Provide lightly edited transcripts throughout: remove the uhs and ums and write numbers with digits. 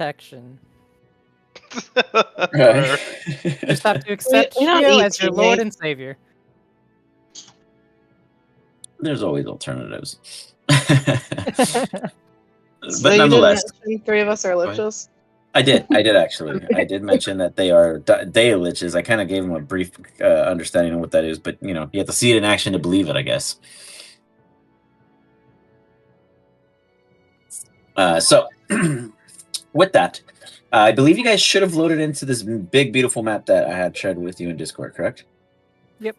protection. Right. You just have to accept we don't Shio need as your Lord teammates. and Savior. There's always alternatives. So But you didn't nonetheless, mention 3 of us are liches? I did actually. I did mention that they are liches. I kind of gave them a brief understanding of what that is, but you have to see it in action to believe it, I guess. So, with that, I believe you guys should have loaded into this big, beautiful map that I had shared with you in Discord, correct? Yep.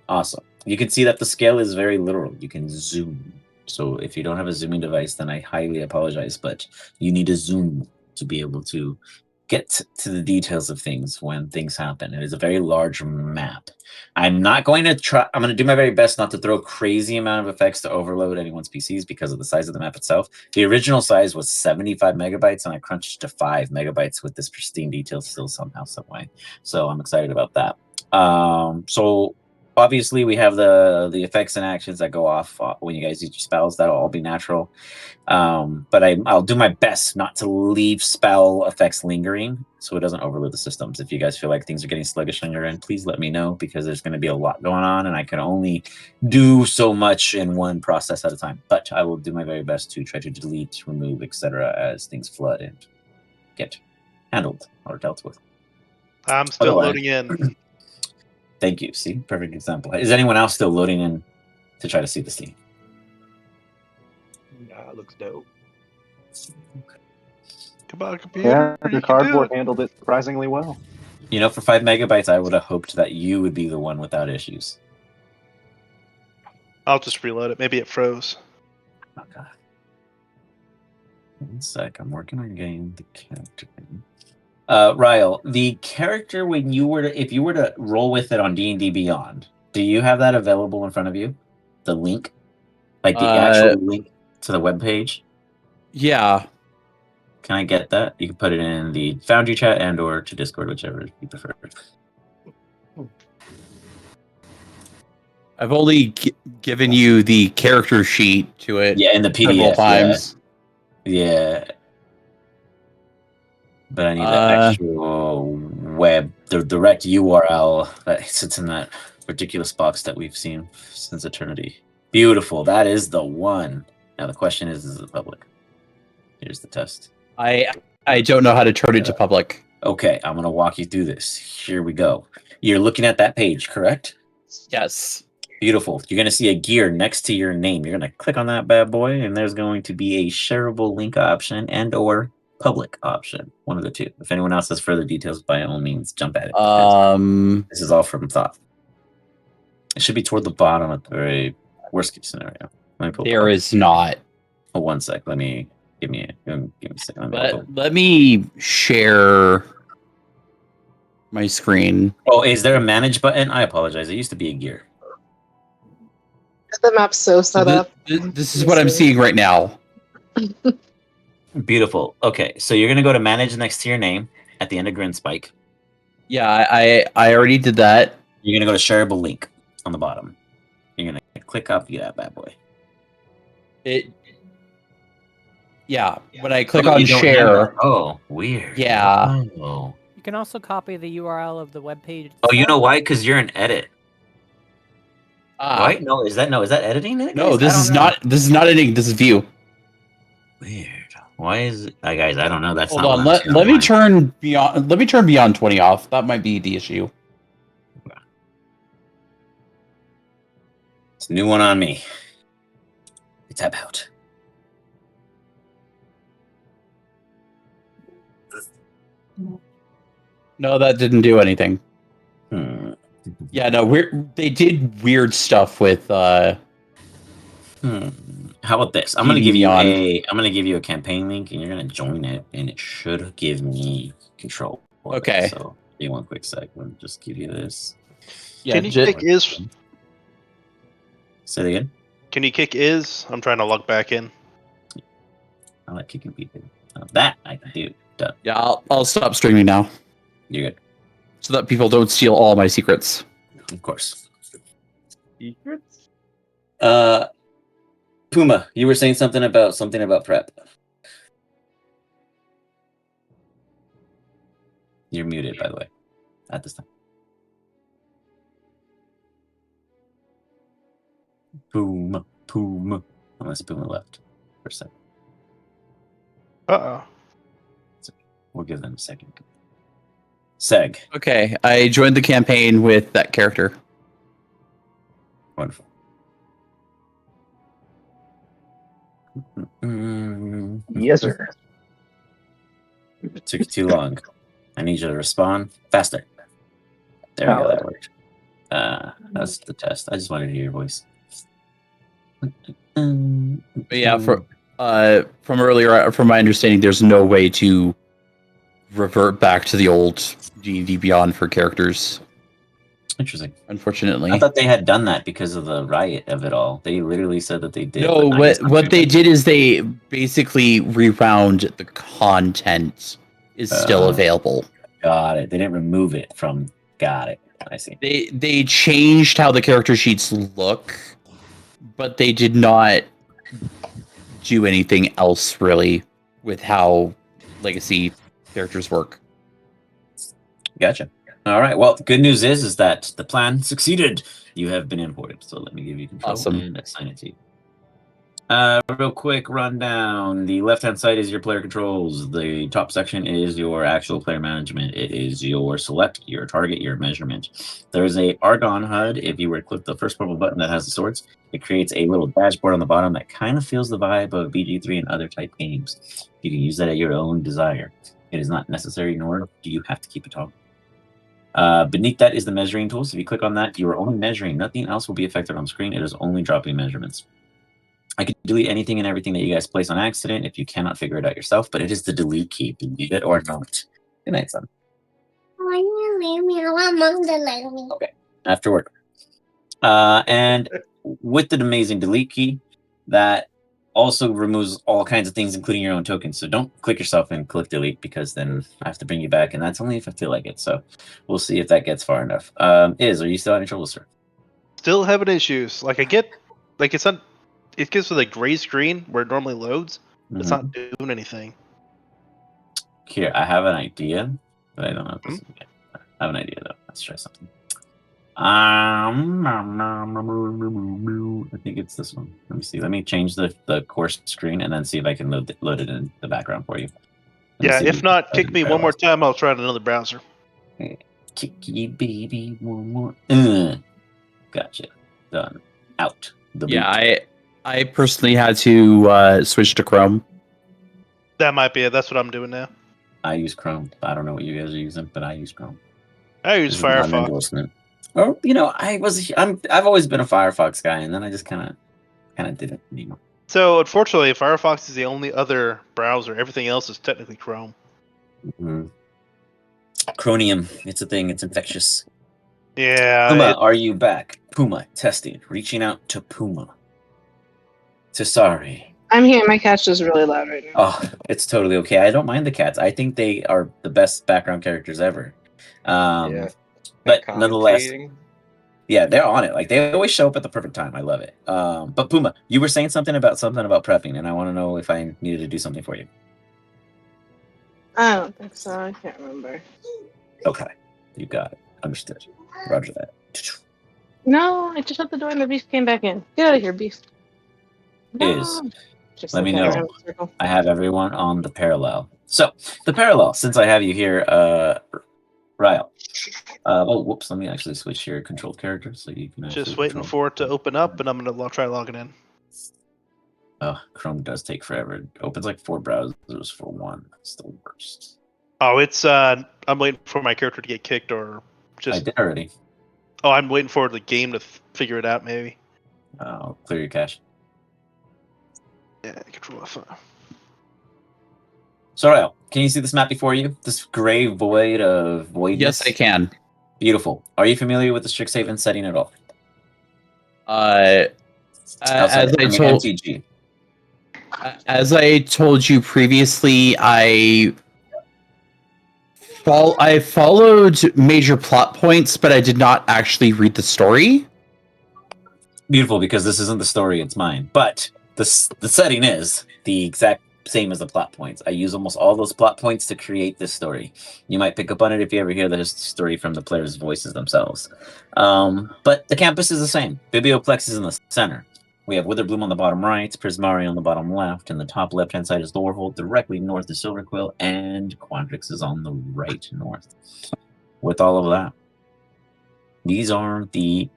Awesome. You can see that the scale is very literal. You can zoom. So if you don't have a zooming device, then I highly apologize, but you need to zoom to be able to get to the details of things when things happen. It is a very large map. I'm going to do my very best not to throw a crazy amount of effects to overload anyone's PCs because of the size of the map itself. The original size was 75 megabytes, and I crunched to 5 megabytes with this pristine detail still somehow, some way. So I'm excited about that. So obviously, we have the effects and actions that go off when you guys use your spells. That'll all be natural. But I'll do my best not to leave spell effects lingering so it doesn't overload the systems. If you guys feel like things are getting sluggish on your end, please let me know, because there's going to be a lot going on and I can only do so much in one process at a time. But I will do my very best to try to delete, remove, etc. as things flood and get handled or dealt with. I'm still loading in. Thank you. See, perfect example. Is anyone else still loading in to try to see the scene? Nah, it looks dope. Come on, computer. Yeah, your cardboard handled it surprisingly well. For 5 megabytes, I would have hoped that you would be the one without issues. I'll just reload it. Maybe it froze. Okay. One sec. I'm working on getting the character. Ryle, the character, if you were to roll with it on D&D Beyond, do you have that available in front of you? The link, like the actual link to the webpage. Yeah. Can I get that? You can put it in the Foundry chat and/or to Discord, whichever you prefer. I've only given you the character sheet to it. Yeah, in the PDF several times. Yeah. But I need the actual web, the direct URL that sits in that ridiculous box that we've seen since eternity. Beautiful. That is the one. Now the question is it public? Here's the test. I don't know how to turn it to public. Okay, I'm going to walk you through this. Here we go. You're looking at that page, correct? Yes. Beautiful. You're going to see a gear next to your name. You're going to click on that bad boy, and there's going to be a shareable link option and/or public option. One of the two. If anyone else has further details, by all means, jump at it. This is all from thought. It should be toward the bottom at the very worst case scenario. There is not. Oh, one sec. Give me a second. Let me share my screen. Oh, is there a manage button? I apologize. It used to be a gear. The map's so set up. This is what I'm seeing right now. Beautiful. Okay, so you're gonna go to manage next to your name at the end of Grinspike. Yeah, I already did that. You're gonna go to shareable link on the bottom. You're gonna click copy that bad boy. Yeah, when I click on share. Oh, weird. Yeah. Oh. You can also copy the URL of the webpage. Oh, you know why? Because you're in edit. Right? No, is that editing? No, this is not editing. This is view. Weird. Why is it, guys? I don't know. That's Hold not on. what Let me turn beyond. Let me turn beyond 20 off. That might be the issue. It's a new one on me. It's about. No, that didn't do anything. Yeah, no, they did weird stuff with. How about this? I'm gonna give you a campaign link, and you're gonna join it, and it should give me control. Okay. So give me one quick sec. Let me just give you this. Yeah, Can you kick is? Say it again. Can you kick is? I'm trying to log back in. I like kicking people. That I can do. Done. Yeah, I'll stop streaming now. You're good. So that people don't steal all my secrets. Of course. Secrets? Puma, you were saying something about prep. You're muted, by the way, at this time. Boom, boom. Unless Puma left for a second. Uh-oh. We'll give them a second. Seg. Okay, I joined the campaign with that character. Wonderful. Yes, sir. It took you too long. I need you to respond faster. There we go. That worked. That's the test. I just wanted to hear your voice. But yeah, from earlier, from my understanding, there's no way to revert back to the old D&D Beyond for characters. Interesting. Unfortunately, I thought they had done that because of the riot of it all. They literally said that they did. no. but I guess What not they true. did is they basically rewound the content is still available. Got it. They didn't remove it from. Got it. I see. They changed how the character sheets look, but they did not do anything else really with how legacy characters work. Gotcha. All right. Well, the good news is that the plan succeeded. You have been imported. So let me give you control Awesome. and assign it to you. Real quick rundown. The left-hand side is your player controls. The top section is your actual player management. It is your select, your target, your measurement. There's a Argon HUD. If you were to click the first purple button that has the swords, it creates a little dashboard on the bottom that kind of feels the vibe of BG3 and other type games. You can use that at your own desire. It is not necessary, nor do you have to keep it toggled. Beneath that is the measuring tool. So if you click on that, you are only measuring. Nothing else will be affected on screen. It is only dropping measurements. I can delete anything and everything that you guys place on accident if you cannot figure it out yourself, but it is the delete key. Believe it or not. Good night, son. Okay, after work. And with the amazing delete key, that also removes all kinds of things, including your own tokens. So don't click yourself and click delete, because then I have to bring you back, and that's only if I feel like it. So we'll see if that gets far enough. Are you still having trouble, sir? Still having issues. Like I get, like it's not. It gives me the gray screen where it normally loads. It's not doing anything. Here, I have an idea, but I don't know if this is okay. I have an idea though. Let's try something. I think it's this one. Let me see. Let me change the course screen and then see if I can load it in the background for you. Yeah, if not, kick me one more time. I'll try another browser. Kick you, baby, one more. Gotcha. Done. Out. Yeah, I personally had to switch to Chrome. That might be it. That's what I'm doing now. I use Chrome. I don't know what you guys are using, but I use Chrome. I use This is not an Firefox. endorsement. Oh, I've always been a Firefox guy, and then I just kind of didn't anymore. So unfortunately, Firefox is the only other browser. Everything else is technically Chrome. Mm-hmm. Chromium. It's a thing. It's infectious. Yeah. Puma, are you back? Puma, testing. Reaching out to Puma. To sorry. I'm here. My cat's just really loud right now. Oh, it's totally okay. I don't mind the cats. I think they are the best background characters ever. Yeah. But nonetheless, Commentating. yeah, they're on it. Like they always show up at the perfect time. I love it. But Puma, you were saying something about prepping, and I want to know if I needed to do something for you. I don't think so. I can't remember. Okay, you got it. Understood. Roger that. No, I just shut the door and the beast came back in. Get out of here, beast. Is Just let me looking know. around in a circle. I have everyone on the parallel. So the parallel, since I have you here, Ryle. Oh, whoops. Let me actually switch your controlled character so you can. Just waiting for it to open up, and I'm gonna try logging in. Oh, Chrome does take forever. It opens like 4 browsers for one. It's the worst. Oh, it's I'm waiting for my character to get kicked, or I just. did already. Oh, I'm waiting for the game to figure it out. Maybe. I'll clear your cache. Yeah, Control F. So, Ryle, can you see this map before you? This gray void of voidness? Yes, I can. Beautiful. Are you familiar with the Strixhaven setting at all? MTG. As I told you previously, I followed major plot points, but I did not actually read the story. Beautiful, because this isn't the story, it's mine. But the setting is the exact same as the plot points. I use almost all those plot points to create this story. You might pick up on it if you ever hear the story from the players' voices themselves. But the campus is the same. Biblioplex is in the center. We have Witherbloom on the bottom right, Prismari on the bottom left, and the top left-hand side is Lorehold. Directly north is Silverquill, and Quandrix is on the right north. With all of that, these are the...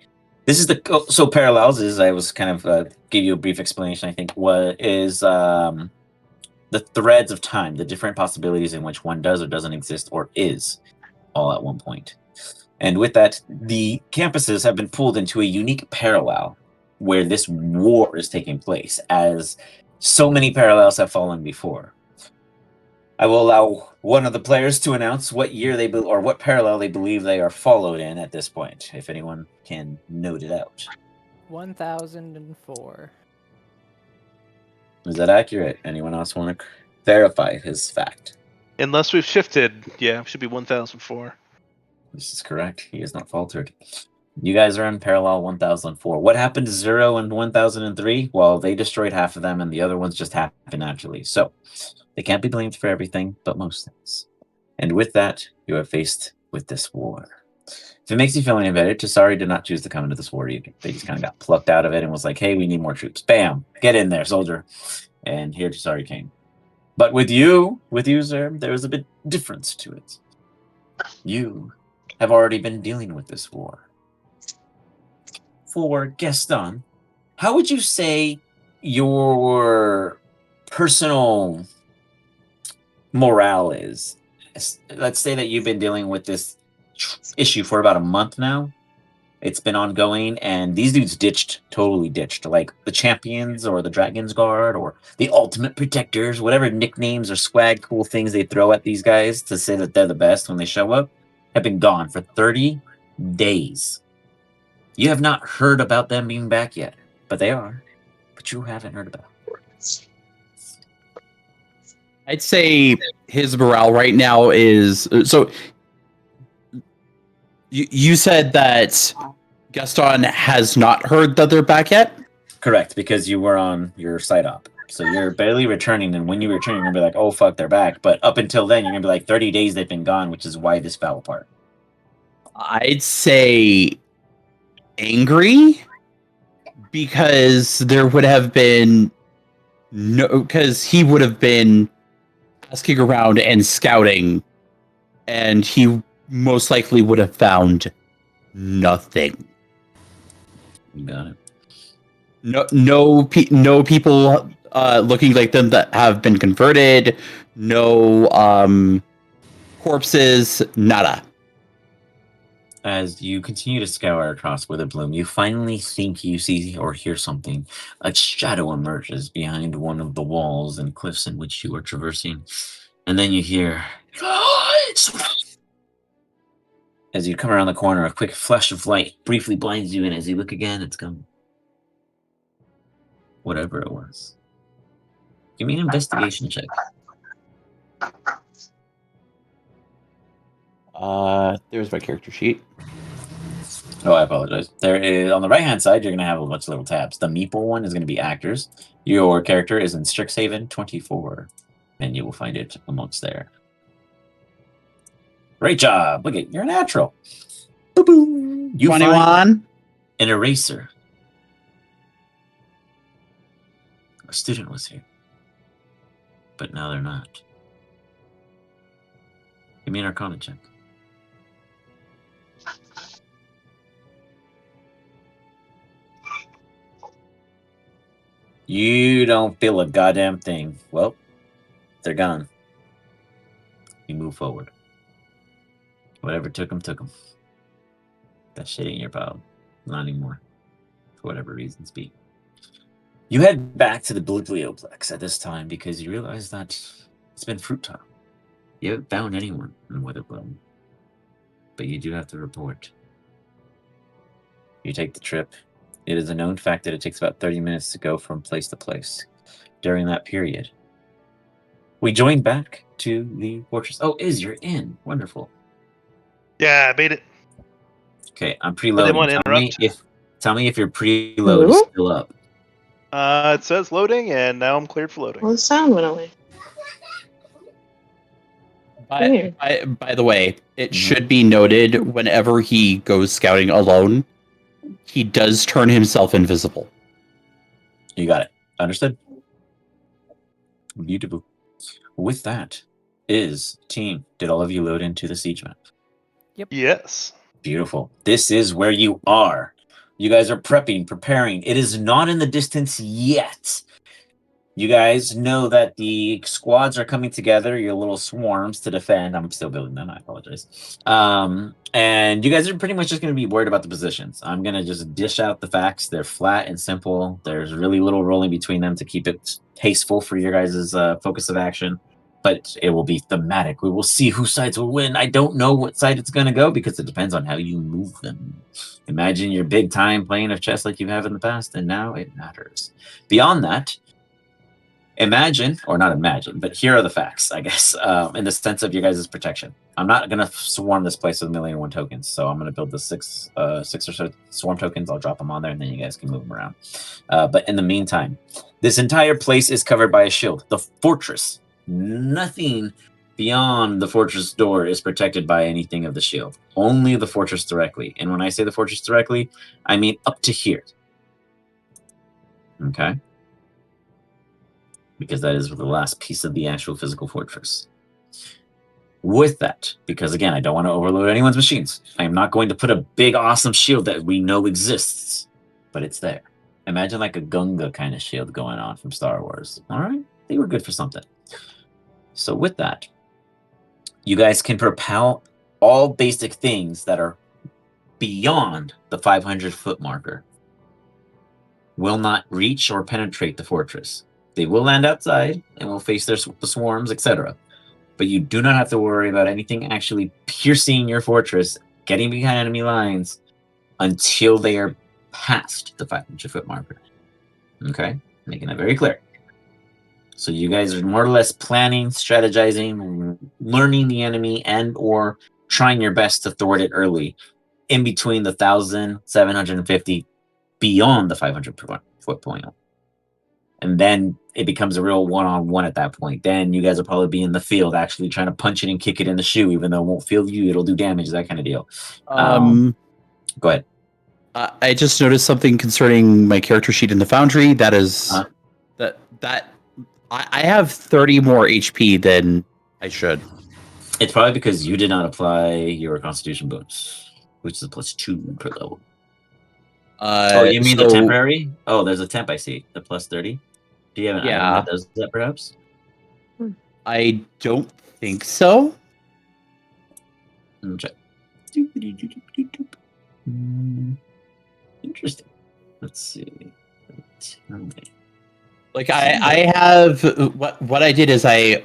This is the... So parallels is, I was kind of give you a brief explanation, I think, what is... the threads of time, the different possibilities in which one does or doesn't exist or is all at one point. And with that, the campuses have been pulled into a unique parallel where this war is taking place, as so many parallels have fallen before. I will allow one of the players to announce what year they or what parallel they believe they are followed in at this point, if anyone can note it out. 1004. Is that accurate? Anyone else want to verify his fact? Unless we've shifted, yeah, it should be 1004. This is correct. He has not faltered. You guys are in parallel 1004. What happened to 0 and 1003? Well, they destroyed half of them, and the other ones just happened naturally. So they can't be blamed for everything, but most things. And with that, you are faced with this war. If it makes you feel any better, Tasari did not choose to come into this war either. They just kind of got plucked out of it and was like, hey, we need more troops. Bam! Get in there, soldier. And here Tasari came. But with you, sir, there is a bit difference to it. You have already been dealing with this war. For Gaston, how would you say your personal morale is? Let's say that you've been dealing with this issue for about a month now. It's been ongoing, and these dudes totally ditched. Like the champions or the Dragon's Guard or the Ultimate Protectors, whatever nicknames or swag cool things they throw at these guys to say that they're the best when they show up, have been gone for 30 days. You have not heard about them being back yet, but they are. But you haven't heard about them. I'd say his morale right now is... So, you said that Gaston has not heard that they're back yet? Correct, because you were on your side op. So you're barely returning, and when you return, you're going to be like, oh, fuck, they're back. But up until then, you're going to be like, 30 days they've been gone, which is why this fell apart. I'd say angry, because there would have been because he would have been asking around and scouting, and he most likely would have found nothing. You got it. No people looking like them that have been converted. No corpses. Nada. As you continue to scour across Witherbloom, you finally think you see or hear something. A shadow emerges behind one of the walls and cliffs in which you are traversing. And then you hear... As you come around the corner, a quick flash of light briefly blinds you, and as you look again, it's gone. Whatever it was. Give me an investigation check. There's my character sheet. Oh, I apologize. There is, on the right-hand side, you're going to have a bunch of little tabs. The meeple one is going to be actors. Your character is in Strixhaven 24, and you will find it amongst there. Great job. Look at, you're a natural. Boom. You 21. find an eraser. A student was here, but now they're not. Give me an Arcana check. You don't feel a goddamn thing. Well, they're gone. You move forward. Whatever took them, took them. That shit ain't your problem. Not anymore. For whatever reasons be. You head back to the Biblioplex at this time because you realize that it's been fruit time. You haven't found anyone in Witherbloom. But you do have to report. You take the trip. It is a known fact that it takes about 30 minutes to go from place to place. During that period, we join back to the fortress. Oh, you're in. Wonderful. Yeah, I made it. Okay, I'm I didn't preloading. want to interrupt. Tell me if your preload is still up. It says loading, and now I'm cleared for loading. Well, the sound went away. By the way, it Mhm. should be noted whenever he goes scouting alone, he does turn himself invisible. You got it. Understood. Beautiful. With that, team, did all of you load into the siege map? Yes. Beautiful. This is where you are. You guys are prepping, preparing. It is not in the distance yet. You guys know that the squads are coming together, your little swarms to defend. I'm still building them. I apologize. And you guys are pretty much just going to be worried about the positions. I'm going to just dish out the facts. They're flat and simple. There's really little rolling between them to keep it tasteful for your guys' focus of action. But it will be thematic. We will see whose sides will win. I don't know what side it's going to go because it depends on how you move them. Imagine your big time playing of chess like you have in the past, and now it matters. Beyond that, imagine, or not imagine, but here are the facts, I guess, in the sense of your guys' protection. I'm not going to swarm this place with 1,000,001 tokens, so I'm going to build the six or so swarm tokens. I'll drop them on there, and then you guys can move them around. But in the meantime, this entire place is covered by a shield. The fortress, nothing beyond the fortress door is protected by anything of the shield. Only the fortress directly. And when I say the fortress directly, I mean up to here. Okay? Because that is the last piece of the actual physical fortress. With that, because again, I don't want to overload anyone's machines, I am not going to put a big, awesome shield that we know exists, but it's there. Imagine like a Gunga kind of shield going on from Star Wars. All right? They were good for something. So with that, you guys can propel all basic things that are beyond the 500-foot marker. Will not reach or penetrate the fortress. They will land outside and will face the swarms, etc. But you do not have to worry about anything actually piercing your fortress, getting behind enemy lines, until they are past the 500-foot marker. Okay? Making that very clear. So you guys are more or less planning, strategizing, learning the enemy, and or trying your best to thwart it early in between the 1,750 beyond the 500-foot point. And then it becomes a real one-on-one at that point. Then you guys will probably be in the field actually trying to punch it and kick it in the shoe, even though it won't feel you, it'll do damage, that kind of deal. Go ahead. I just noticed something concerning my character sheet in the Foundry. That is I have 30 more HP than I should. It's probably because you did not apply your Constitution bonus, which is a +2 per level. Oh, you mean the temporary? Oh, there's a temp, I see. The +30. Do you have an item that does that, perhaps? I don't think so. Check. Interesting. Let's see. Like I have what I did is I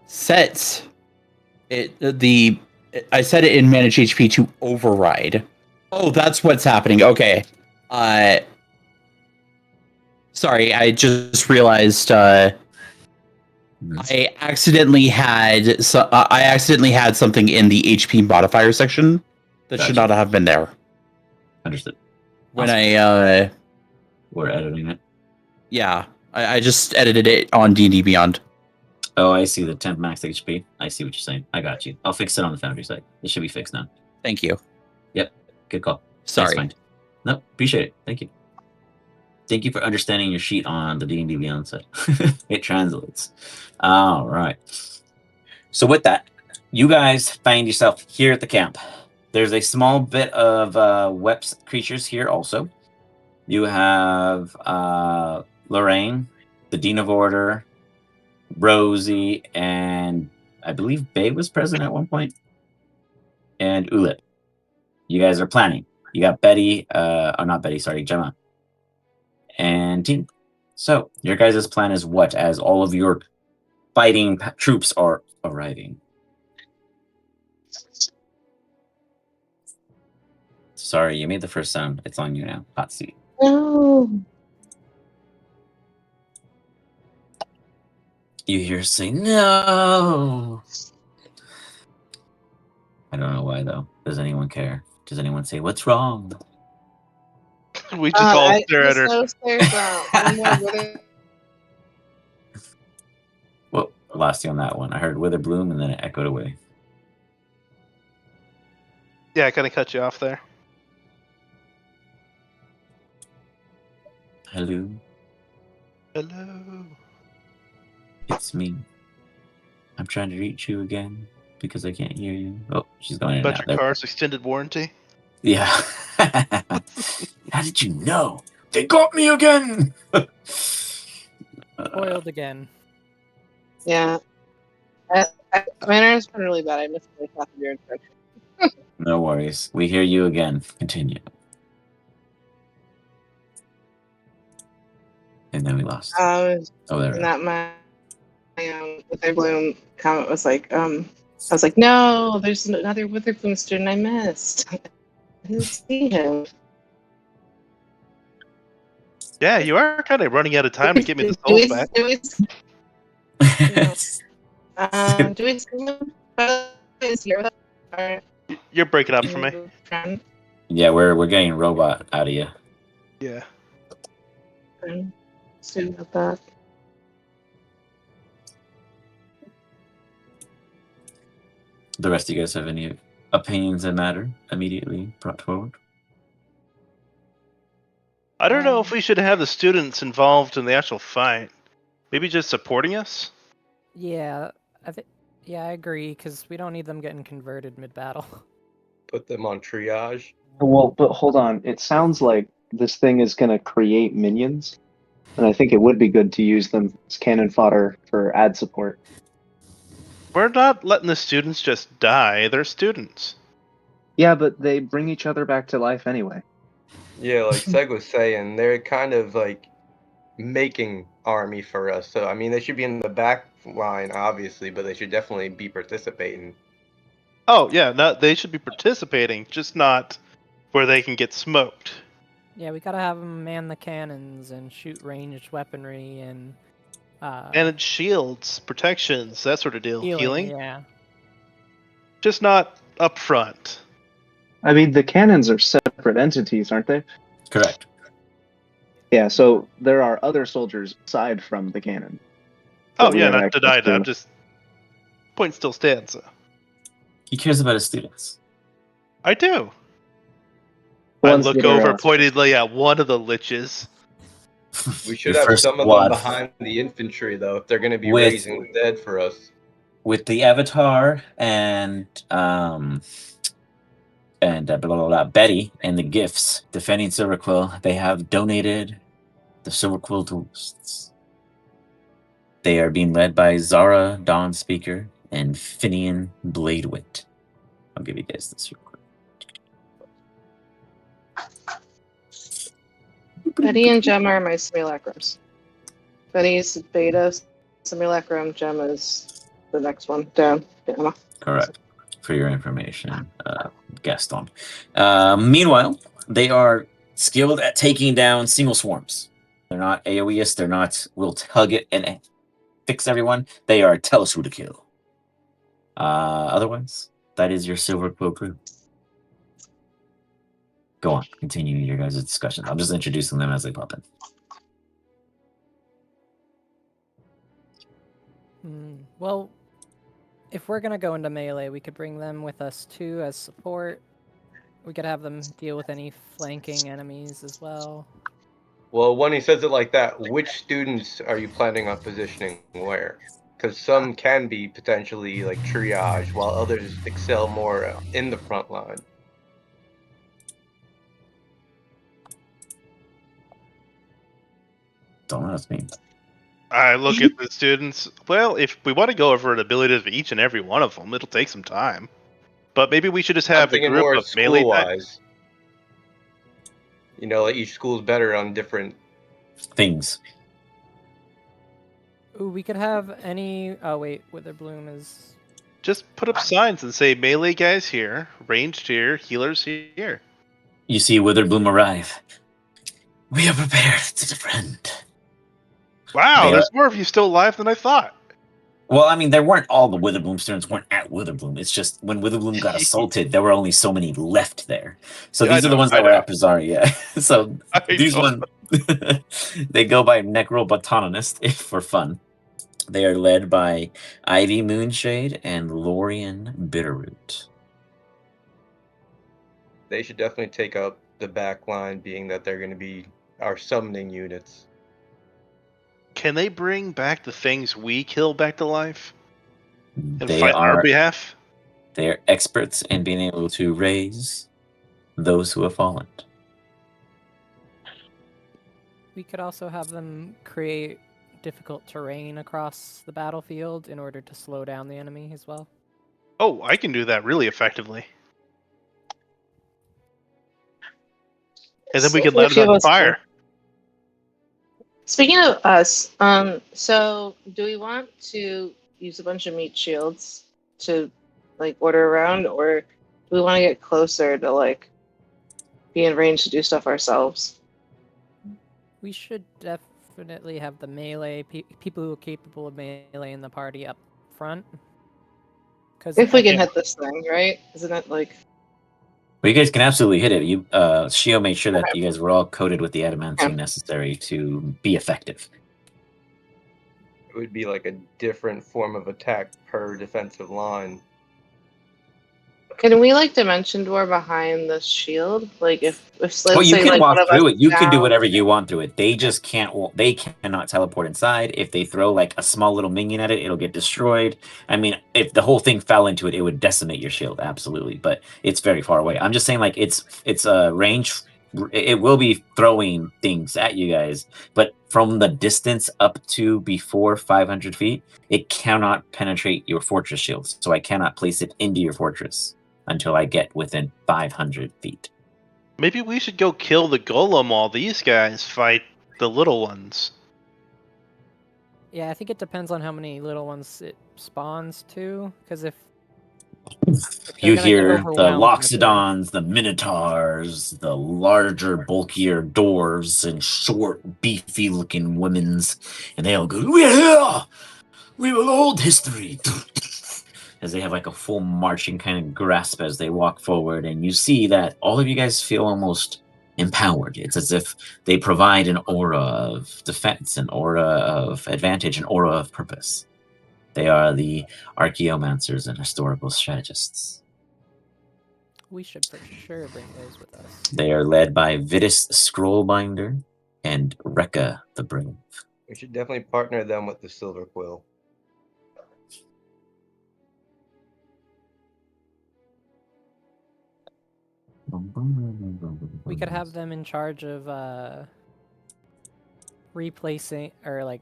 set it I set it in manage HP to override. Oh, that's what's happening. Okay. Sorry, I just realized I accidentally had something in the HP modifier section that should not have been there. Understood. When awesome. We're editing it. Yeah, I just edited it on D&D Beyond. Oh, I see the temp max HP. I see what you're saying. I got you. I'll fix it on the Foundry side. It should be fixed now. Thank you. Yep. Good call. Sorry. No, appreciate it. Thank you. Thank you for understanding your sheet on the D&D Beyond side. It translates. All right. So with that, you guys find yourself here at the camp. There's a small bit of Weps creatures here also. You have Lorraine, the Dean of Order, Rosie, and I believe Bay was present at one point, and Ulip. You guys are planning. You got Betty, not Betty, sorry, Gemma, and team. So your guys' plan is what as all of your fighting troops are arriving? Sorry, you made the first sound. It's on you now. Hot seat. No. You hear say no. I don't know why though. Does anyone care? Does anyone say what's wrong? We just all stare at her. There's one more brother. Well, lost you on that one. I heard Witherbloom and then it echoed away. Yeah, I kind of cut you off there. Hello, Hello. it's me. I'm trying to reach you again because I can't hear you. Oh, she's going in and About out. your There. car's extended warranty. Yeah. How did you know? They got me again. Foiled again. Yeah. My internet's been really bad. I missed like half of your introduction. No worries. We hear you again. Continue. And then we lost. Oh, there. And that my Witherbloom comment was like, I was like, no, there's another Witherbloom student I missed. I didn't see him. Yeah, you are kind of running out of time to get me the souls back. Do we see him? Is here with us? You're breaking up for me. Friend? Yeah, we're getting robot out of you. Yeah. Soon about that. The rest of you guys have any opinions that matter immediately brought forward? I don't know if we should have the students involved in the actual fight. Maybe just supporting us? Yeah, I agree, because we don't need them getting converted mid-battle. Put them on triage. Well, but hold on. It sounds like this thing is going to create minions, and I think it would be good to use them as cannon fodder for ad support. We're not letting the students just die. They're students. Yeah, but they bring each other back to life anyway. Yeah, like Seg was saying, they're kind of like making army for us. So I mean, they should be in the back line, obviously, but they should definitely be participating. Oh, yeah, no, they should be participating, just not where they can get smoked. Yeah, we gotta have them man the cannons and shoot ranged weaponry and... And it's shields, protections, that sort of deal. Healing? Yeah. Just not up front. I mean, the cannons are separate entities, aren't they? Correct. Yeah, so there are other soldiers aside from the cannon. Oh, we yeah, have not access denied that. to. I'm just... Point still stands. He cares about his students. I do. I Ones look that are, over pointedly at one of the liches. We should Your have first some of squad them behind the infantry, though, if they're going to be With- raising the dead for us. with the Avatar and blah, blah, blah, Betty and the gifts defending Silver Quill. They have donated the Silver Quill Duelists. They are being led by Zara Dawn Speaker and Finian Bladewit. I'll give you guys this real quick. Betty and Gemma are my simulacrums. Betty's beta simulacrum, Gemma's the next one down. Gemma. Correct. For your information, Gaston. Meanwhile, they are skilled at taking down single swarms. They're not AoEists. They're not, we'll tug it and fix everyone. They are tell us who to kill. Otherwise, that is your Silver Quill crew. Go on, continue your guys' discussion. I'm just introducing them as they pop in. Well, if we're gonna go into melee, we could bring them with us too as support. We could have them deal with any flanking enemies as well. Well, when he says it like that, which students are you planning on positioning where? Because some can be potentially like triage, while others excel more in the front line. Don't ask me. I look at the students. Well, if we want to go over an ability of each and every one of them, it'll take some time. But maybe we should just have a I'm thinking group more of melee type. school-wise. You know, like each school's better on different. Things. Ooh, we could have any... Oh, wait, Witherbloom is... Just put up signs and say melee guys here, ranged here, healers here. You see Witherbloom arrive. We are prepared to defend. Wow, They there's more of you still alive than I thought. Well, I mean, there weren't all the Witherbloom students weren't at Witherbloom. It's just when Witherbloom got assaulted, there were only so many left there. So Yeah, these I are the know, ones I that were know. at Pizarro, yeah. So I these know. ones, they go by Necrobotanist for fun. They are led by Ivy Moonshade and Lorian Bitterroot. They should definitely take up the back line, being that they're going to be our summoning units. Can they bring back the things we kill back to life and They fight on our are behalf? experts in being able to raise those who have fallen. We could also have them create difficult terrain across the battlefield in order to slow down the enemy as well. Oh, I can do that really effectively. And then we can So light a it few of on us fire. Speaking of us, so do we want to use a bunch of meat shields to like order around, or do we want to get closer to like be in range to do stuff ourselves? We should definitely have the melee people who are capable of melee in the party up front. Because If we can hit this thing, right? Isn't it like But you guys can absolutely hit it. Shio made sure that Okay. you guys were all coated with the adamantium Okay. necessary to be effective. It would be like a different form of attack per defensive line. Can we like dimension door behind the shield? Like if let's Well, you say can like one walk of us through it. is You can do down. whatever you want through it. They just can't. They cannot teleport inside. If they throw like a small little minion at it, it'll get destroyed. I mean, if the whole thing fell into it, it would decimate your shield. Absolutely, but it's very far away. I'm just saying, like it's a range. It will be throwing things at you guys, but from the distance up to before 500 feet, it cannot penetrate your fortress shield. So I cannot place it into your fortress until I get within 500 feet. Maybe we should go kill the golem while these guys fight the little ones. Yeah, I think it depends on how many little ones it spawns to. Because if they're You gonna get hear the overwhelmed in a turn. Loxodons, the Minotaurs, the larger, bulkier dwarves, and short, beefy-looking women's, and they all go, "We're here! We will hold history!" As they have like a full marching kind of grasp as they walk forward, and you see that all of you guys feel almost empowered. It's as if they provide an aura of defense, an aura of advantage, an aura of purpose. They are the archaeomancers and historical strategists. We should for sure bring those with us. They are led by Vidus Scrollbinder and Rekka the Brave. We should definitely partner them with the Silver Quill. We could have them in charge of replacing or like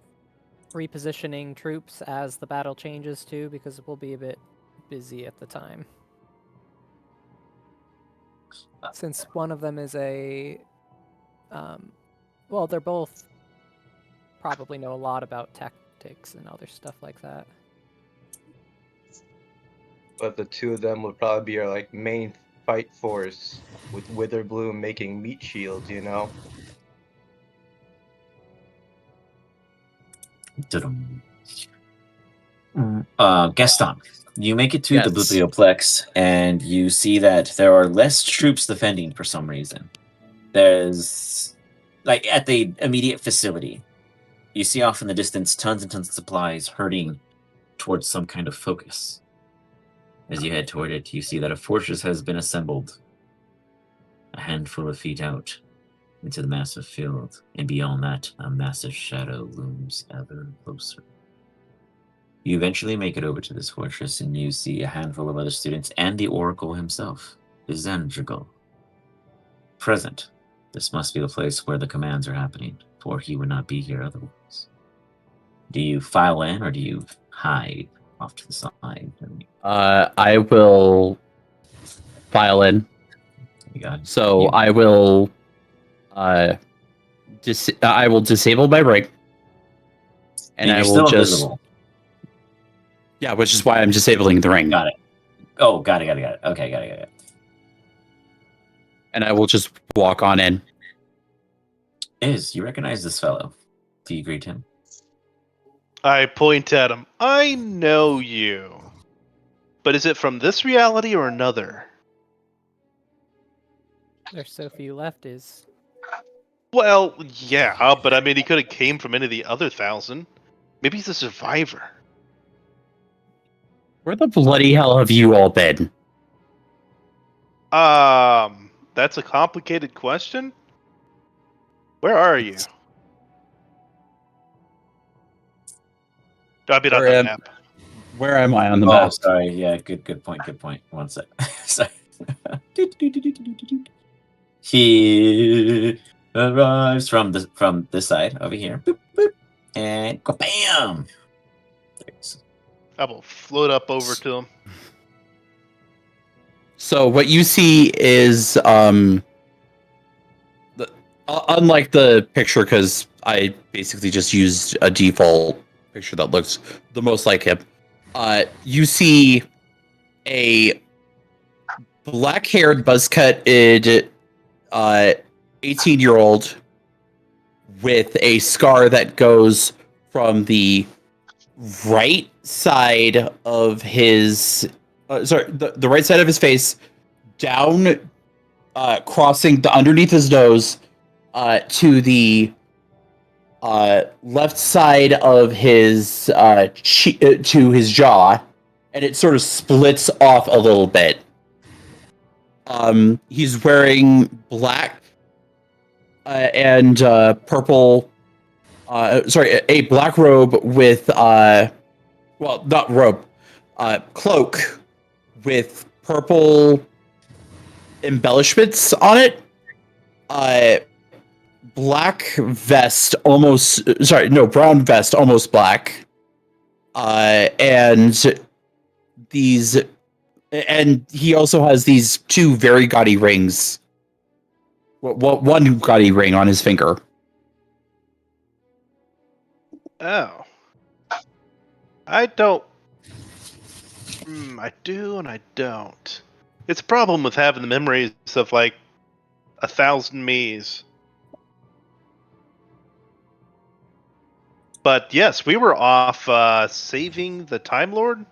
repositioning troops as the battle changes too, because we'll be a bit busy at the time. Since one of them is well, they're both probably know a lot about tactics and other stuff like that. But the two of them would probably be our like main fight force, with Witherbloom making meat shields, you know? Gaston, you make it to the Yes. Biblioplex, and you see that there are less troops defending for some reason. There's, like, at the immediate facility, you see off in the distance tons and tons of supplies herding towards some kind of focus. As you head toward it, you see that a fortress has been assembled, a handful of feet out into the massive field, and beyond that, a massive shadow looms ever closer. You eventually make it over to this fortress, and you see a handful of other students and the Oracle himself, Zandrigal, present. This must be the place where the commands are happening, for he would not be here otherwise. Do you file in, or do you hide off to the side? I will file in. You got it. So You- I will I will disable my rig. And you're I will still just invisible. Yeah, which is why I'm disabling the ring. Got it. Oh, got it. Okay, got it. And I will just walk on in. You recognize this fellow? Do you greet him? I point at him. I know you. But is it from this reality or another? There's so few left Well, yeah, but I mean, he could have came from any of the other 1,000. Maybe he's a survivor. Where the bloody hell have you all been? That's a complicated question. Where are you? I mean, on Where the am- map. Where am I on the Oh, map? sorry. Yeah, good point. Good point. One sec. Sorry. He arrives from this side over here, boop, boop, and bam. I will float up over to him. So what you see is unlike the picture, because I basically just used a default picture that looks the most like him. You see a black-haired, buzz-cutted 18-year-old with a scar that goes from the right side of his the right side of his face down, crossing the underneath his nose, to the left side of his to his jaw, and it sort of splits off a little bit. He's wearing black and purple. A black robe with well, not robe, cloak with purple embellishments on it. Black vest, brown vest, almost black. And he also has these two very gaudy rings. One gaudy ring on his finger. Oh. I don't. I do and I don't. It's a problem with having the memories of like 1,000 me's. But yes, we were off saving the Time Lord.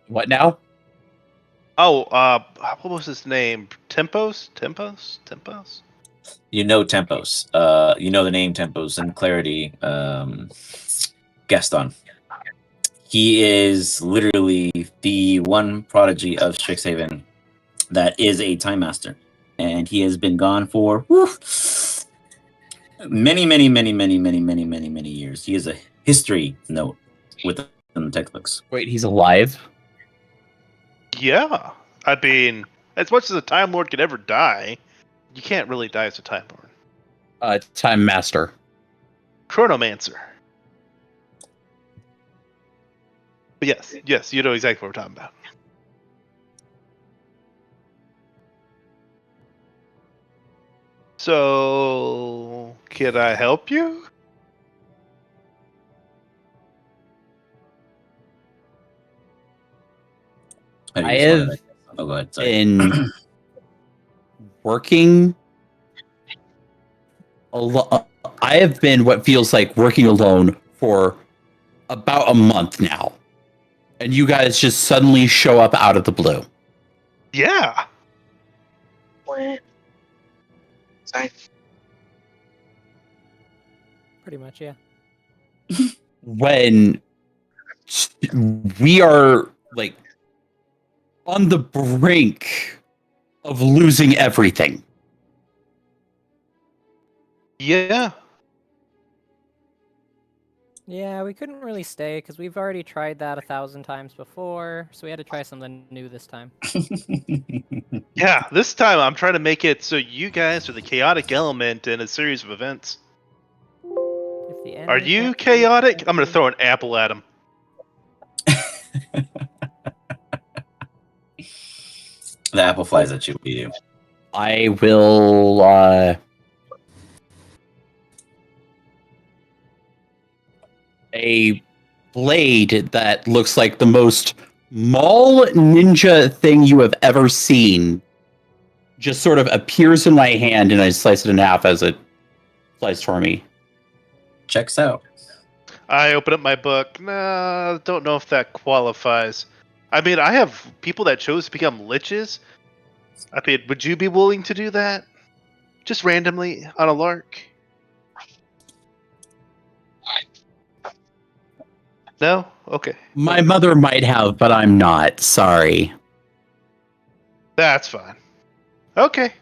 What now? Oh, what was his name? Tempos? You know Tempos. You know the name Tempos and Clarity. Gaston. He is literally the one prodigy of Strixhaven that is a Time Master, and he has been gone for many years. He is a history note within the textbooks. Wait, he's alive? Yeah. I mean, as much as a Time Lord could ever die, you can't really die as a Time Lord. Time Master. Chronomancer. But yes, you know exactly what we're talking about. So, can I help you? I have Oh, go ahead. Sorry. been working I have been what feels like working alone for about a month now. And you guys just suddenly show up out of the blue. Yeah. Sorry. Pretty much, yeah. When we are like on the brink of losing everything. Yeah. Yeah, we couldn't really stay because we've already tried that 1,000 times before, so we had to try something new this time. Yeah, this time I'm trying to make it so you guys are the chaotic element in a series of events. If the Are enemy you can't chaotic? beat I'm going me- to throw an apple at him. The apple flies at you. What do you do? I will a blade that looks like the most mall ninja thing you have ever seen just sort of appears in my hand, and I slice it in half as it flies toward me. Checks out. I open up my book. Nah, don't know if that qualifies. I mean, I have people that chose to become liches. I mean, would you be willing to do that? Just randomly on a lark? No? Okay. My mother might have, but I'm not. Sorry. That's fine. Okay.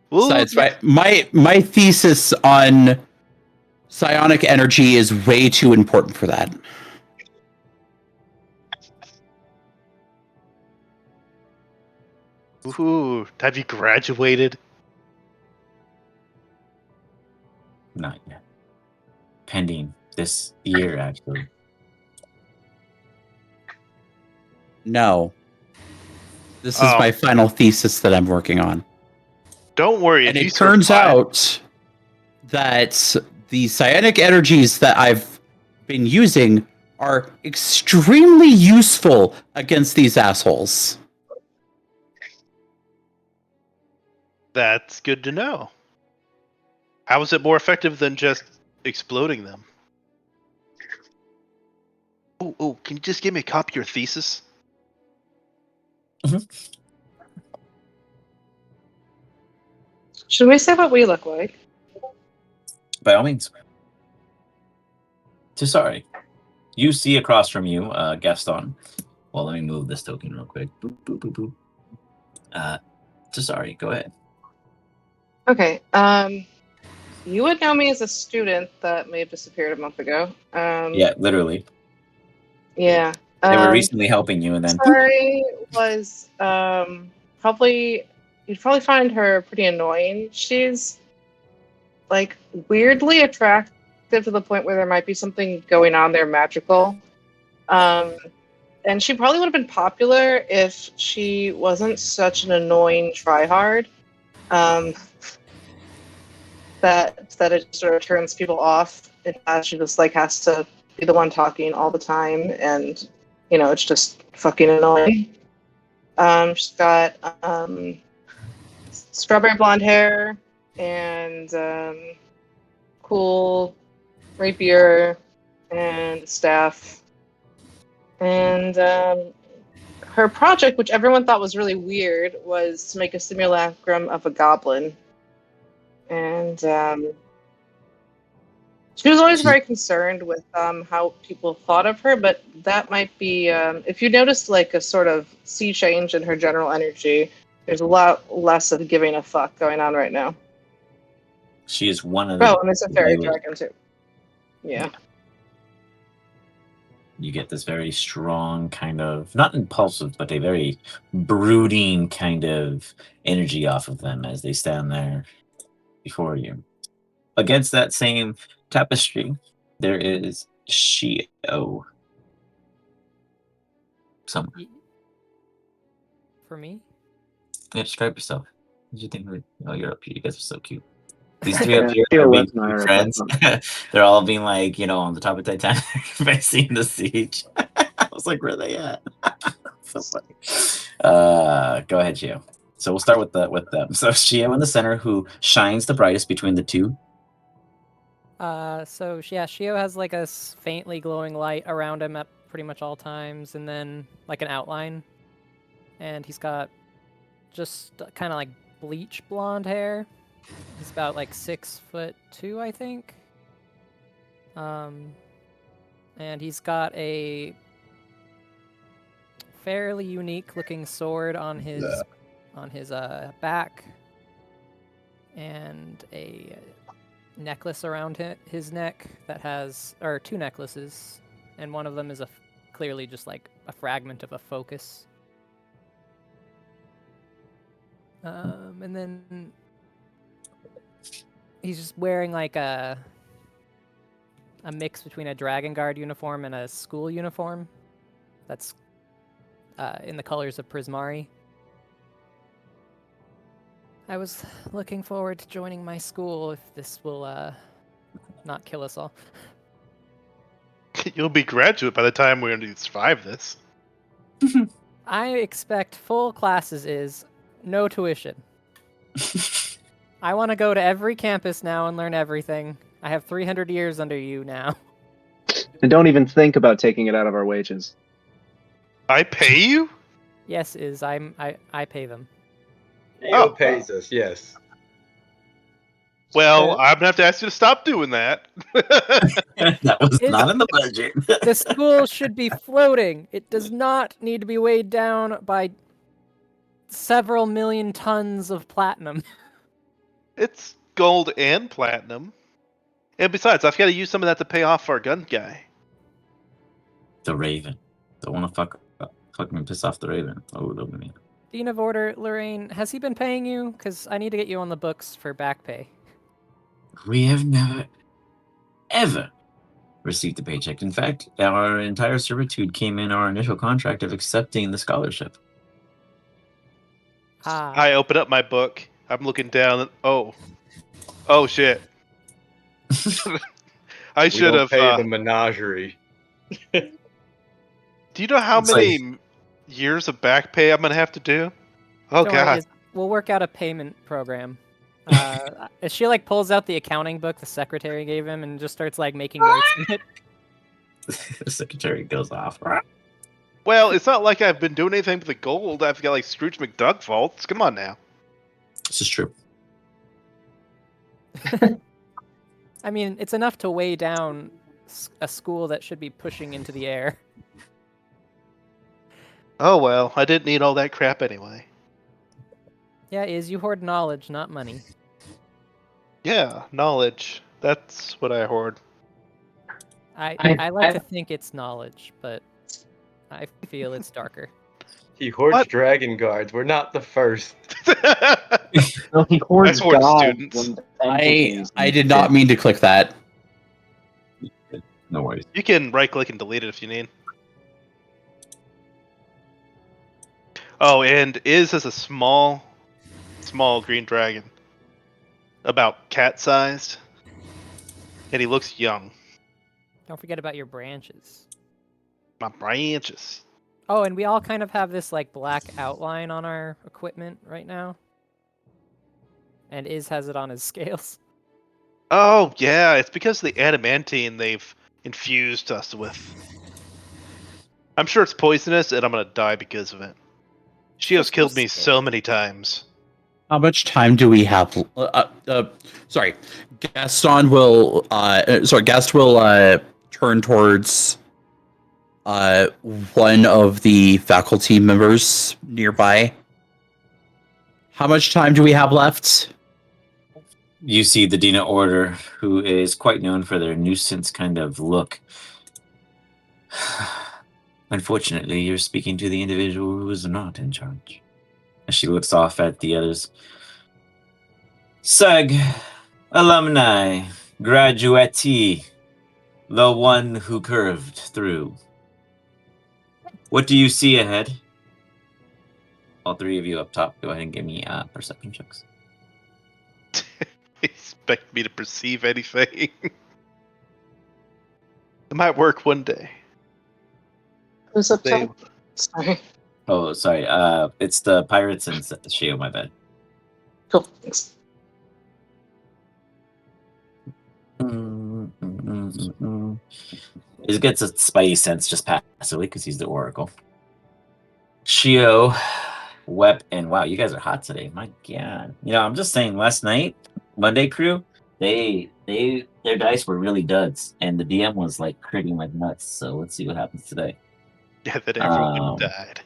Well, Besides, my thesis on psionic energy is way too important for that. ooh, have you graduated? Not yet. Pending this year, actually. No. This is Oh. my final thesis that I'm working on. Don't worry. And if you it turns survive- out that the psionic energies that I've been using are extremely useful against these assholes. That's good to know. How is it more effective than just exploding them? Oh, can you just give me a copy of your thesis? Should we say what we look like? By all means. Sorry. You see across from you, Gaston. Well, let me move this token real quick. Boop, boop, boop, boop. Sorry, go ahead. Okay. You would know me as a student that may have disappeared a month ago. Yeah, literally. Yeah. They were recently helping you, and then boop. Sorry was probably you'd probably find her pretty annoying. She's like weirdly attractive to the point where there might be something going on there magical. And she probably would have been popular if she wasn't such an annoying tryhard. That it sort of turns people off. She just like has to be the one talking all the time, and it's just fucking annoying. She's got strawberry blonde hair and cool rapier and staff. And her project, which everyone thought was really weird, was to make a simulacrum of a goblin. And she was always very concerned with how people thought of her, but that might be, if you notice like a sort of sea change in her general energy, there's a lot less of giving a fuck going on right now. She is one of the. Oh, and there's a fairy dragon too. Yeah. You get this very strong kind of, not impulsive, but a very brooding kind of energy off of them as they stand there before you. Against that same tapestry, there is Shio. Somewhere. For me? Yeah, describe yourself. What do you think? Oh, you're up here. You guys are so cute. These three up Yeah, here are Shio being was my friends. They're all being like, on the top of Titanic facing the siege. I was like, where are they at? So funny. Go ahead, Shio. So we'll start with them. So Shio in the center, who shines the brightest between the two. So yeah, Shio has like a faintly glowing light around him at pretty much all times, and then like an outline. And he's got just kind of like bleach blonde hair. He's about like 6'2", I think. And he's got a fairly unique looking sword on his back, and a necklace around his neck that has, or two necklaces, and one of them is clearly just like a fragment of a focus. And then he's just wearing like a mix between a Dragon Guard uniform and a school uniform that's in the colors of Prismari. I was looking forward to joining my school if this will not kill us all. You'll be graduate by the time we're going to survive this. I expect full classes is no tuition. I want to go to every campus now and learn everything. I have 300 years under you now. And don't even think about taking it out of our wages. I pay you? Yes, I pay them. Theo pays us, yes. Well, I'm gonna have to ask you to stop doing that. That was It's- not in the budget. The school should be floating. It does not need to be weighed down by several million tons of platinum. It's gold and platinum. And besides, I've got to use some of that to pay off our gun guy. The Raven. Don't want to fucking piss off the Raven. Oh, look at me. Dean of Order, Lorraine, has he been paying you? Because I need to get you on the books for back pay. We have never, ever received a paycheck. In fact, our entire servitude came in our initial contract of accepting the scholarship. Ah, I open up my book. I'm looking down. And, oh shit! I We should don't have. pay the menagerie. Do you know how It's many years of back pay I'm gonna have to do? Oh don't worry, god! we'll work out a payment program. She like pulls out the accounting book the secretary gave him and just starts like making notes in it. The secretary goes off. Well, it's not like I've been doing anything with the gold. I've got like Scrooge McDuck vaults. Come on now. This is true. I mean, it's enough to weigh down a school that should be pushing into the air. Oh well, I didn't need all that crap anyway. Yeah, you hoard knowledge, not money. Yeah, knowledge. That's what I hoard. I like to think it's knowledge, but I feel it's darker. He hoards What? dragon guards. We're not the first. No, he hoards hoard gods students. and I entities and did not shit. mean to click that. No worries. You can right click and delete it if you need. Oh, and Iz is a small green dragon. About cat sized. And he looks young. Don't forget about your branches. My branches. Oh, and we all kind of have this like black outline on our equipment right now. And Iz has it on his scales. Oh, yeah, it's because of the adamantine they've infused us with. I'm sure it's poisonous, and I'm gonna die because of it. She has killed me so many times. How much time do we have? Sorry, Gaston will. Gast will turn towards one of the faculty members nearby. How much time do we have left? You see the Dean of Order, who is quite known for their nuisance kind of look. Unfortunately, you're speaking to the individual who is not in charge. As she looks off at the others. Seg, alumni, graduatee, the one who curved through. What do you see ahead? All three of you up top, go ahead and give me perception checks. Expect me to perceive anything. It might work one day. Who's up They- top? Sorry. Oh, sorry. It's the pirates and Shio, my bad. Cool. Thanks. He gets a spidey sense just passively because he's the Oracle. Shio, Wep, and wow, you guys are hot today. My God. You know, I'm just saying. Last night, Monday crew, their dice were really duds, and the DM was like critting like nuts. So let's see what happens today. Yeah, that everyone died.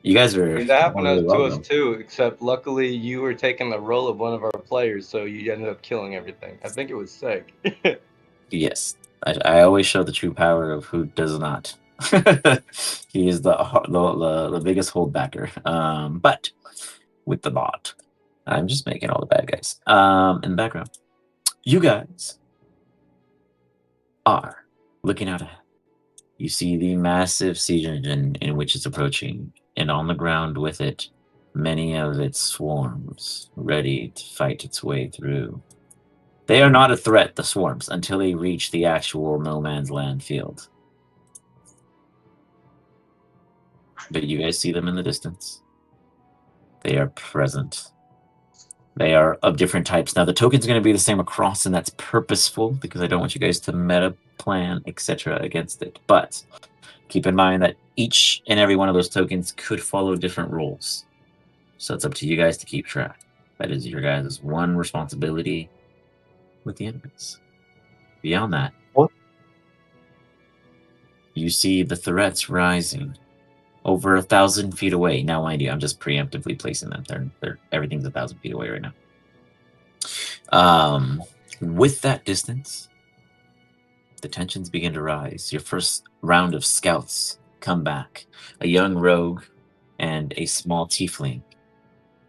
You guys are That happened really to well, us though. too, except luckily you were taking the role of one of our players, so you ended up killing everything. I think it was Seg. Yes, I always show the true power of who does not. He is the biggest holdbacker. But with the bot, I'm just making all the bad guys. In the background, you guys are looking out ahead. You see the massive siege engine in which it's approaching, and on the ground with it, many of its swarms ready to fight its way through. They are not a threat, the swarms, until they reach the actual no man's land field. But you guys see them in the distance. They are present. They are of different types. Now, the token's going to be the same across, and that's purposeful because I don't want you guys to meta plan, etc. against it. But keep in mind that each and every one of those tokens could follow different rules. So it's up to you guys to keep track. That is your guys' one responsibility with the enemies. Beyond that, What? you see the threats rising over 1,000 feet away. Now, mind you, I'm just preemptively placing them. They're everything's 1,000 feet away right now. With that distance, the tensions begin to rise. Your first round of scouts come back. A young rogue and a small tiefling,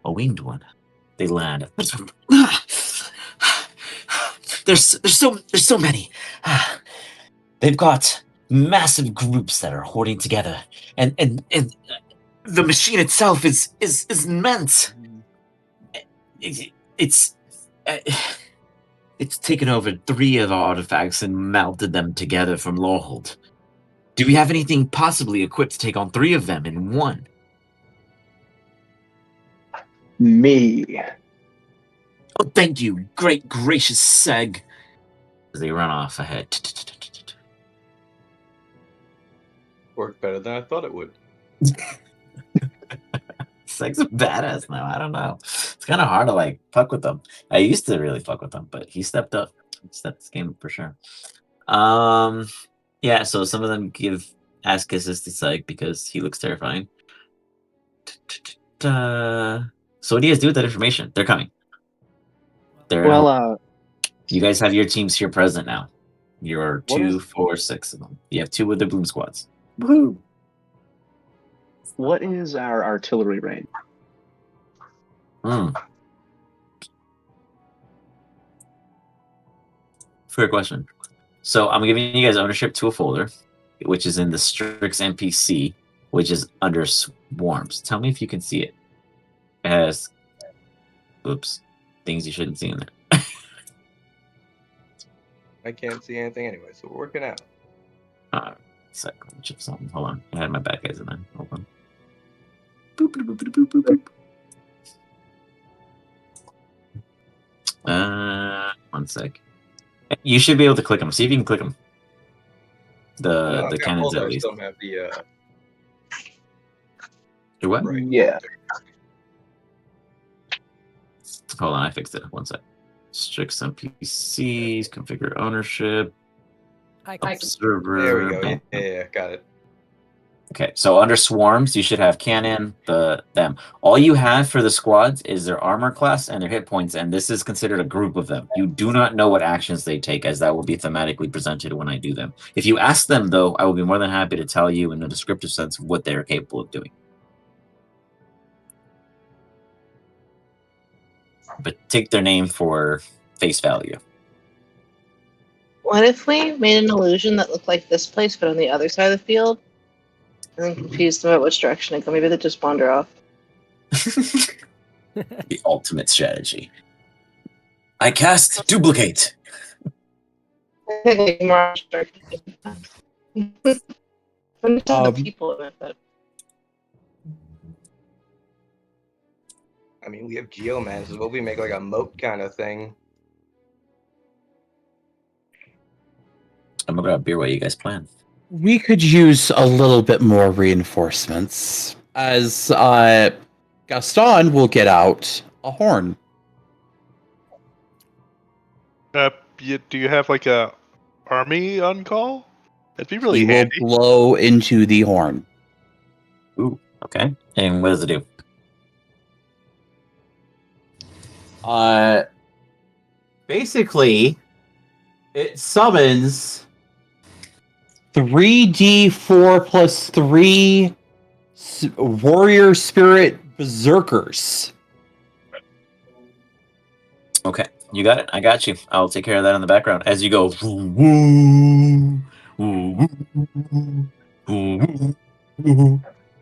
a winged one. They land. There's so many. They've got massive groups that are hoarding together, and the machine itself is immense. It's taken over 3 of our artifacts and melted them together from Lorehold. Do we have anything possibly equipped to take on 3 of them in one? Me. Oh, thank you, great gracious Seg. As they run off ahead. Worked better than I thought it would. Seg's a badass now. I don't know. It's kind of hard to like fuck with them. I used to really fuck with them, but he stepped up. He stepped this game up for sure. Yeah. So some of them give ass kisses to Seg because he looks terrifying. So what do you guys do with that information? They're coming. Well, You guys have your teams here present now. You're What 2, is- 4, 6 of them. You have 2 with the boom squads. Woohoo! what is our artillery range? Fair question. So I'm giving you guys ownership to a folder, which is in the Strix NPC, which is under Swarms. Tell me if you can see it. It has, oops, things you shouldn't see in there. I can't see anything anyway, so we're working out. Sec, let me check something. Hold on. I had my bad guys in there. Hold on. Boop, boop, boop, boop, boop, boop. 1 sec. You should be able to click them. See if you can click them. No, The cannons at I least. still have the Do what? right. Yeah. Hold on, I fixed it. 1 sec. Strix NPCs, configure ownership, observer. There we go. Yeah, got it. Okay, so under swarms, you should have cannon, them. All you have for the squads is their armor class and their hit points, and this is considered a group of them. You do not know what actions they take, as that will be thematically presented when I do them. If you ask them, though, I will be more than happy to tell you in a descriptive sense what they are capable of doing. But take their name for face value. What if we made an illusion that looked like this place, but on the other side of the field, and then confused them about which direction to go? Maybe they just wander off. The ultimate strategy. I cast duplicate. I think like more abstract. The people in it, but I mean, we have geomancers, but we make like a moat kind of thing. I'm gonna grab beer while you guys plan. We could use a little bit more reinforcements, as Gaston will get out a horn. Do you have like a army on call? That'd be really He handy. will blow into the horn. Ooh, okay. And what does it do? Basically, it summons 3d4 plus 3 warrior spirit berserkers. Okay, you got it. I got you. I'll take care of that in the background as you go.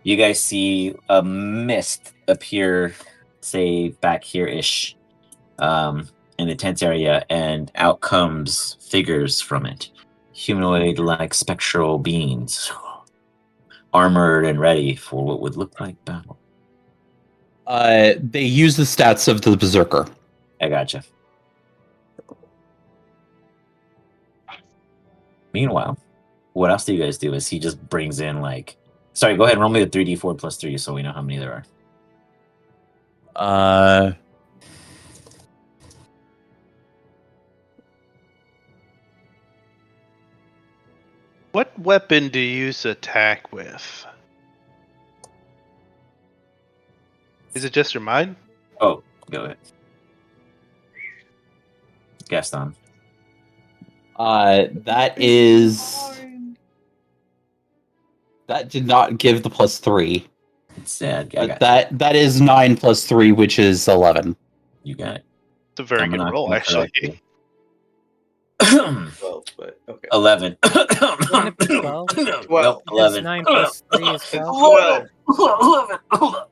You guys see a mist appear, say back here-ish, in the tent area, and out comes figures from it, humanoid-like spectral beings, armored and ready for what would look like battle. They use the stats of the berserker. I gotcha. Meanwhile, what else do you guys do? Is he just brings in like... Sorry, go ahead and roll me the 3d4 plus 3 so we know how many there are. What weapon do you use to attack with? Is it just your mind? Oh, go ahead. Gaston. That did not give the +3. It's sad. I But got that is 9 + 3, which is 11. you got it. It's a very I'm good not roll, gonna actually. correct you. 12, but okay. 11. Wouldn't it be 12? Nope, Because 11. 9 plus 3 is 12. 12. 11.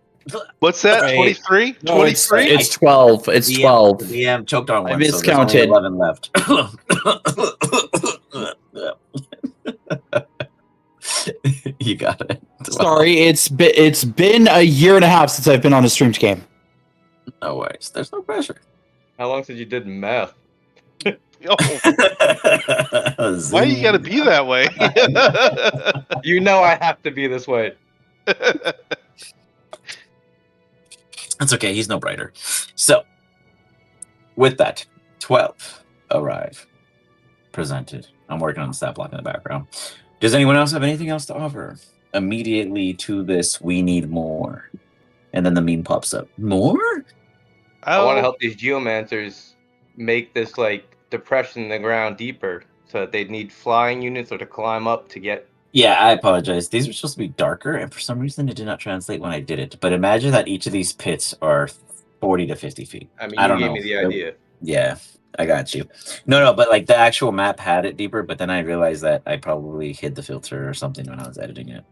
What's that? Wait. 23? No, it's 23? 12. It's 12. The DM choked on I one, so there's only miscounted. 11 left. You got it. 12. Sorry, it's been a year and a half since I've been on a streamed game. No worries. There's no pressure. How long since you did math? Oh, why you gotta be that way? You know I have to be this way. That's okay. He's no brighter. So, with that, 12 arrive. Presented. I'm working on the stat block in the background. Does anyone else have anything else to offer? Immediately to this, we need more. And then the meme pops up. More? I want to Oh, help these geomancers make this like depression in the ground deeper, so that they'd need flying units or to climb up to get. Yeah, I apologize. These were supposed to be darker, and for some reason it did not translate when I did it. But imagine that each of these pits are 40 to 50 feet. I mean, I you don't gave know. me the idea. Yeah, I got you. No, but like the actual map had it deeper, but then I realized that I probably hid the filter or something when I was editing it.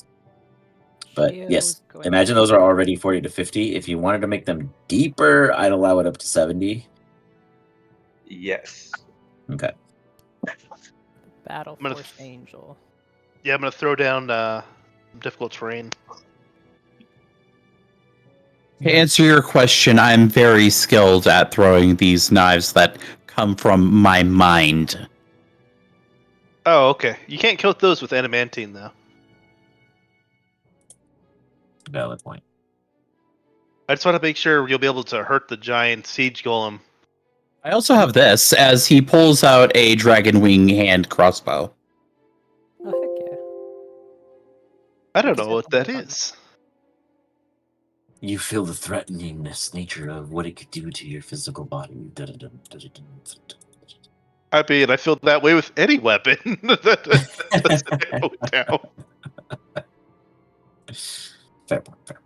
But yes, Geo's going imagine those are already 40 to 50. If you wanted to make them deeper, I'd allow it up to 70. Yes. Okay. Battle I'm gonna Force Angel. yeah, I'm gonna throw down difficult terrain. To answer your question, I'm very skilled at throwing these knives that come from my mind. Oh, okay. You can't kill those with adamantine, though. Valid point. I just want to make sure you'll be able to hurt the giant siege golem. I also have this as he pulls out a dragon wing hand crossbow. Oh, heck yeah. I don't That's know what that definitely fun. is. You feel the threateningness nature of what it could do to your physical body. I mean, I feel that way with any weapon that doesn't narrow it down. Fair point. Fair.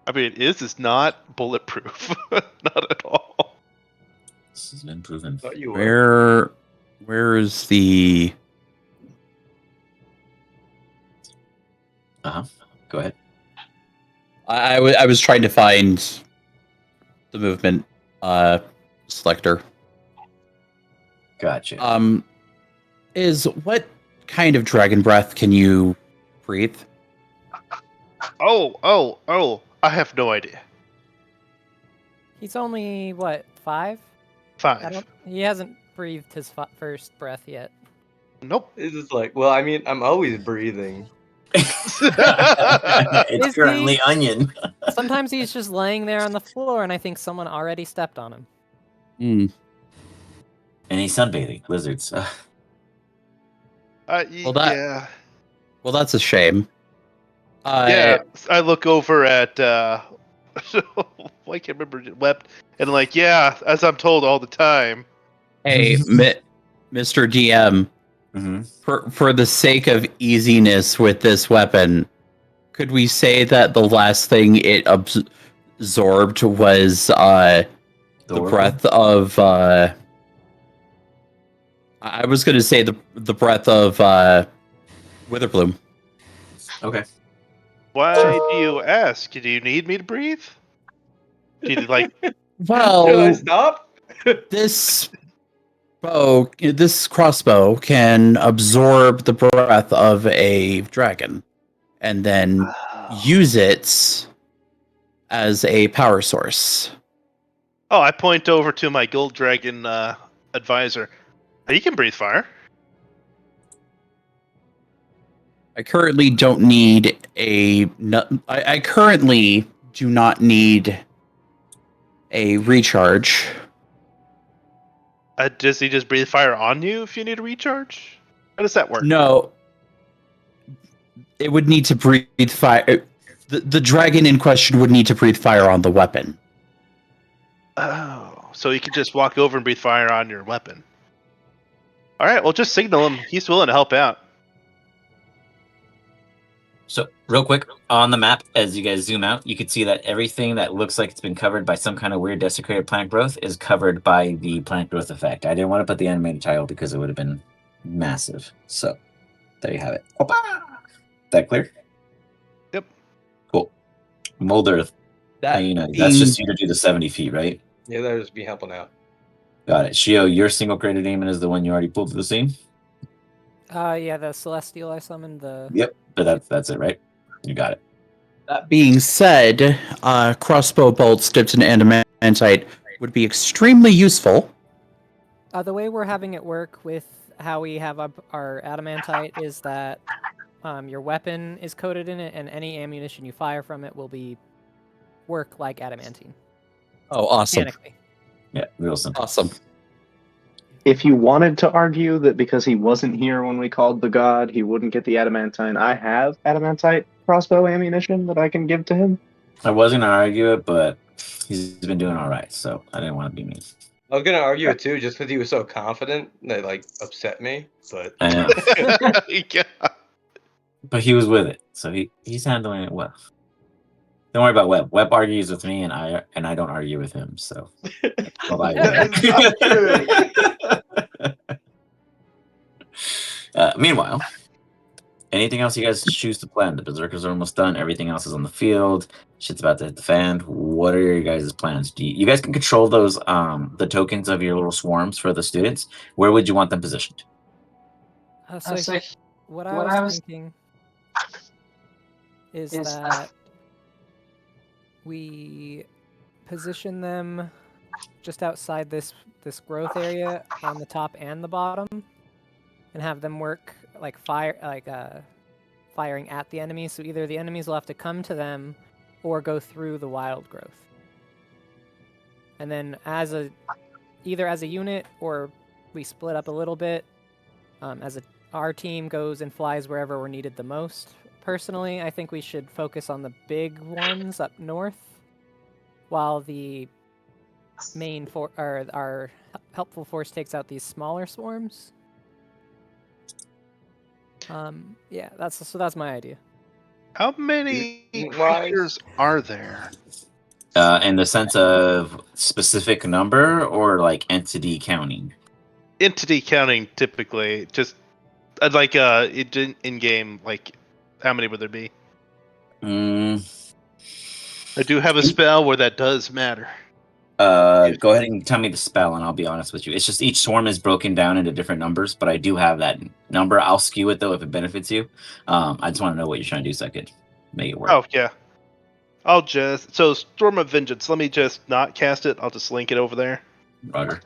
I mean, it is not bulletproof. Not at all. This has been proven. Thought you were. Where is the... Go ahead. I was trying to find the movement selector. Gotcha. Is what kind of dragon breath can you breathe? Oh! I have no idea. He's only, what, 5? 5. He hasn't breathed his first breath yet. Nope. It's just like, well, I mean, I'm always breathing. It's Is currently he? onion. Sometimes he's just laying there on the floor, and I think someone already stepped on him. Mm. And he's sunbathing. Lizards. Well, Yeah. Well, that's a shame. Yeah. I look over at I can't remember wept and like, yeah, as I'm told all the time. Hey, Mr. DM, for the sake of easiness with this weapon, could we say that the last thing it absorbed was the breath of I was going to say the breath of Witherbloom. Okay. Why do you ask? Do you need me to breathe? Do you like? Well, Should I stop? this crossbow can absorb the breath of a dragon and then use it as a power source. Oh, I point over to my gold dragon advisor. He can breathe fire. I currently don't need I currently do not need a recharge. Does he just breathe fire on you if you need a recharge? How does that work? No, it would need to breathe fire. The dragon in question would need to breathe fire on the weapon. Oh, so you can just walk over and breathe fire on your weapon. All right, well, just signal him. He's willing to help out. So, real quick, on the map, as you guys zoom out, you can see that everything that looks like it's been covered by some kind of weird desecrated plant growth is covered by the plant growth effect. I didn't want to put the animated tile because it would have been massive. So, there you have it. Opa! That clear? Yep. Cool. Mold Earth, That hyena. being, That's just you to do the 70 feet, right? Yeah, that'll just be helping out. Got it. Shio, your single created demon is the one you already pulled to the scene? Yeah, the celestial I summoned. Yep. But that's it, right? You got it. that being said, crossbow bolts dipped in adamantite would be extremely useful. The way we're having it work with how we have our adamantite is that your weapon is coated in it, and any ammunition you fire from it will work like adamantine. Oh, awesome. Mechanically. Yeah, real simple. Awesome. If you wanted to argue that because he wasn't here when we called the god, he wouldn't get the adamantine, I have adamantite crossbow ammunition that I can give to him. I wasn't going to argue it, but he's been doing all right, so I didn't want to be mean. I was gonna argue it too, just because he was so confident that like upset me. But I know. Yeah. But he was with it, so he's handling it well. Don't worry about Webb. Webb argues with me, and I don't argue with him. So, bye-bye. Meanwhile, anything else you guys choose to plan? The berserkers are almost done. Everything else is on the field. Shit's about to hit the fan. What are your guys' plans? You guys can control those the tokens of your little swarms for the students. Where would you want them positioned? What I was thinking is that we position them just outside this growth area on the top and the bottom, and have them work like firing at the enemies. So either the enemies will have to come to them, or go through the wild growth. And then either as a unit, or we split up a little bit. Our team goes and flies wherever we're needed the most. Personally, I think we should focus on the big ones up north, while the main our helpful force takes out these smaller swarms. Yeah, that's my idea. How many Why? creatures are there? In the sense of specific number or like entity counting? Entity counting, typically. Just like in game, like how many would there be? I do have a spell where that does matter. Go ahead and tell me the spell, and I'll be honest with you. It's just each swarm is broken down into different numbers, but I do have that number. I'll skew it though if it benefits you. I just want to know what you're trying to do so I could make it work. Oh yeah. So Storm of Vengeance. Let me just not cast it. I'll just link it over there. Roger.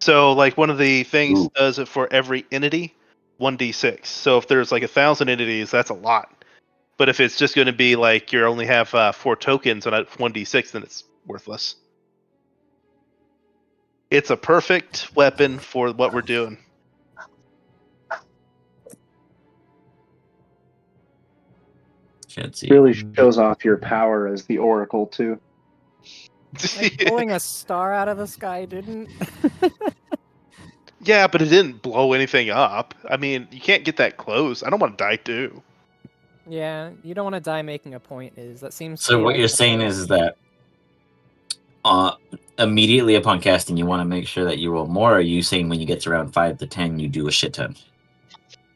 So like one of the things Ooh. does it for every entity, 1d6. So if there's like 1,000 entities, that's a lot. But if it's just going to be like you only have 4 tokens on a 1d6, then it's worthless. It's a perfect weapon for what we're doing. Can't see. Really shows off your power as the Oracle too. Like pulling a star out of the sky didn't. Yeah, but it didn't blow anything up. I mean, you can't get that close. I don't want to die too. Yeah, you don't want to die making a point. That seems. to So be what like you're the saying plan. is that immediately upon casting, you want to make sure that you roll more. Or are you saying when you get to around 5 to 10, you do a shit ton?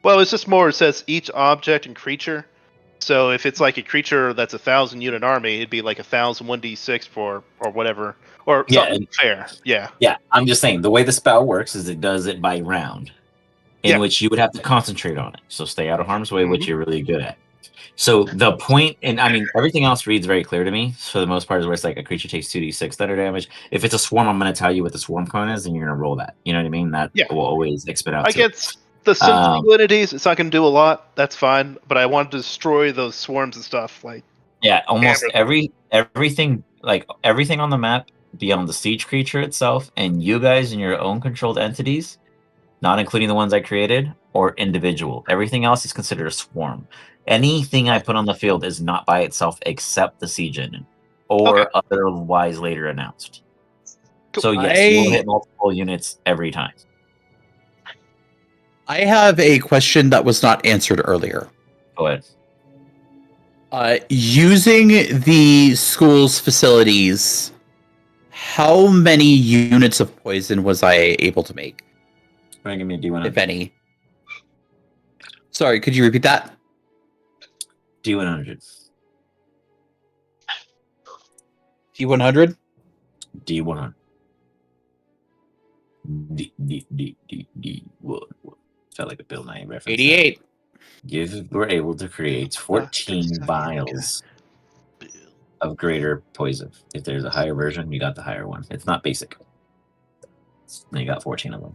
Well, it's just more. It says each object and creature. So if it's like a creature that's 1,000 unit army, it'd be like 1,000 1d6 or whatever, or something fair. Yeah. Yeah, I'm just saying the way the spell works is it does it by round, in which you would have to concentrate on it. So stay out of harm's way, which you're really good at. So the point, and I mean everything else reads very clear to me. For the most part, is where it's like a creature takes 2d6 thunder damage. If it's a swarm, I'm going to tell you what the swarm count is, and you're going to roll that. You know what I mean? That will always expect out. Against the single entities, it's not going to do a lot. That's fine. But I want to destroy those swarms and stuff. Like almost everything on the map beyond the siege creature itself, and you guys in your own controlled entities, not including the ones I created, or individual. Everything else is considered a swarm. Anything I put on the field is not by itself except the siege engine, or otherwise later announced. Cool. So yes, you will hit multiple units every time. I have a question that was not answered earlier. Go ahead. Using the school's facilities, how many units of poison was I able to make, Give me a D100. if any? Sorry, could you repeat that? D100. T100? D100. D1. Felt like a Bill Nye reference. 88. You were able to create 14 vials of greater poison. If there's a higher version, you got the higher one. It's not basic. And you got 14 of them.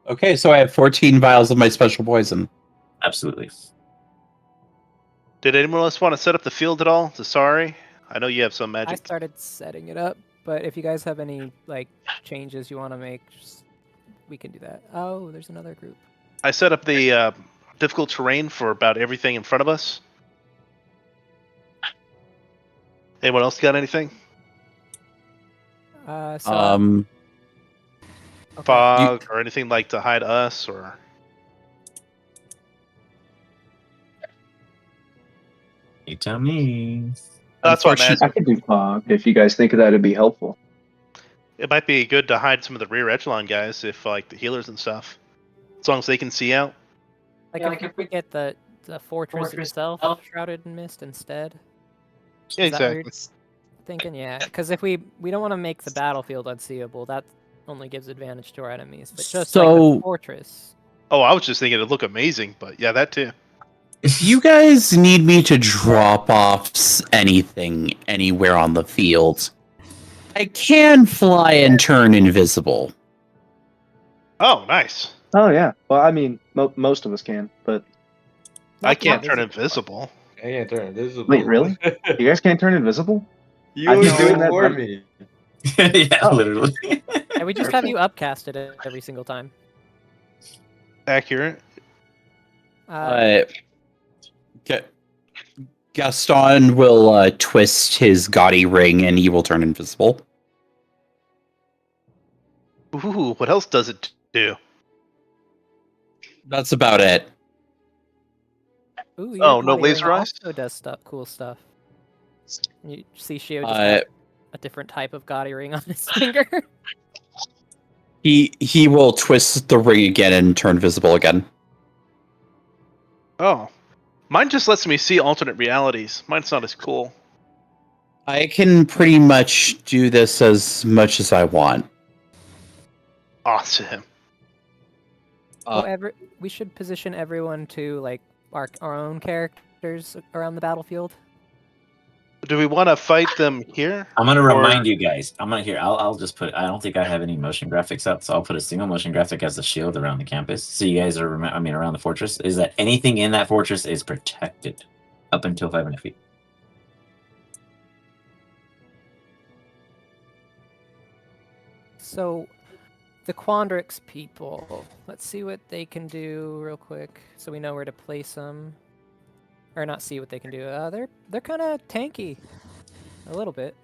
Okay, so I have 14 vials of my special poison. Absolutely. Did anyone else want to set up the field at all? Sorry, I know you have some I magic. started setting it up, but if you guys have any like changes you want to make, we can do that. Oh, there's another group. I set up the difficult terrain for about everything in front of us. Anyone else got anything? Okay. Fog or anything like to hide us or? You tell me. That's what I'm I could do fog if you guys think that would be helpful. It might be good to hide some of the rear echelon guys, if like the healers and stuff, as long as they can see out. Like if we get the fortress itself shrouded in mist instead. Yeah, Is that what you're exactly. thinking, yeah, because if we don't want to make the battlefield unseeable, that only gives advantage to our enemies. But just like the fortress. Oh, I was just thinking it'd look amazing, but yeah, that too. If you guys need me to drop off anything anywhere on the field, I can fly and turn invisible. Oh, nice. Oh yeah. Well, I mean, most of us can, but I can't turn invisible. I can't turn invisible. wait, really? You guys can't turn invisible? You I've always been do doing it that for by- me. Yeah, Oh. literally. And we just have you upcasted it every single time. Accurate. Gaston will twist his gaudy ring and he will turn invisible. Ooh, what else does it do? That's about it. Ooh, Oh, your no body laser ring eyes? also does cool stuff. You see Shio just got a different type of gaudy ring on his finger. He will twist the ring again and turn visible again. Oh, mine just lets me see alternate realities. Mine's not as cool. I can pretty much do this as much as I want. Awesome. We should position everyone to like our own characters around the battlefield. Do we want to fight them here? I'm gonna remind you guys. I'll just put. I don't think I have any motion graphics up, so I'll put a single motion graphic as the shield around the campus. So you guys are. Around the fortress. Is that anything in that fortress is protected up until 500 feet. So, the Quandrix people. Let's see what they can do real quick, so we know where to place them. Or not see what they can do. They're kind of tanky, a little bit.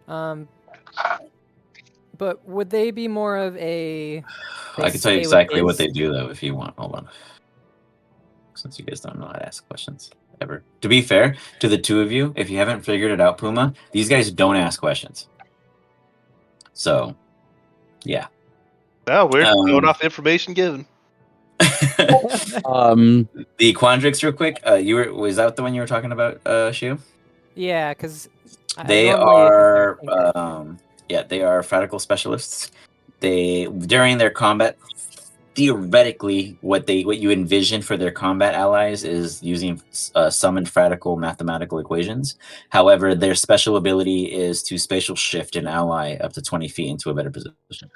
But would they be more of a? I can tell you exactly what they do though, if you want. Hold on. Since you guys don't know how to ask questions ever. To be fair to the two of you, if you haven't figured it out, Puma, these guys don't ask questions. So, yeah. Oh, we're going off the information given. The Quandrix, real quick. Was that the one you were talking about, Shio? Yeah, because they are. They are fratical specialists. They during their combat, theoretically, what you envision for their combat allies is using summoned fratical mathematical equations. However, their special ability is to spatial shift an ally up to 20 feet into a better position.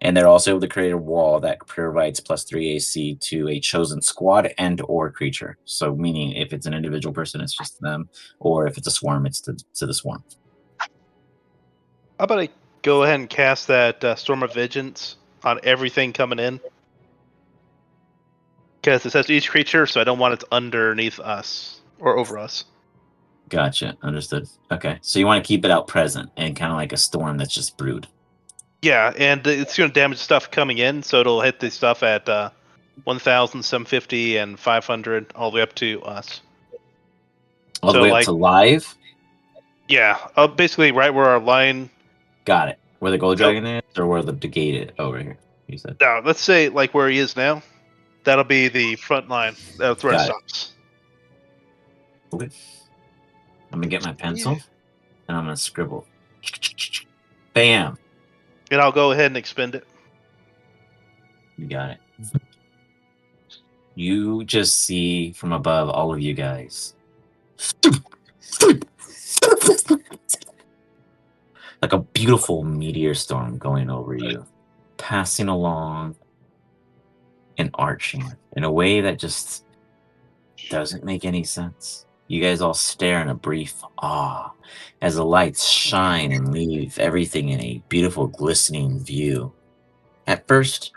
And they're also able to create a wall that provides +3 AC to a chosen squad and or creature. So meaning if it's an individual person, it's just them, or if it's a swarm, it's to the swarm. How about I go ahead and cast that Storm of Vengeance on everything coming in? Because it says each creature, so I don't want it underneath us or over us. Gotcha. Understood. Okay. So you want to keep it out present and kind of like a storm that's just brewed. Yeah, and it's going to damage stuff coming in, so it'll hit the stuff at 1,000, 750, and 500, all the way up to us. All the So, way up like- to live? Yeah, basically right where our line. Got it. Where the gold Nope. dragon is, or where the gate is? Over here, you said. No, let's say like where he is now. That'll be the front line. That's where it Got it. stops. Okay. I'm gonna get my pencil and I'm gonna scribble. Bam. And I'll go ahead and expend it. You got it. You just see from above all of you guys. Like a beautiful meteor storm going over you, passing along and arching in a way that just doesn't make any sense. You guys all stare in a brief awe as the lights shine and leave everything in a beautiful, glistening view. At first,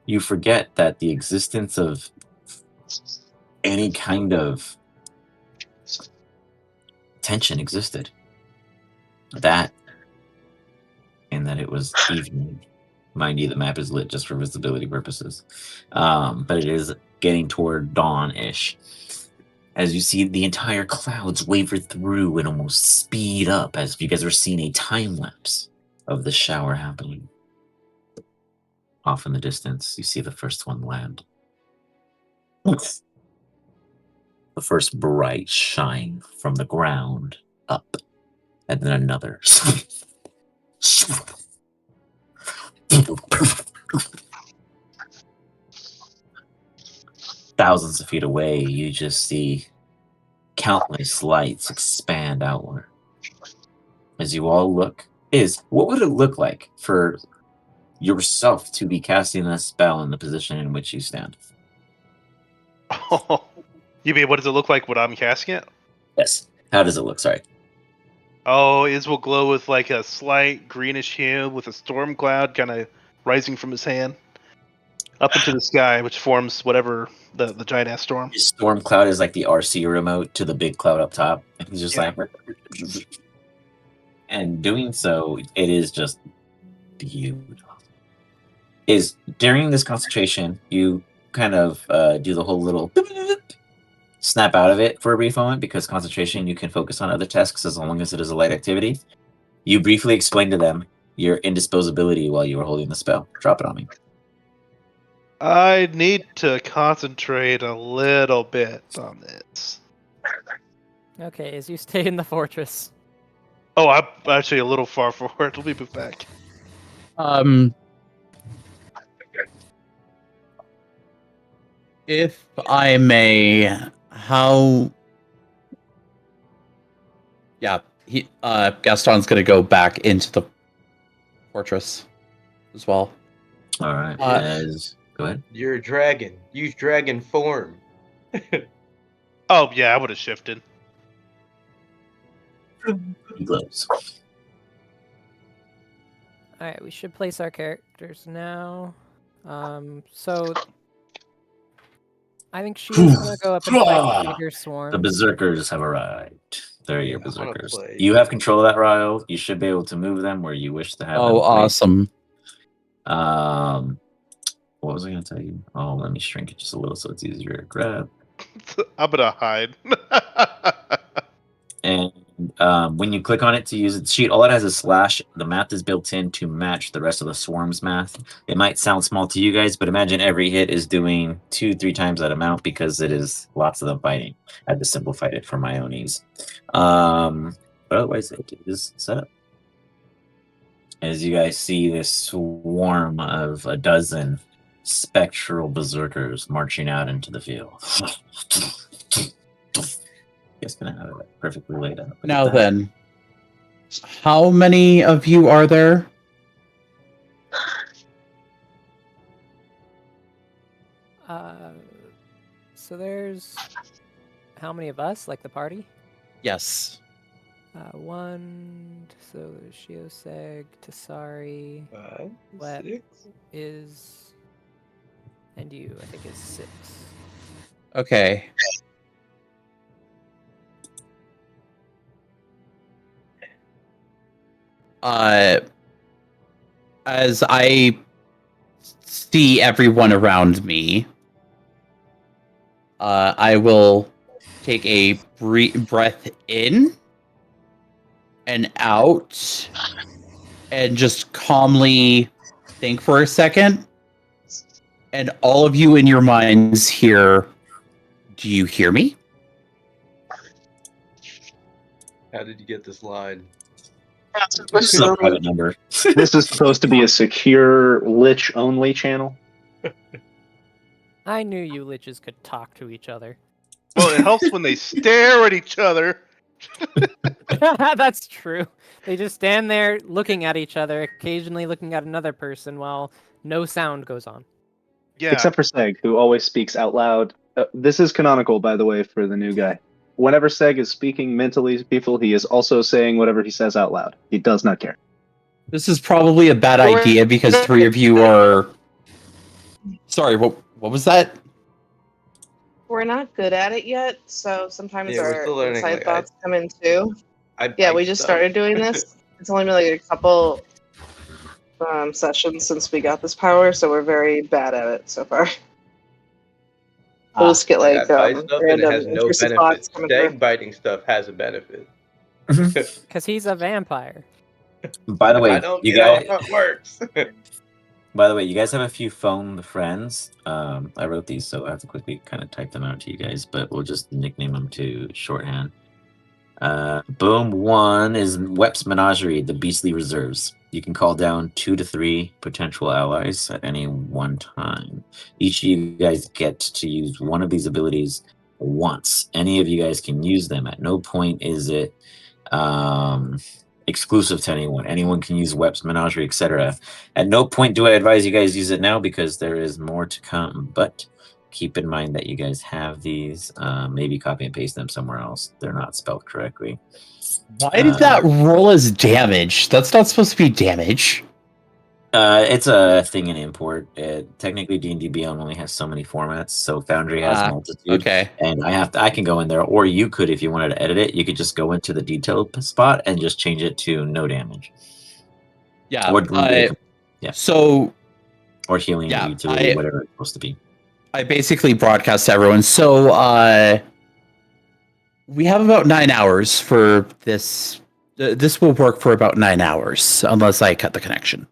you forget that the existence of any kind of tension existed. That, and that it was evening. Mind you, the map is lit just for visibility purposes. But it is getting toward dawn-ish. As you see the entire clouds waver through and almost speed up as if you guys are seeing a time lapse of the shower happening. Off in the distance, you see the first one land. The first bright shine from the ground up, and then another. Thousands of feet away, you just see countless lights expand outward. As you all look, what would it look like for yourself to be casting a spell in the position in which you stand? You mean what does it look like when I'm casting it? Yes. How does it look? Sorry. Oh, his will glow with like a slight greenish hue with a storm cloud kind of rising from his hand up into the sky, which forms whatever the giant ass storm. His storm cloud is like the RC remote to the big cloud up top. And he's just Yeah. like, and doing so, it is just beautiful. Is during this concentration, you kind of do the whole little snap out of it for a brief moment because concentration, you can focus on other tasks as long as it is a light activity. You briefly explain to them your indisposability while you were holding the spell. Drop it on me. I need to concentrate a little bit on this. Okay, as you stay in the fortress. Oh, I'm actually a little far forward. Let me move back. If I may, how? Yeah, Gaston's gonna go back into the fortress as well. All right. Go ahead. You're a dragon. Use dragon form. Oh, yeah, I would have shifted. He glows. Alright, we should place our characters now. So I think she's gonna go up and fight the bigger The swarm. berserkers have arrived. They're your Yeah, I wanna berserkers. play. You have control of that, Ryle. You should be able to move them where you wish to have them. Oh, awesome! What was I going to tell you? Oh, let me shrink it just a little so it's easier to grab. I'm gonna hide. And when you click on it to use the sheet, all it has is slash. The math is built in to match the rest of the swarm's math. It might sound small to you guys, but imagine every hit is doing 2-3 times that amount because it is lots of them fighting. I had to simplify it for my own ease. But otherwise, it is set up. As you guys see this swarm of a dozen spectral berserkers marching out into the field. Just gonna have it perfectly laid out. Look at Now that. then, how many of you are there? So there's how many of us? Like the party? Yes. One. So Shioseg, Tasari, 5, Wet 6. is, and you. I think is 6. Okay. As I see everyone around me, I will take a breath in and out and just calmly think for a second. And all of you in your minds here, do you hear me? How did you get this line? This is a private number. This is supposed to be a secure Lich only channel. I knew you liches could talk to each other. Well, it helps when they stare at each other. That's true. They just stand there looking at each other, occasionally looking at another person while no sound goes on. Yeah. Except for Seg, who always speaks out loud. This is canonical, by the way, for the new guy. Whenever Seg is speaking mentally to people, he is also saying whatever he says out loud. He does not care. This is probably a bad idea because 3 of you are... Sorry, what was that? We're not good at it yet, so sometimes Yeah, we're our still learning, inside like, thoughts come in too. I Yeah, bite we just stuff. started doing this. It's only been like a couple sessions since we got this power, so we're very bad at it so far. We'll just get Like, like I bite stuff and it random has no intrusive benefit. thoughts coming through. Stag biting stuff has a benefit. Because he's a vampire. By the way, I don't you know guys. how it works. By the way, you guys have a few phone friends. I wrote these, so I have to quickly kind of type them out to you guys, but we'll just nickname them to shorthand. Boom 1 is Wep's Menagerie, the Beastly Reserves. You can call down 2 to 3 potential allies at any one time. Each of you guys get to use one of these abilities once. Any of you guys can use them. At no point is it exclusive to anyone. Anyone can use Wep's Menagerie, etc. At no point do I advise you guys use it now because there is more to come, but keep in mind that you guys have these. Maybe copy and paste them somewhere else. They're not spelled correctly. Why did that roll as damage? That's not supposed to be damage. It's a thing in import. Technically, D&D Beyond only has so many formats, so Foundry has multitude. Okay. And I can go in there, or you could, if you wanted to edit it, you could just go into the detailed spot and just change it to no damage. Yeah. Or yeah. So. Or healing utility, whatever it's supposed to be. I basically broadcast to everyone. So we have about 9 hours for this. This will work for about 9 hours, unless I cut the connection.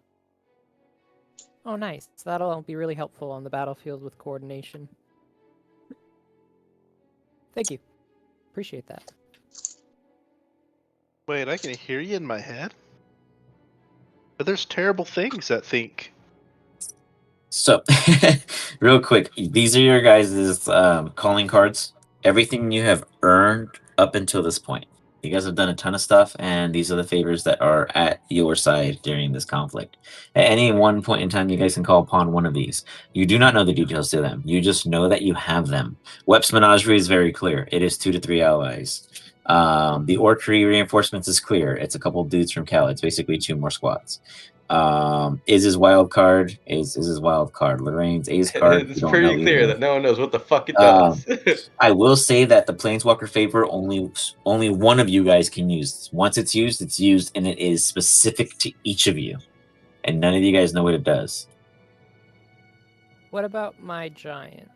Oh, nice. That'll be really helpful on the battlefield with coordination. Thank you. Appreciate that. Wait, I can hear you in my head? But there's terrible things that think. So, real quick, these are your guys' calling cards. Everything you have earned up until this point. You guys have done a ton of stuff, and these are the favors that are at your side during this conflict. At any one point in time, you guys can call upon one of these. You do not know the details to them. You just know that you have them. Wep's Menagerie is very clear. It is 2 to 3 allies. The Orcree reinforcements is clear. It's a couple dudes from Cal. It's basically 2 more squads. Is his wild card is his wild card. Lorraine's ace card. It's pretty clear that no one knows what the fuck it Um, does. I will say that the Planeswalker favor only one of you guys can use. Once it's used, and it is specific to each of you, and none of you guys know what it does. What about my giant,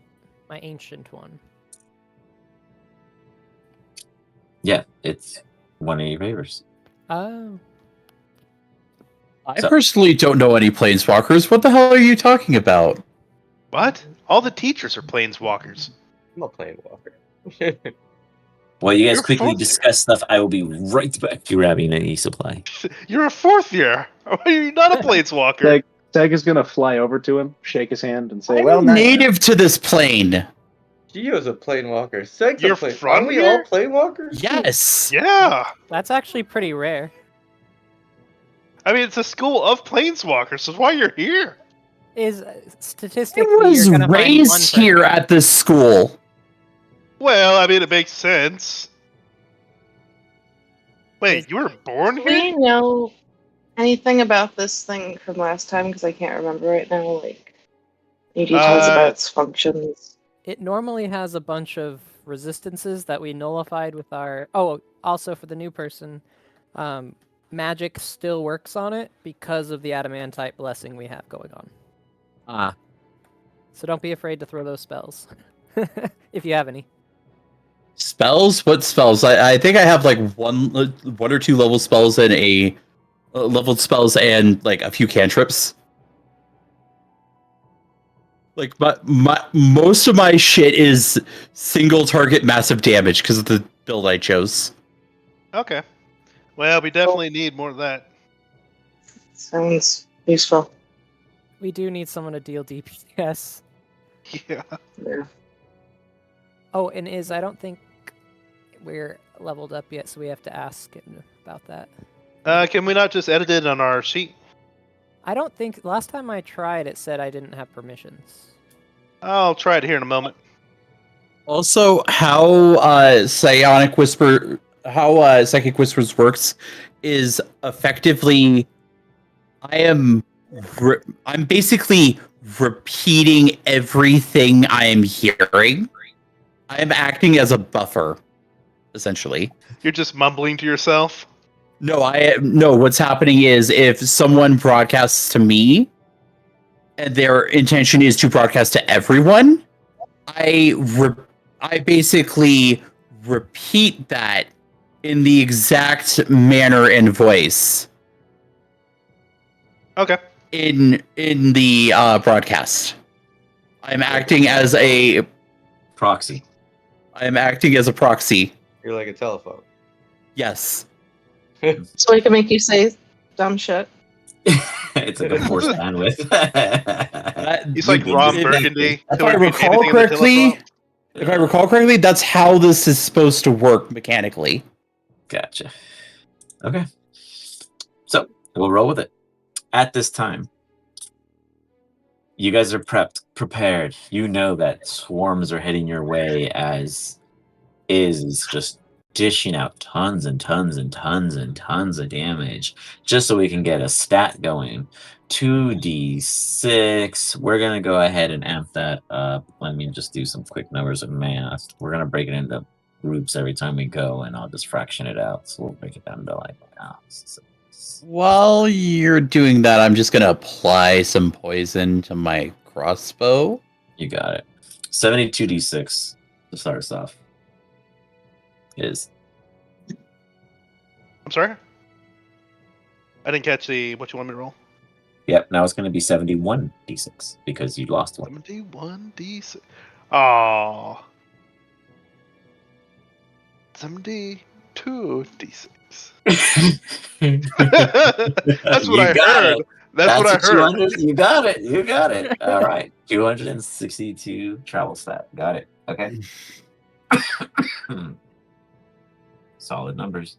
my ancient one? Yeah, it's one of your favors. Oh. I personally don't know any planeswalkers. What the hell are you talking about? What? All the teachers are planeswalkers. I'm a planeswalker. While you guys You're quickly fourth discuss stuff, I will be right back to grabbing an e-supply. You're a 4th year. You're not a planeswalker. Seg is going to fly over to him, shake his hand, and say, I'm well, now native to this plane. Gio's a planewalker. Seg's You're a plane. from Aren't we here? all planewalkers? Yes. Yeah. That's actually pretty rare. I mean, it's a school of planeswalkers, so why you're here? Is I statistically was you're gonna find one raised per here hand. at this school. Well, I mean, it makes sense. Wait, Is- you were born Do here? we know anything about this thing from last time? Because I can't remember right now. Like any details about its functions. It normally has a bunch of resistances that we nullified with our. Oh, also for the new person, magic still works on it because of the adamantite blessing we have going on. Ah, So don't be afraid to throw those spells, if you have any. Spells? What spells? I think I have like one or two level spells and a leveled spells and like a few cantrips. Like my most of my shit is single target massive damage because of the build I chose. Okay. Well, we definitely need more of that. Sounds useful. We do need someone to deal DPS. Yeah. Yeah. Oh, and I don't think we're leveled up yet, so we have to ask him about that. Can we not just edit it on our sheet? I don't think last time I tried, it said I didn't have permissions. I'll try it here in a moment. Also, how Psychic Whispers works is effectively, I'm basically repeating everything I am hearing. I am acting as a buffer, essentially. You're just mumbling to yourself? No. What's happening is if someone broadcasts to me, and their intention is to broadcast to everyone, I basically repeat that in the exact manner and voice Okay. in the broadcast. I'm acting as a proxy. I'm acting as a proxy. You're like a telephone. Yes. So we can make you say dumb shit. It's like a forced bandwidth. He's You've like been Ron disconnected. Burgundy. If who I repeats recall anything in the correctly, telephone. that's how this is supposed to work mechanically. Gotcha. Okay. So we'll roll with it. At this time, you guys are prepared. You know that swarms are heading your way as is just dishing out tons and tons and tons and tons of damage just so we can get a stat going. 2d6. We're going to go ahead and amp that up. Let me just do some quick numbers of math. We're going to break it into groups every time we go, and I'll just fraction it out. So we'll break it down to like While you're doing that, I'm just gonna apply some poison to my crossbow. You got it. 72d6 to start us off. Is I'm sorry? I didn't catch what you want me to roll. Yep, now it's going to be 71d6 because you lost one. 71d6. Aww. 72d6. That's what I heard. That's what I heard. You got it. You got it. All right. 262 travel stat. Got it. Okay. Solid numbers.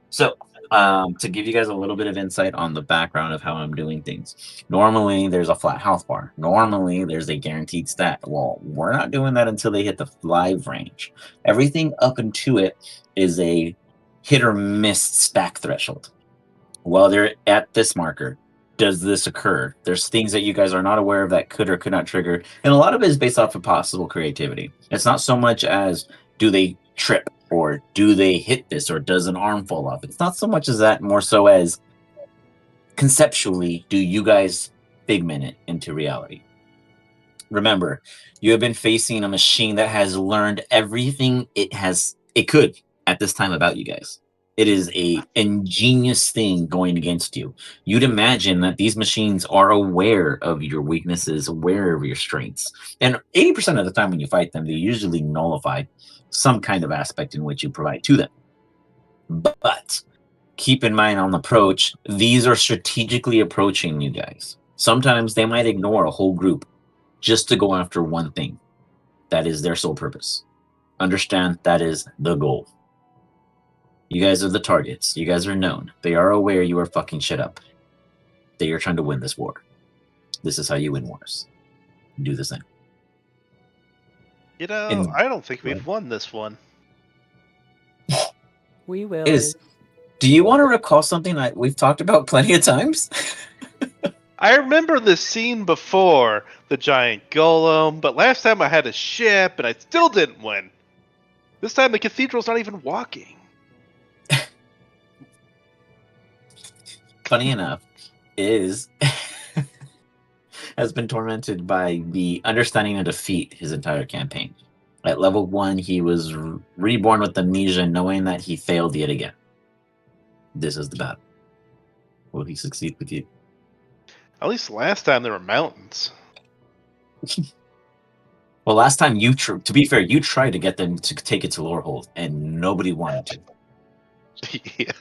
So, to give you guys a little bit of insight on the background of how I'm doing things. Normally, there's a flat health bar. Normally, there's a guaranteed stat. Well, we're not doing that until they hit the live range. Everything up into it is a hit or miss stack threshold. While they're at this marker, does this occur? There's things that you guys are not aware of that could or could not trigger. And a lot of it is based off of possible creativity. It's not so much as do they trip or do they hit this or does an arm fall off? It's not so much as that, more so as conceptually, do you guys figment it into reality? Remember, you have been facing a machine that has learned everything it could at this time about you guys. It is a ingenious thing going against you. You'd imagine that these machines are aware of your weaknesses, aware of your strengths. And 80% of the time when you fight them, they usually nullify some kind of aspect in which you provide to them. But keep in mind on the approach, these are strategically approaching you guys. Sometimes they might ignore a whole group just to go after one thing. That is their sole purpose. Understand that is the goal. You guys are the targets. You guys are known. They are aware you are fucking shit up. They are trying to win this war. This is how you win wars. Do the same. You know, And- I don't think we've won this one. We will. Is do you want to recall something that we've talked about plenty of times? I remember this scene before, the giant golem, but last time I had a ship and I still didn't win. This time the cathedral's not even walking. Funny enough, is has been tormented by the understanding of defeat his entire campaign. At level 1, he was reborn with amnesia, knowing that he failed yet again. This is the battle. Will he succeed with you? At least last time there were mountains. Well, last time to be fair, you tried to get them to take it to Lorehold, and nobody wanted to. Yeah.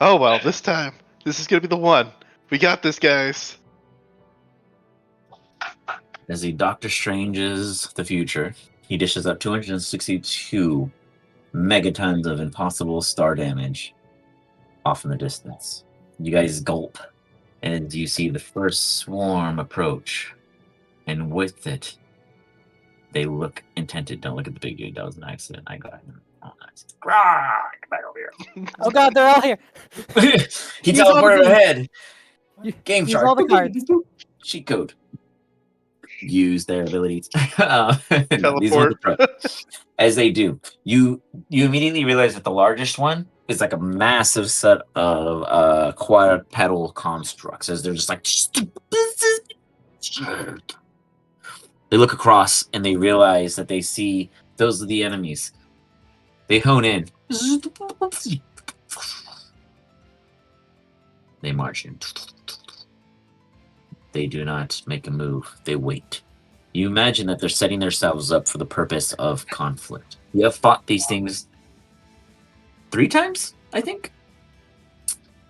Oh well, this time. This is gonna be the one. We got this, guys. As he Doctor Strange's the future, he dishes up 262 megatons of impossible star damage off in the distance. You guys gulp, and you see the first swarm approach. And with it, they look intended. Don't look at the big dude. That was an accident. I got him. Oh, nice. Grah! Come back over here. Oh god, they're all here. He Use all the teleported games. ahead. You- Game use chart. all the cards. Cheat code. Use their abilities. No, these are the Teleport. pro. As they do, you immediately realize that the largest one is like a massive set of quadrupedal constructs. As they're just like, they look across and they realize that they see those are the enemies. They hone in. They march in. They do not make a move. They wait. You imagine that they're setting themselves up for the purpose of conflict. You have fought these things 3 times, I think?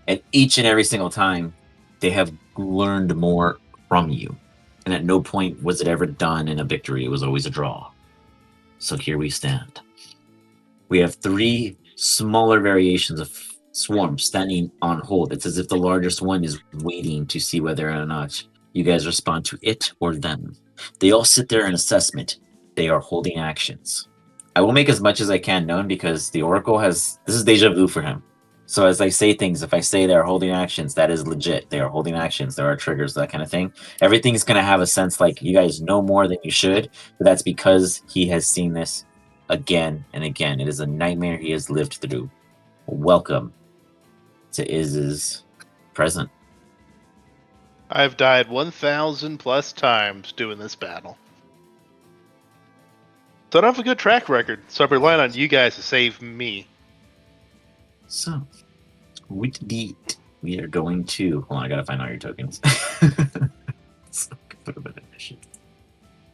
And each and every single time, they have learned more from you. And at no point was it ever done in a victory. It was always a draw. So here we stand. We have 3 smaller variations of swarms standing on hold. It's as if the largest one is waiting to see whether or not you guys respond to it or them. They all sit there in assessment. They are holding actions. I will make as much as I can known because the Oracle this is deja vu for him. So as I say things, if I say they're holding actions, that is legit. They are holding actions. There are triggers, that kind of thing. Everything's going to have a sense like you guys know more than you should, but that's because he has seen this again and again. It is a nightmare he has lived through. Welcome to Iz's present. I've died 1,000 plus times doing this battle. So I don't have a good track record, so I'm relying on you guys to save me. So, with the we are going to hold on. I gotta find all your tokens. So I can put a bit of initiative.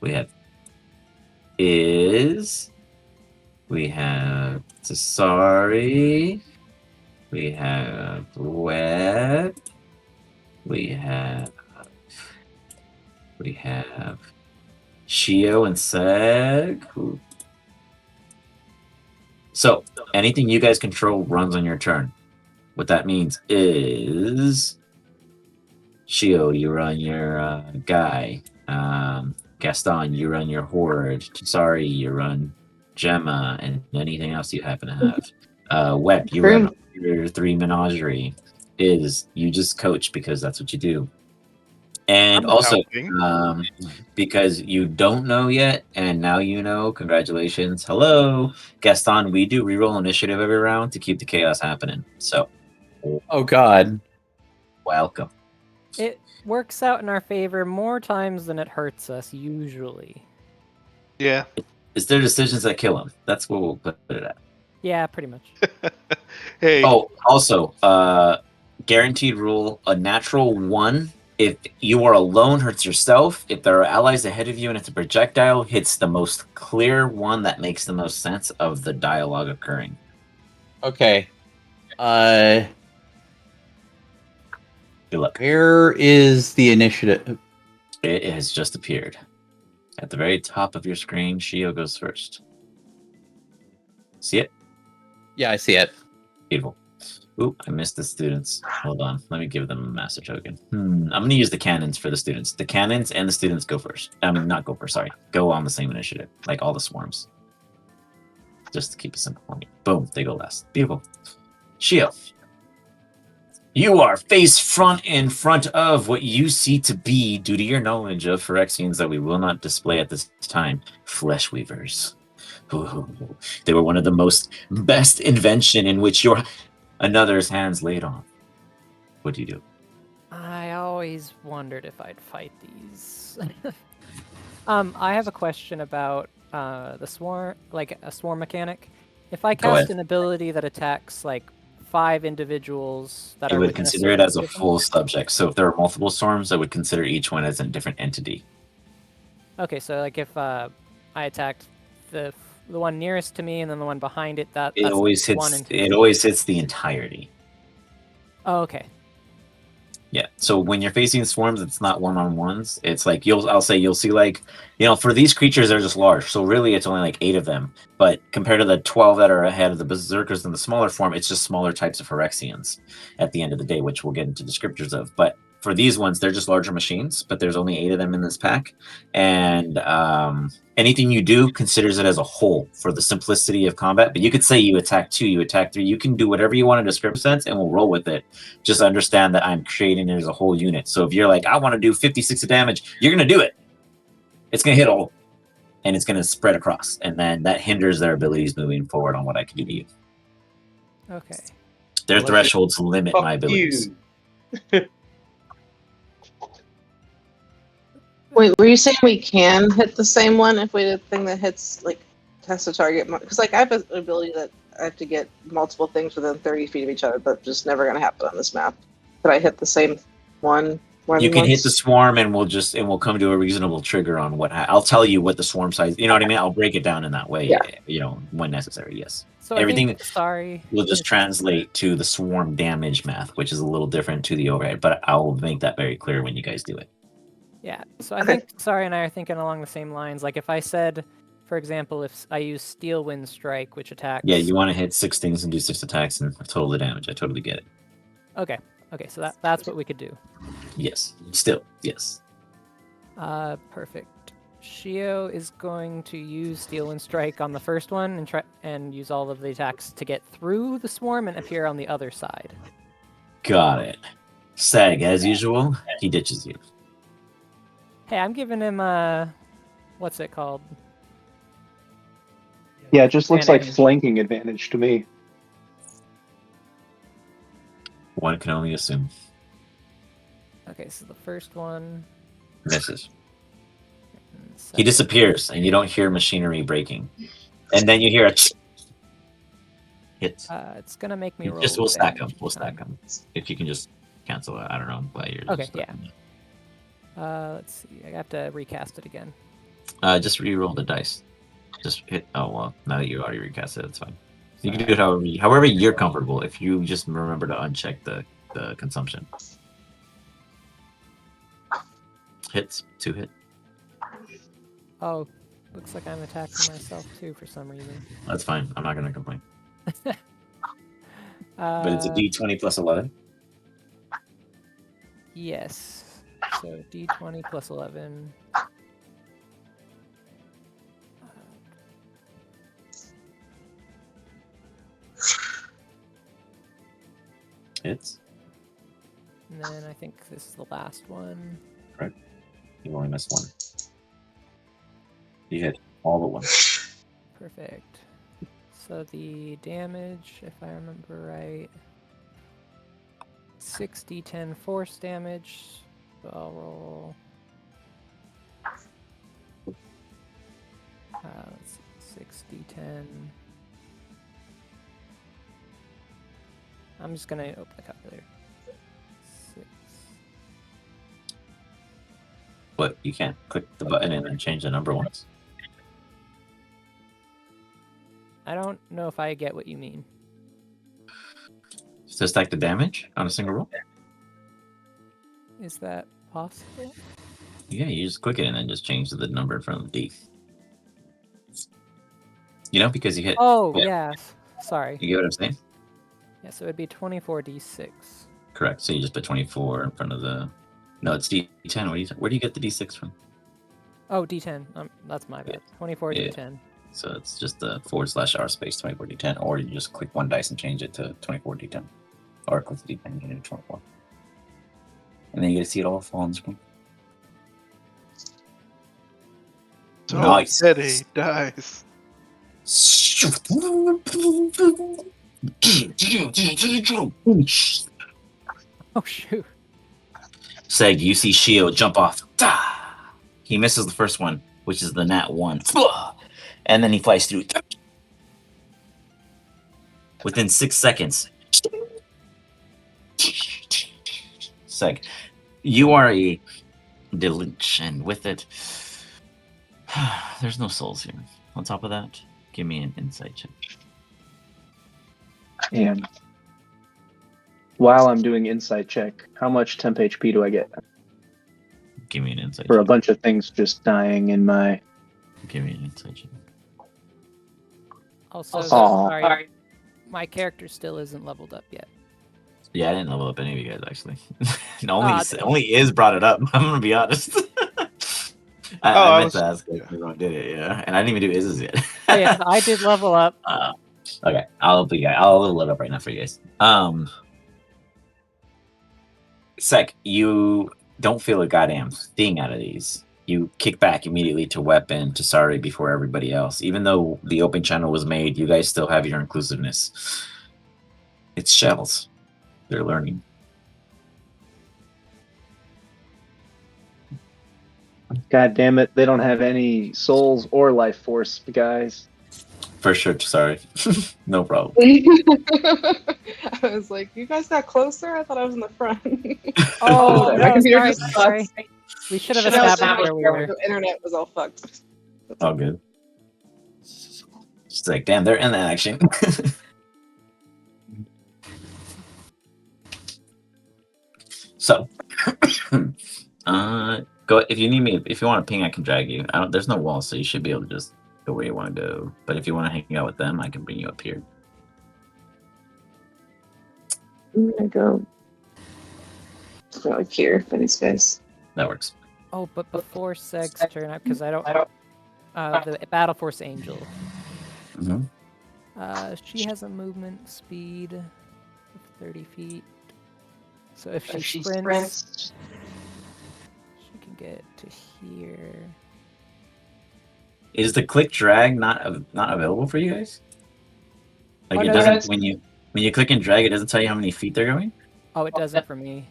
We have we have Tasari, we have Web, we have Shio and Seg. So anything you guys control runs on your turn. What that means is Shio, you run your guy. Gaston, you run your horde. Tasari, you run Gemma, and anything else you happen to have. Web, you run your 3 menagerie. You just coach because that's what you do. And I'm also, helping. because you don't know yet, and now you know, congratulations. Hello, Gaston, we do reroll initiative every round to keep the chaos happening. So, Oh god. welcome. It works out in our favor more times than it hurts us, usually. Yeah. It's their decisions that kill them. That's what we'll put it at. Yeah, pretty much. Hey, Oh, also, guaranteed rule, a natural 1. If you are alone, hurts yourself. If there are allies ahead of you and it's a projectile, hits the most clear one that makes the most sense of the dialogue occurring. Okay. Good luck. Where is the initiative? It has just appeared. At the very top of your screen, Shio goes first. See it? Yeah, I see it. Beautiful. Oop, I missed the students. Hold on. Let me give them a master token. I'm going to use the cannons for the students. The cannons and the students go first. I mean, not go first, sorry. Go on the same initiative, like all the swarms. Just to keep it simple for me. Boom, they go last. Beautiful. Shio. You are face front in front of what you see to be, due to your knowledge of Phyrexians that we will not display at this time, flesh weavers. Ooh, they were one of the most best invention in which another's hands laid on. What do you do? I always wondered if I'd fight these. I have a question about the swarm, like a swarm mechanic. If I Go cast ahead. an ability that attacks like 5 individuals that I are would within a consider it certain as a radius- full subject. So if there are multiple storms, I would consider each one as a different entity. Okay, so like if I attacked the one nearest to me and then the one behind it, It that's always 1 hits. and 2. It always hits the entirety. Oh, okay. Yeah. So when you're facing swarms, it's not one-on-ones. It's like I'll say you'll see like, for these creatures they're just large. So really it's only like 8 of them. But compared to the 12 that are ahead of the berserkers in the smaller form, it's just smaller types of Phyrexians at the end of the day, which we'll get into descriptors of. But for these ones, they're just larger machines, but there's only 8 of them in this pack. And anything you do considers it as a whole for the simplicity of combat. But you could say you attack 2, you attack 3. You can do whatever you want in descriptive sense, and we'll roll with it. Just understand that I'm creating it as a whole unit. So if you're like, I want to do 56 of damage, you're going to do it. It's going to hit all, and it's going to spread across. And then that hinders their abilities moving forward on what I can do to you. Okay. Their Unless thresholds limit my Fuck abilities. you. Wait, were you saying we can hit the same one if we did a thing that hits, like, test a target? Because, like, I have an ability that I have to get multiple things within 30 feet of each other, but just never going to happen on this map. Could I hit the same one more You than can hit once? the swarm, and we'll come to a reasonable trigger on what I'll tell you what the swarm size. You know what I mean? I'll break it down in that way. Yeah. When necessary. Yes. So Everything I think, sorry. will just translate to the swarm damage math, which is a little different to the overhead. But I'll make that very clear when you guys do it. Yeah, so I Okay. think Sorry and I are thinking along the same lines. Like if I said, for example, if I use Steel Wind Strike, which attacks... Yeah, you want to hit 6 things and do 6 attacks and total the damage. I totally get it. Okay, so that's what we could do. Yes. Still, yes. Perfect. Shio is going to use Steel Wind Strike on the first one and try and use all of the attacks to get through the swarm and appear on the other side. Got it. Sag, as usual, he ditches you. Hey, I'm giving him what's it called? Yeah, it just looks like Advantage. flanking advantage to me. One can only assume. Okay, so the first one. Misses. and the He second- disappears, and you don't hear machinery breaking. And then you hear a hit. It's gonna make me roll. We'll stack them. damage We'll each stack time. them. If you can just cancel it, I don't know. By your Okay, yeah. Let's see. I have to recast it again. Just re-roll the dice. Just hit. Oh well, now that you already recast it, that's fine. You can Sorry. do it however you're comfortable. If you just remember to uncheck the consumption. Hits. 2 hit. Oh, looks like I'm attacking myself too for some reason. That's fine. I'm not gonna complain. But it's a Uh, D20 plus 11. Yes. So D20 plus 11. Hits. And then I think this is the last one. You only missed 1. You hit all but 1. Perfect. So the damage, if I remember right, 6d10 force damage. So I'll roll. Let's see, 6d10. I'm just gonna open the calculator. 6. But you can't click the button and then change the number once. I don't know if I get what you mean. So stack the damage on a single roll. Is that possible? Yeah, you just click it and then just change the number in front of the D. Because you hit. Oh, Yeah. yeah. Sorry. You get what I'm saying? Yeah, so it'd be 24d6. Correct. So you just put 24 in front of the. No, it's D10. Where do you get the D6 from? Oh, d10. That's my bad. 24d10. So it's just the /r space 24d10, or you just click one dice and change it to 24d10, or click the D10 and get it to 24, and then you get to see it all fall on the screen. So Nice. many dice. Oh, shoot. Seg, you see Shield jump off. He misses the first one, which is the nat 1. And then he flies through. Within 6 seconds. Seg, you are a Delinch, and with it, there's no souls here. On top of that, give me an insight check. And while I'm doing insight check, how much temp HP do I get Give me an insight for a check. bunch of things just dying in my? Give me an insight check. Also, Aw. sorry, my character still isn't leveled up yet. Yeah, I didn't level up any of you guys actually. Ah, only Iz brought it up. I'm gonna be honest. I I meant was- to ask if everyone did it, yeah, and I didn't even do Iz's yet. Oh, yeah, I did level up. Okay, I'll level it up right now for you guys. Sec, you don't feel a goddamn thing out of these. You kick back immediately to weapon to Sari before everybody else. Even though the open channel was made, you guys still have your inclusiveness. It's shells. They're learning. God damn it! They don't have any souls or life force, guys. For sure, sorry. No problem. I was like, you guys got closer? I thought I was in the front. Oh, my no, computer sorry, just sucks. We should have Should've established where we were. The internet was all fucked. All good. It's like, damn, they're in that action. So, go if you need me. If you want to ping, I can drag you. There's no wall, so you should be able to just go where you want to go. But if you want to hang out with them, I can bring you up here. I'm gonna go like here for these guys. That works. Oh, but before Seg's turn, because I don't. The Battle Force Angel. Mm-hmm. She has a movement speed of 30 feet. So if she sprints, she can get to here. Is the click drag not available for you guys? Like Oh, it no, doesn't when you click and drag, it doesn't tell you how many feet they're going. Oh, it doesn't for me.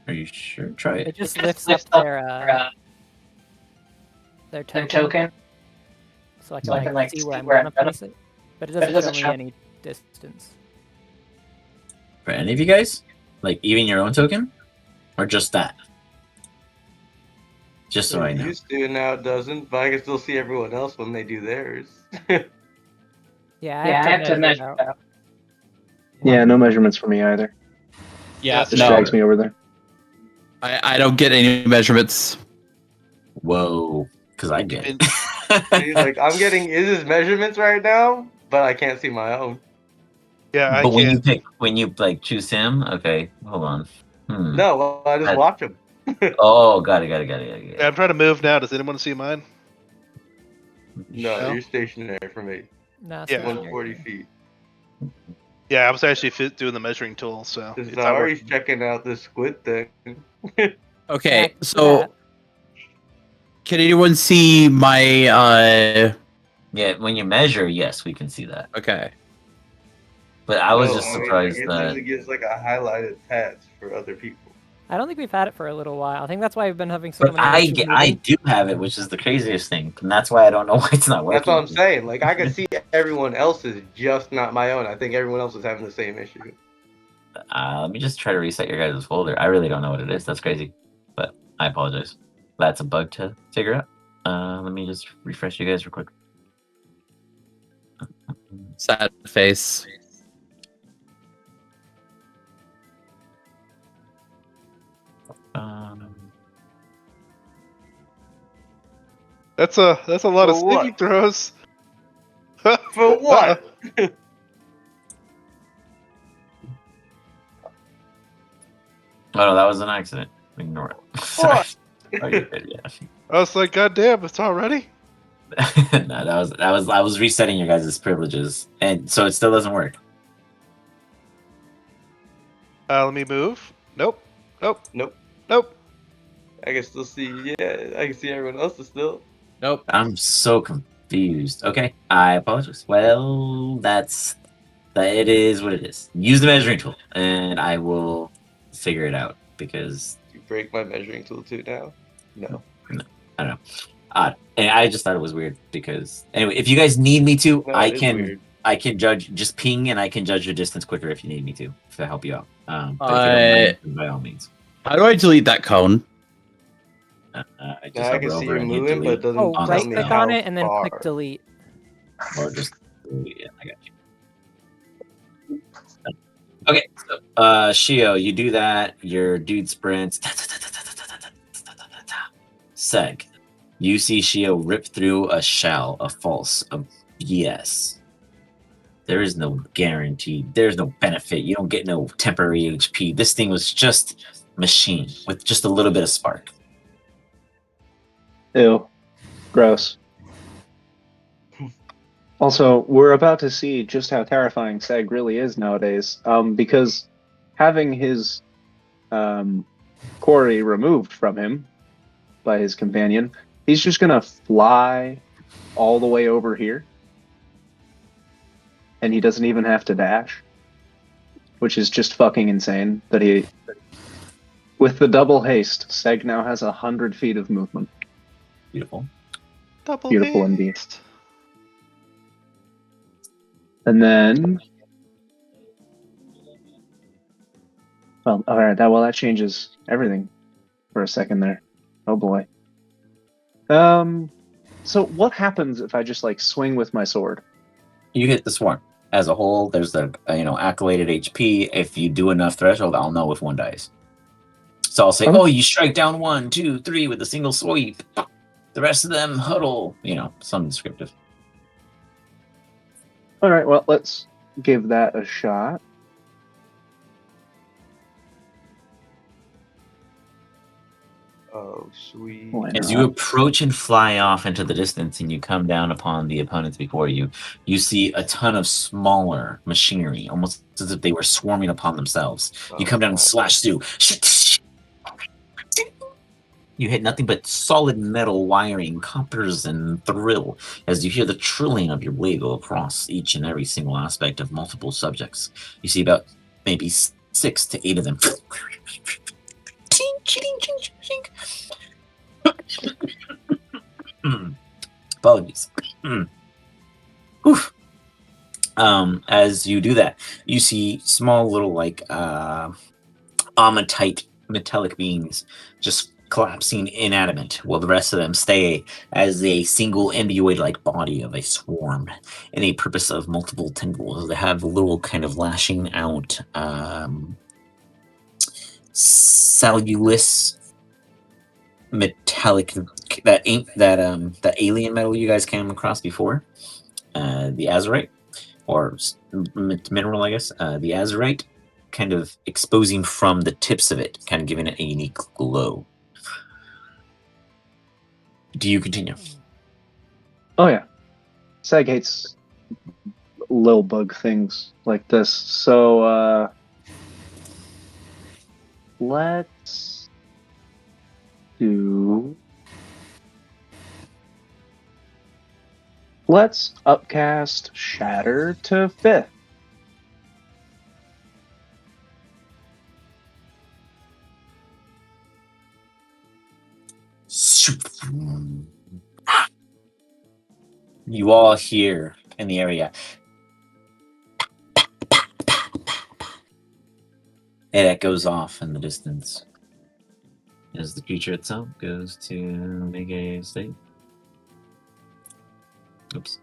Are you sure? Try It it. just lifts up their token, so I can like see where I'm gonna place it. But it doesn't show me any distance. For any of you guys, like even your own token, or just that. Just so I It know. used to, now it doesn't, but I can still see everyone else when they do theirs. Yeah, I have to measure it out. Yeah, no measurements for me either. Yeah, Just drags no, me over there. I don't get any measurements. Whoa, because I get it. See, like I'm getting Iz's measurements right now, but I can't see my own. Yeah, I But can't. when you like choose him, okay, hold on. No, well, I just watch him. Oh, got it. Yeah, I'm trying to move now. Does anyone see mine? No, No? you're stationary for me. No, it's Yeah. not 140 here. feet. Yeah, I was actually doing the measuring tool, so it's not Zari's working. checking out this squid thing. Okay, Yeah, so can anyone see my Yeah, when you measure, yes, we can see that. Okay. But I was No, just I mean, surprised it that. usually gives like a highlighted patch for other people. I don't think we've had it for a little while. I think that's why we've been having so But many issues I moving. do have it, which is the craziest thing, and that's why I don't know why it's not working. That's what I'm saying. Like I can see everyone else's, just not my own. I think everyone else is having the same issue. Let me just try to reset your guys' folder. I really don't know what it is. That's crazy, but I apologize. That's a bug to figure out. Let me just refresh you guys real quick. Sad face. That's a lot of For what? saving throws. For what? Oh, no, that was an accident. Ignore it. Sorry. Oh, you're good, yeah. I was like, God damn, it's already? No, I was resetting your guys' privileges, and so it still doesn't work. Let me move. Nope. Nope. Nope. Nope. I can still see. Yeah, I can see everyone else is still. Nope. I'm so confused. Okay, I apologize. Well, it is what it is. Use the measuring tool, and I will figure it out because You break my measuring tool too now? No. I don't know. Odd. And I just thought it was weird because anyway, if you guys need me to, No, I it is can weird. I can judge just ping and I can judge your distance quicker if you need me to help you out. But if you don't mind, by all means. How do I delete that cone? I just Now I hover can see over you're and hit moving, but it delete doesn't Oh, on tell right the me click spell. on how it and then far. click delete. Or just yeah, I got you. Okay, so Shio, you do that, your dude sprints. Seg. You see Shio rip through a shell, a false, a BS. There is no guarantee. There's no benefit. You don't get no temporary HP. This thing was just machine with just a little bit of spark. Ew. Gross. Also, we're about to see just how terrifying Seg really is nowadays. Because having his quarry removed from him by his companion, he's just gonna fly all the way over here. And he doesn't even have to dash. Which is just fucking insane that he with the double haste, Seg now has 100 feet of movement. Beautiful. Double Beautiful indeed. haste. And then, well, all right, that changes everything for a second there. Oh boy. So what happens if I just like swing with my sword? You hit the swarm. As a whole, there's the accoladed HP. If you do enough threshold, I'll know if one dies. So I'll say, Okay. oh, you strike down 1, 2, 3 with a single sweep. The rest of them huddle. Some descriptive. All right, well, let's give that a shot. Oh, sweet. Why As not? you approach and fly off into the distance and you come down upon the opponents before you, you see a ton of smaller machinery, almost as if they were swarming upon themselves. You come down and slash through. You hit nothing but solid metal wiring, coppers, and thrill as you hear the trilling of your wave go across each and every single aspect of multiple subjects. You see about maybe 6 to 8 of them. Apologies. As you do that, you see small little amatite metallic beings just collapsing inanimate, while the rest of them stay as a single ambioid-like body of a swarm in a purpose of multiple tendrils. They have little kind of lashing out cellulose metallic that alien metal you guys came across before, the azerite or mineral, I guess. The azerite kind of exposing from the tips of it, kind of giving it a unique glow. Do you continue? Oh yeah. Seg hates little bug things like this. So let's upcast Shatter to 5th. You all hear in the area. It echoes off in the distance as the creature itself goes to make a state. Oops.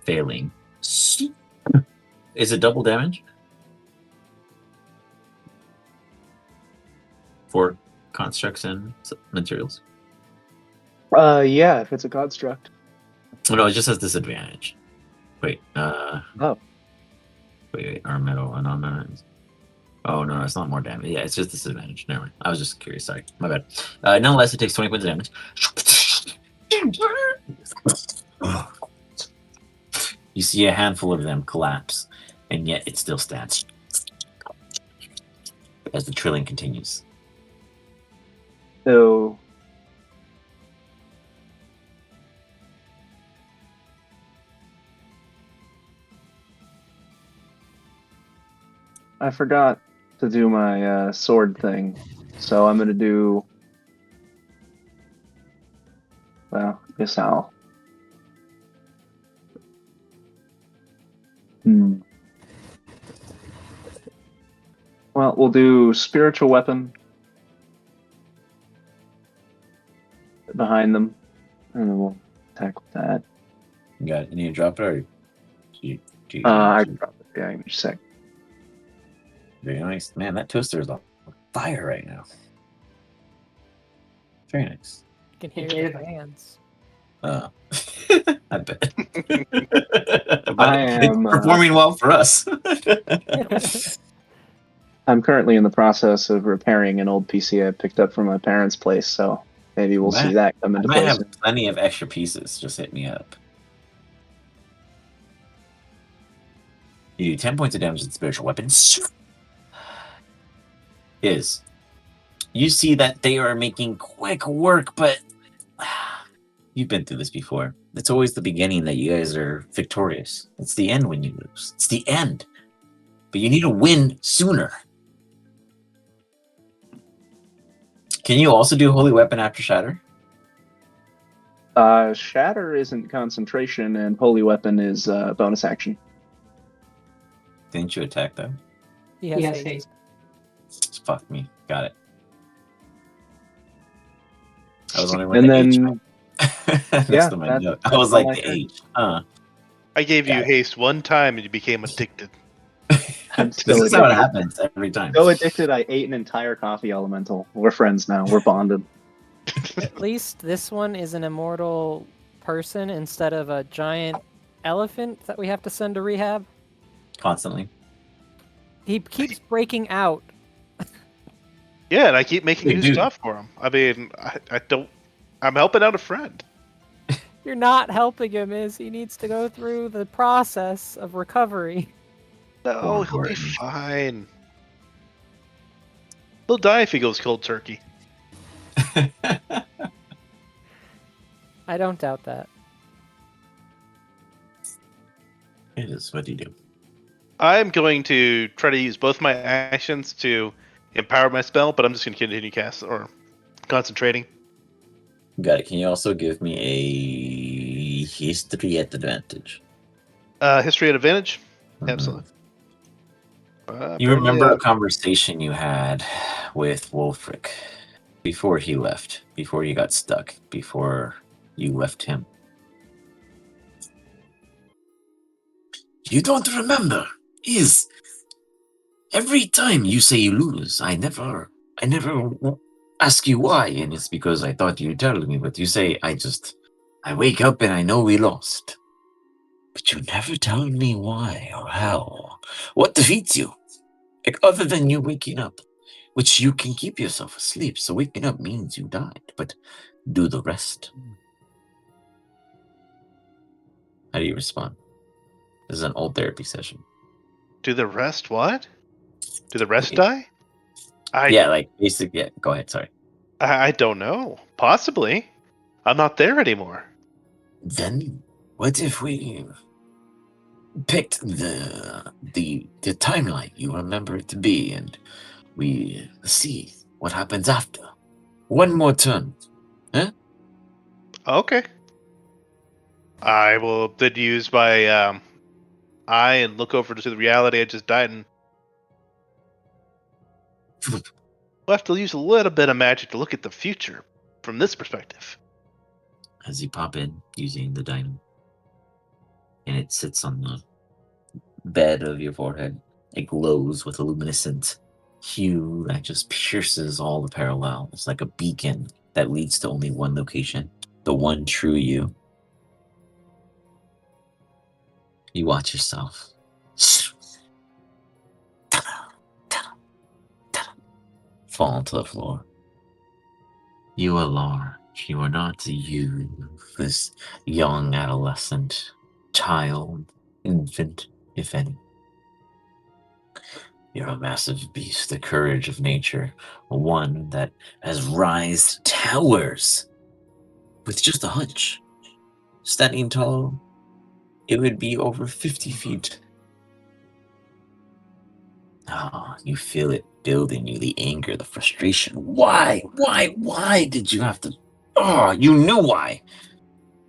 Failing. Is it double damage? For constructs and materials? Yeah, if it's a construct. Oh, no, it just has disadvantage. Wait, Oh, wait, arm metal and on that. Oh no, it's not more damage. Yeah, it's just disadvantage. Never mind. I was just curious. Sorry, my bad. Nonetheless, it takes 20 points of damage. You see a handful of them collapse, and yet it still stands as the trilling continues. so I forgot to do my sword thing, so I'm gonna do. Well, I guess I'll. Well, we'll do spiritual weapon behind them, and then we'll attack with that. You got it. You need to drop it, or do you I need to- probably give me a sec. Very nice. Man, that toaster is on fire right now. Very nice. You can hear the fans. I bet. But I it's am, performing well for us. I'm currently in the process of repairing an old PC I picked up from my parents' place, so maybe we'll see that come I into might play have soon. plenty of extra pieces. Just hit me up. You do 10 points of damage with spiritual weapons. You see that they are making quick work, but you've been through this before. It's always the beginning that you guys are victorious. It's the end when you lose. It's the end. But you need to win sooner. Can you also do Holy Weapon after Shatter? Shatter isn't concentration, and Holy Weapon is bonus action. Didn't you attack though? He has haste. Fuck me. Got it. I was wondering where And the H then, went. Next yeah, to my that's- note. I that's was all like, I the heard. H. Huh. I gave you Got it. haste one time and you became addicted. I'm This still is how it addicted. happens every time. So addicted, I ate an entire coffee elemental. We're friends now. We're bonded. At least this one is an immortal person instead of a giant elephant that we have to send to rehab. Constantly. He keeps breaking out. Yeah, and I keep making Hey, new dude. stuff for him. I mean, I don't. I'm helping out a friend. You're not helping him, he needs to go through the process of recovery. No, More he'll be important. fine. He'll die if he goes cold turkey. I don't doubt that. It is. What do you do? I'm going to try to use both my actions to empower my spell, but I'm just going to continue cast or concentrating. Got it. Can you also give me a history at advantage? History at advantage? Mhm. Absolutely. You Apparently, remember a conversation you had with Wolfric before he left, before you got stuck, before you left him. You don't remember? Is every time you say you lose, I never ask you why, and it's because I thought you'd tell me, but you say I wake up and I know we lost. But you never tell me why or how. What defeats you? Like, other than you waking up, which you can keep yourself asleep, so waking up means you died, but do the rest. How do you respond? This is an old therapy session. do the rest what? Do the rest die? Yeah, like basically. Yeah, go ahead. Sorry. I don't know. Possibly. I'm not there anymore. Then, what if we picked the timeline you remember it to be, and we see what happens after? One more turn. Okay. I will then use my eye and look over to the reality I just died in. We'll have to use a little bit of magic to look at the future from this perspective. As you pop in using the dynamo, and it sits on the bed of your forehead. It glows with a luminescent hue that just pierces all the parallel. It's like a beacon that leads to only one location, the one true you. You watch yourself fall to the floor. You are large. You are not you, this young adolescent, child, infant, if any. You're a massive beast, the courage of nature, one that has rised towers with just a hunch. Standing tall, it would be over 50 feet. Ah, you feel it building you, the anger, the frustration. Why did you have to? Oh, you knew why.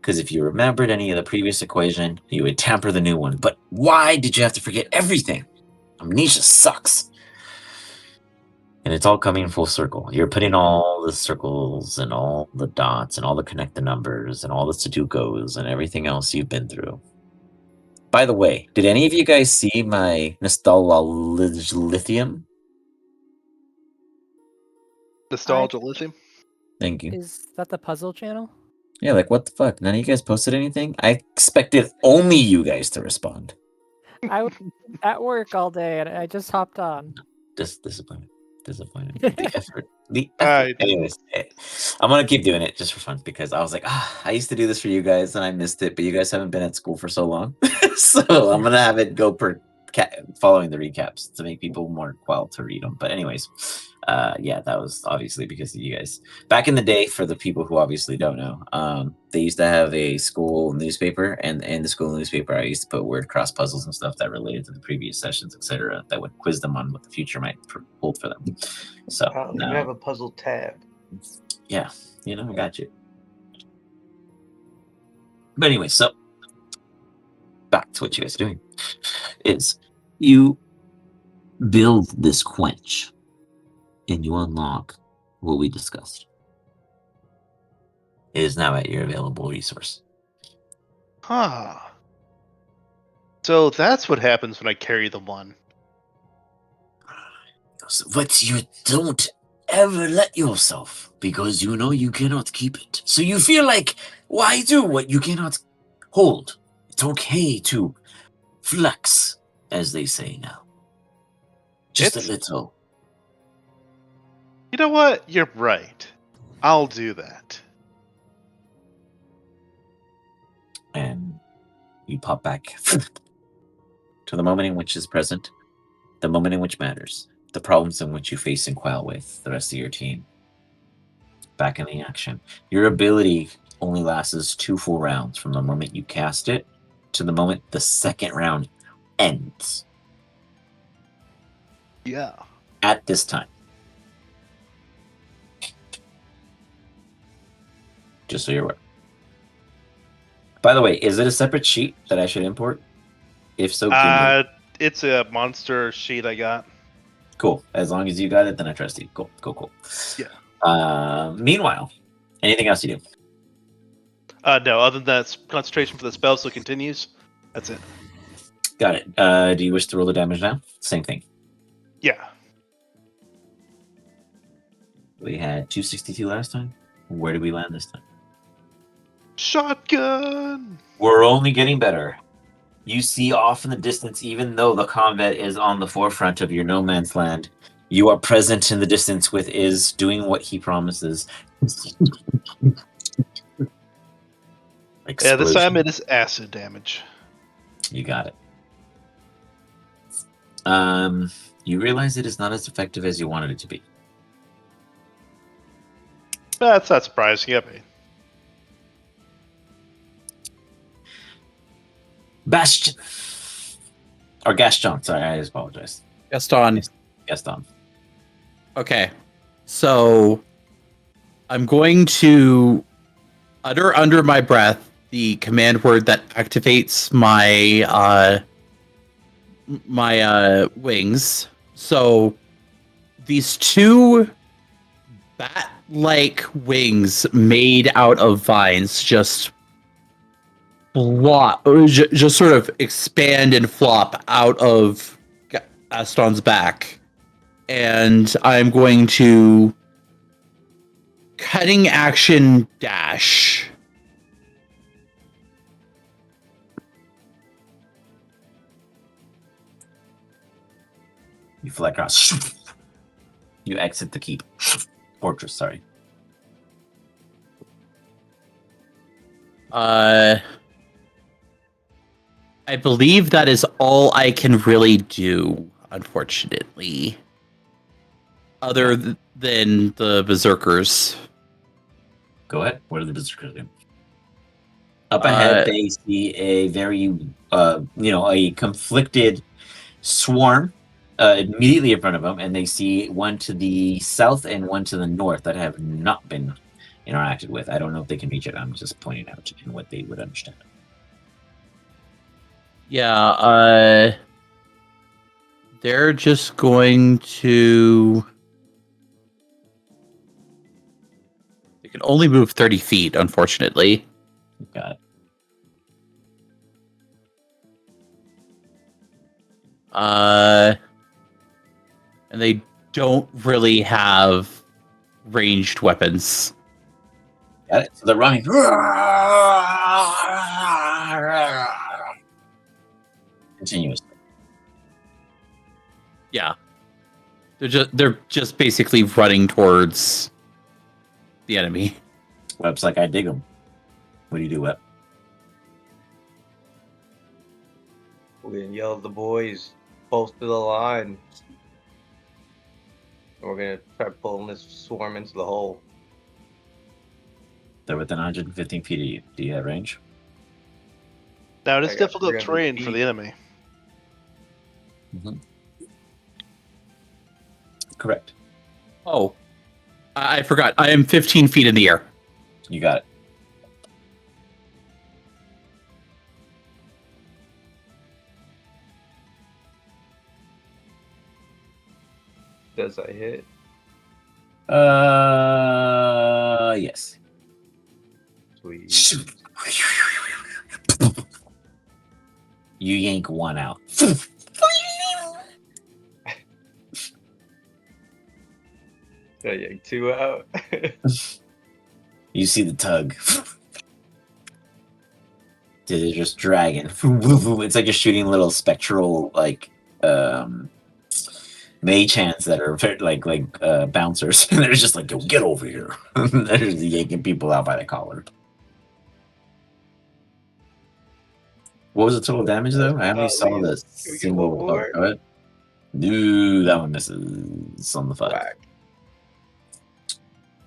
Because if you remembered any of the previous equation, you would tamper the new one. But why did you have to forget everything? Amnesia sucks. And it's all coming full circle. You're putting all the circles and all the dots and all the connected numbers and all the Sudokus and everything else you've been through. By the way, did any of you guys see my nostalgia lithium? Nostalgia lithium. Thank you. Is that the puzzle channel? Yeah, like what the fuck? None of you guys posted anything? I expected only you guys to respond. I was at work all day and I just hopped on. Disappointed. The effort. The I effort. didn't. Anyways, I'm gonna keep doing it just for fun because I was like, I used to do this for you guys and I missed it, but you guys haven't been at school for so long. So I'm gonna have it go per following the recaps to make people more qual to read them. But anyways, yeah, that was obviously because of you guys. Back in the day, for the people who obviously don't know, they used to have a school newspaper, and in the school newspaper, I used to put word cross puzzles and stuff that related to the previous sessions, etc., that would quiz them on what the future might hold for them. So I don't even have a puzzle tab. yeah, I got you. But anyway, so back to what you guys are doing is you build this quench and you unlock what we discussed. It is now at your available resource. Huh. So that's what happens when I carry the one. But you don't ever let yourself, because you know you cannot keep it. So you feel like, why do what you cannot hold? It's okay to flex, as they say now. Just a little. You know what? You're right. I'll do that. And you pop back to the moment in which is present, the moment in which matters, the problems in which you face and quell with the rest of your team. Back in the action. Your ability only lasts 2 full rounds from the moment you cast it to the moment the second round ends. Yeah. At this time. Just so you're aware. By the way, is it a separate sheet that I should import? If so, give me. It's a monster sheet I got. Cool. As long as you got it, then I trust you. Cool. Yeah. Meanwhile, anything else you do? No, other than that, concentration for the spell still continues. That's it. Got it. Do you wish to roll the damage now? Same thing. Yeah. We had 262 last time. Where did we land this time? Shotgun! We're only getting better. You see off in the distance, even though the combat is on the forefront of your no man's land, you are present in the distance with Iz doing what he promises. Yeah, this time it is acid damage. You got it. You realize it is not as effective as you wanted it to be. That's not surprising. I mean, Bastion. Or Gaston, sorry, I apologize. Gaston. Gaston. Okay. So I'm going to utter under my breath the command word that activates my wings. So these two bat-like wings made out of vines just sort of expand and flop out of Gaston's back. And I'm going to cutting action dash. You fly across. You exit the keep. Fortress, sorry. I believe that is all I can really do, unfortunately. Other than the berserkers. Go ahead. What are the berserkers doing? Up ahead, they see a very, a conflicted swarm immediately in front of them, and they see one to the south and one to the north that have not been interacted with. I don't know if they can reach it. I'm just pointing out in what they would understand. Yeah, they're just going to... They can only move 30 feet, unfortunately. Got it. And they don't really have ranged weapons. Got it. So they're running. Continuously. Yeah. They're just basically running towards the enemy. Web's like, I dig them. What do you do, Web? We're gonna yell at the boys, post to the line. And we're gonna try pulling this swarm into the hole. They're within 115 feet of you. Do you have range? Now, it is I got difficult 300 terrain for feet. the enemy. Correct. Oh. I forgot. I am 15 feet in the air. You got it. Does I hit? Yes. Sweet. Shoot. You yank one out. I yanked 2 out. You see the tug. Did it just dragging? It's like you're shooting little spectral mage hands that are like bouncers. And they're just like, yo, get over here. They're just yanking people out by the collar. What was the total damage though? I only saw the Can we get one single. more? Go ahead. No, that one misses on the 5. Whack.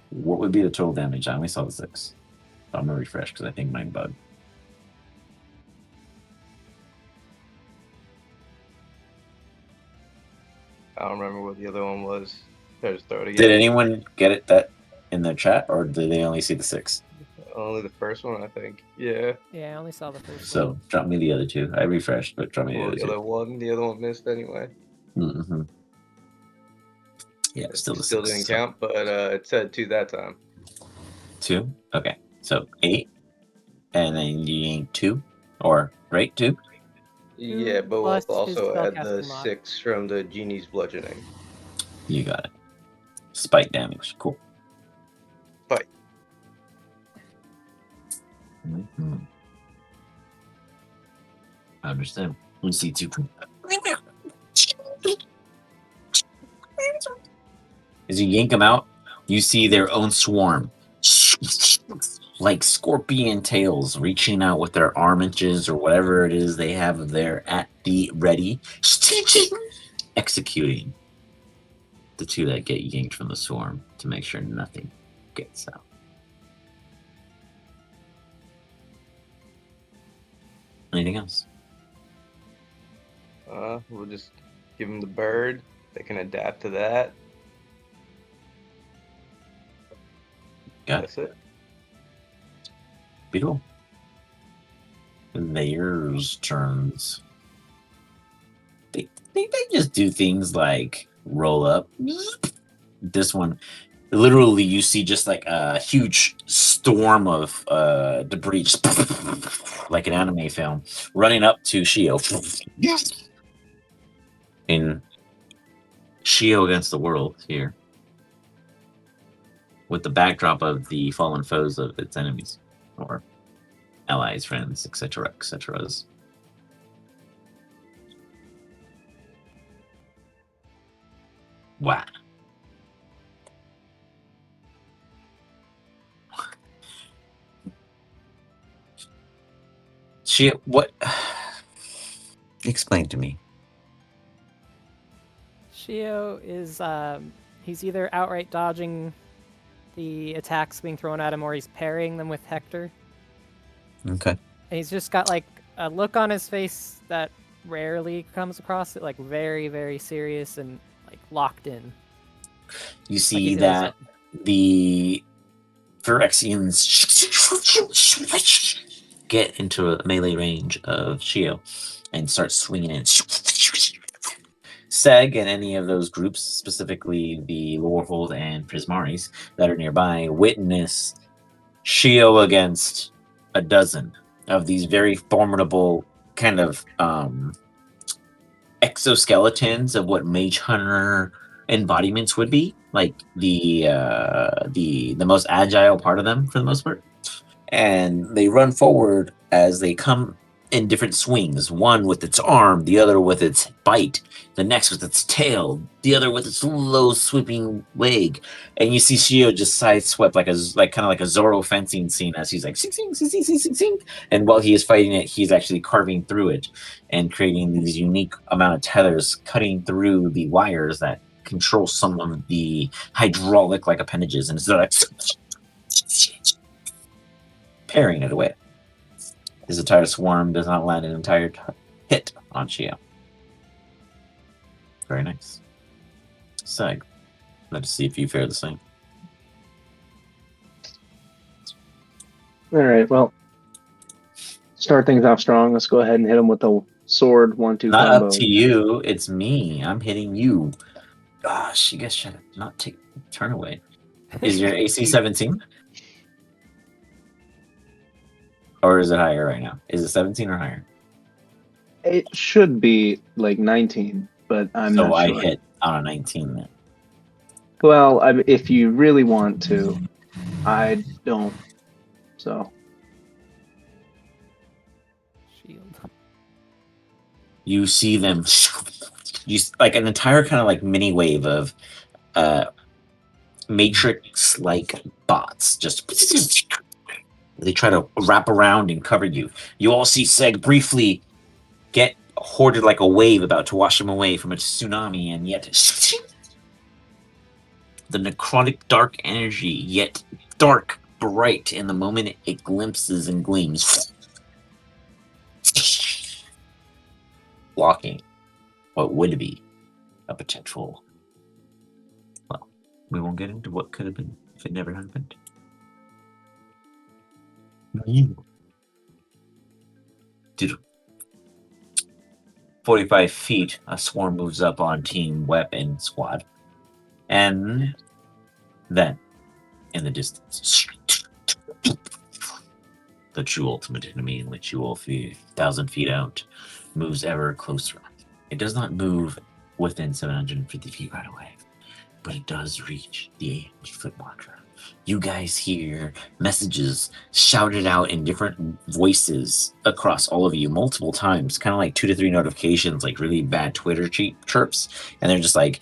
What would be the total damage? I only saw the 6. I'm gonna refresh because I think mine bugged. I don't remember what the other one was. I just throw it again. Did anyone get it that in the chat, or did they only see the 6? Only the first one, I think. Yeah. Yeah, I only saw the first one. So drop me the other 2. I refreshed, but drop me Well, the the other other one. The other one missed anyway. 2. Mm-hmm. Yeah, still the Still 6. didn't so count, but it said 2 that time. 2. Okay, so 8, and then you yank 2, or right 2. Yeah, but we'll plus his also add the spellcasting mod. 6 from the genie's bludgeoning. You got it. Spike damage. Cool. Spike. Mm-hmm. I understand. We see 2. As you yank them out, you see their own swarm, like scorpion tails, reaching out with their armages or whatever it is they have there at the ready, executing the 2 that get yanked from the swarm to make sure nothing gets out. Anything else? We'll just give them the bird. They can adapt to that. Got it. That's it. Beautiful. Theirs turns. They just do things like roll up. This one, literally, you see just like a huge storm of debris, just like an anime film, running up to Shio. In Shio against the world here, with the backdrop of the fallen foes of its enemies, or allies, friends, etc., etc. Wow. What? Explain to me. Shio is he's either outright dodging the attacks being thrown at him or he's parrying them with Hector. Okay. And he's just got like a look on his face that rarely comes across it, like very, very serious and like locked in. You Like see he's gonna that the Phyrexians get into a melee range of Shio and start swinging in. Seg and any of those groups, specifically the Lorehold and Prismaris that are nearby, witness Shio against a dozen of these very formidable kind of exoskeletons of what Mage Hunter embodiments would be, like the most agile part of them for the most part. And they run forward as they come in different swings, one with its arm, the other with its bite, the next with its tail, the other with its low sweeping leg. And you see Shio just sideswept like kind of like a Zoro fencing scene as he's like sing, sing, sing, sing, sing, sing, sing. And while he is fighting it, he's actually carving through it and creating these unique amount of tethers, cutting through the wires that control some of the hydraulic like appendages, and it's like parrying it away. His entire swarm does not land an entire hit on Shio. Very nice. Seg, let's see if you fare the same. All right, well, start things off strong. Let's go ahead and hit him with the sword 1-2 Not combo. up to you. It's me. I'm hitting you. Gosh, you guys should not take turn away. Is your AC 17? Or is it higher right now? Is it 17 or higher? It should be like 19, but I'm So not I sure. hit on a 19 then. Well, if you really want to, I don't. So shield. You see them, like an entire kind of like mini wave of Matrix-like bots just they try to wrap around and cover you. You all see Seg briefly get hoarded like a wave about to wash him away from a tsunami, and yet the necrotic dark energy, yet dark, bright in the moment it glimpses and gleams, blocking what would be a potential. Well, we won't get into what could have been if it never happened. Did 45 feet, a swarm moves up on Team Weapon Squad. And then, in the distance, the true ultimate enemy, in which you will be 1,000 feet out, moves ever closer. It does not move within 750 feet right away, but it does reach the 800-foot marker. You guys hear messages shouted out in different voices across all of you multiple times, kind of like 2 to 3 notifications, like really bad Twitter chirps, and they're just like,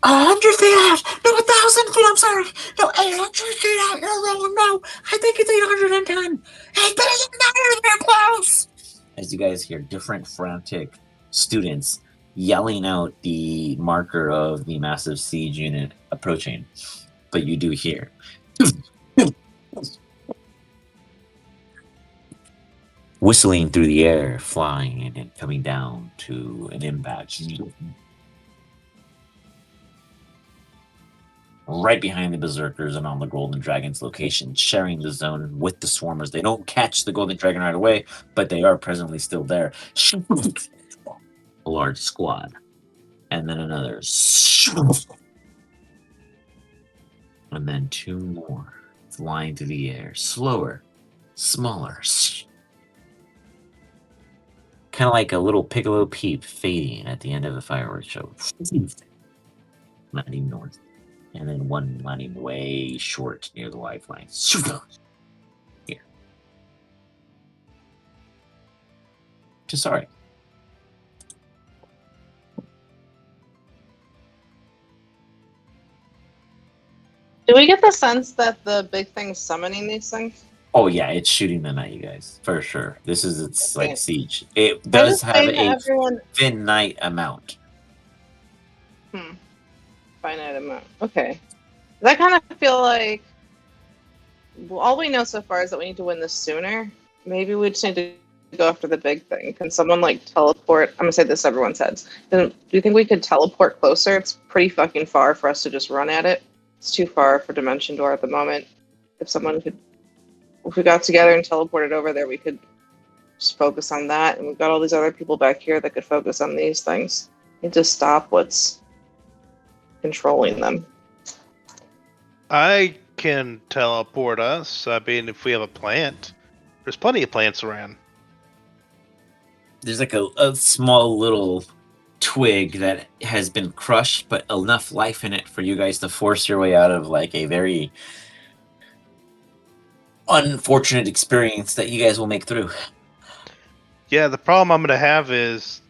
100 feet out! No, 1,000 feet, I'm sorry! No, 800 feet out, you're wrong, no! I think it's 810! It doesn't matter, they're close! As you guys hear different frantic students yelling out the marker of the massive siege unit approaching, but you do hear whistling through the air, flying and then coming down to an impact. Right behind the Berserkers and on the Golden Dragon's location, sharing the zone with the Swarmers. They don't catch the Golden Dragon right away, but they are presently still there. A large squad. And then another. And then 2 more flying through the air. Slower, smaller. Kind of like a little Piccolo peep fading at the end of a fireworks show. Landing north. And then one landing way short near the lifeline. Here. Sorry. Do we get the sense that the big thing's summoning these things? Oh yeah, it's shooting them at you guys for sure. This is its Okay. like siege. It I does just have think a everyone. finite amount. Finite amount. Okay. I kind of feel like all we know so far is that we need to win this sooner. Maybe we just need to go after the big thing. Can someone like teleport? I'm gonna say this everyone's heads. Then do you think we could teleport closer? It's pretty fucking far for us to just run at it. It's too far for Dimension Door at the moment. If we got together and teleported over there, we could just focus on that. And we've got all these other people back here that could focus on these things and just stop what's controlling them. I can teleport us. I mean, if we have a plant, there's plenty of plants around. There's like a small little twig that has been crushed, but enough life in it for you guys to force your way out of like a very unfortunate experience that you guys will make through. Yeah, the problem I'm gonna have is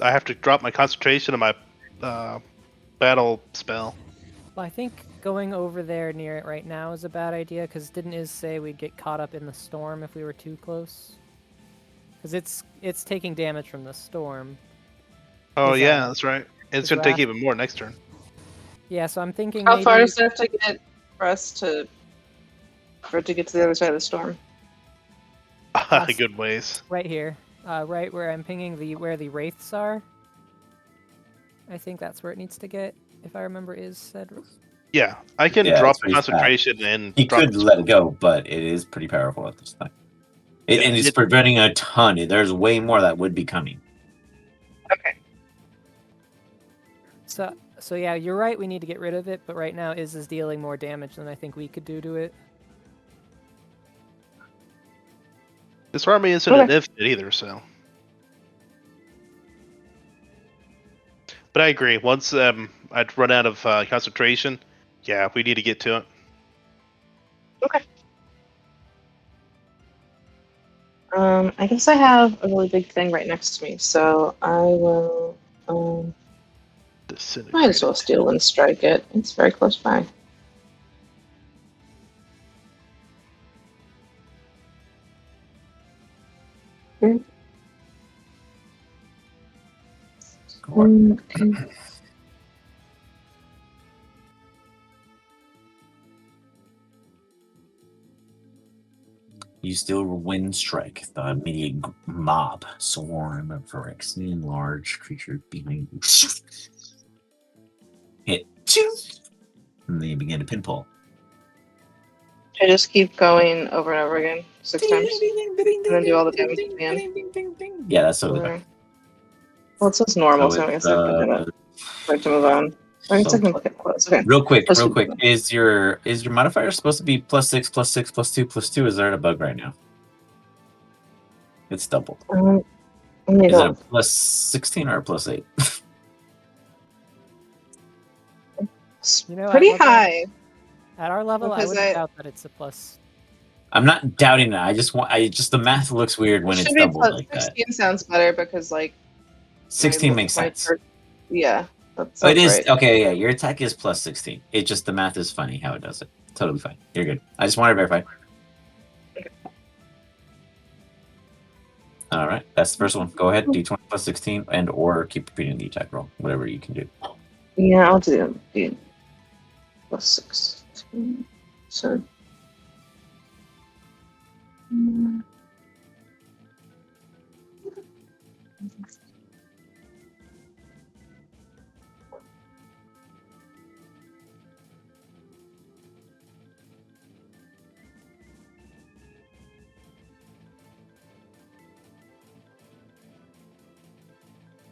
I have to drop my concentration on my battle spell. Well, I think going over there near it right now is a bad idea, because didn't Iz say we'd get caught up in the storm if we were too close? Because it's taking damage from the storm. Oh Is yeah, that- that's right. It's is gonna take Wrath- even more next turn. Yeah, so I'm thinking How maybe far does it have to get for it to get to the other side of the storm? Good ways. right here, right where I'm pinging where the wraiths are. I think that's where it needs to get, if I remember Iz said. Yeah, I can Yeah, drop it's pretty concentration and He drop could the let it go, but it is pretty powerful at this time. Yeah, And it's preventing a ton. There's way more that would be coming. Okay. So yeah, you're right. We need to get rid of it, but right now Iz is dealing more damage than I think we could do to it. This army isn't an infinite either, so. But I agree. Once I'd run out of concentration, yeah, we need to get to it. Okay. I guess I have a really big thing right next to me, so I will. Might as well steal and strike it. It's very close by. Okay. You still wind strike the immediate mob swarm of Phyrexian large creature behind you. Hit two, and then you begin to pinball. I just keep going over and over again 6 times, and then do all the damage at the end. Yeah, that's totally fine. Well, it says normal, so I it's, guess I have to move on. I guess I can look at close. Okay. Real quick, Let's real do quick. that. Is your modifier supposed to be +6, +6, +2, +2? Is there a bug right now? It's doubled. Let me Is it go. a +16 or a +8? It's You know, pretty at level- high. At our level, I Because wouldn't I- doubt that it's a plus. I'm not doubting it. I just the math looks weird when It it's should be doubled plus like that. 16 sounds better because, like, 16 makes sense. Yeah, that's Oh, it is right. okay. Yeah, your attack is +16. It just the math is funny how it does it. Totally fine. You're good. I just wanted to verify. All right, that's the first one. Go ahead, d20 +16, and or keep repeating the attack roll, whatever you can do. Yeah, I'll do it. +6. So.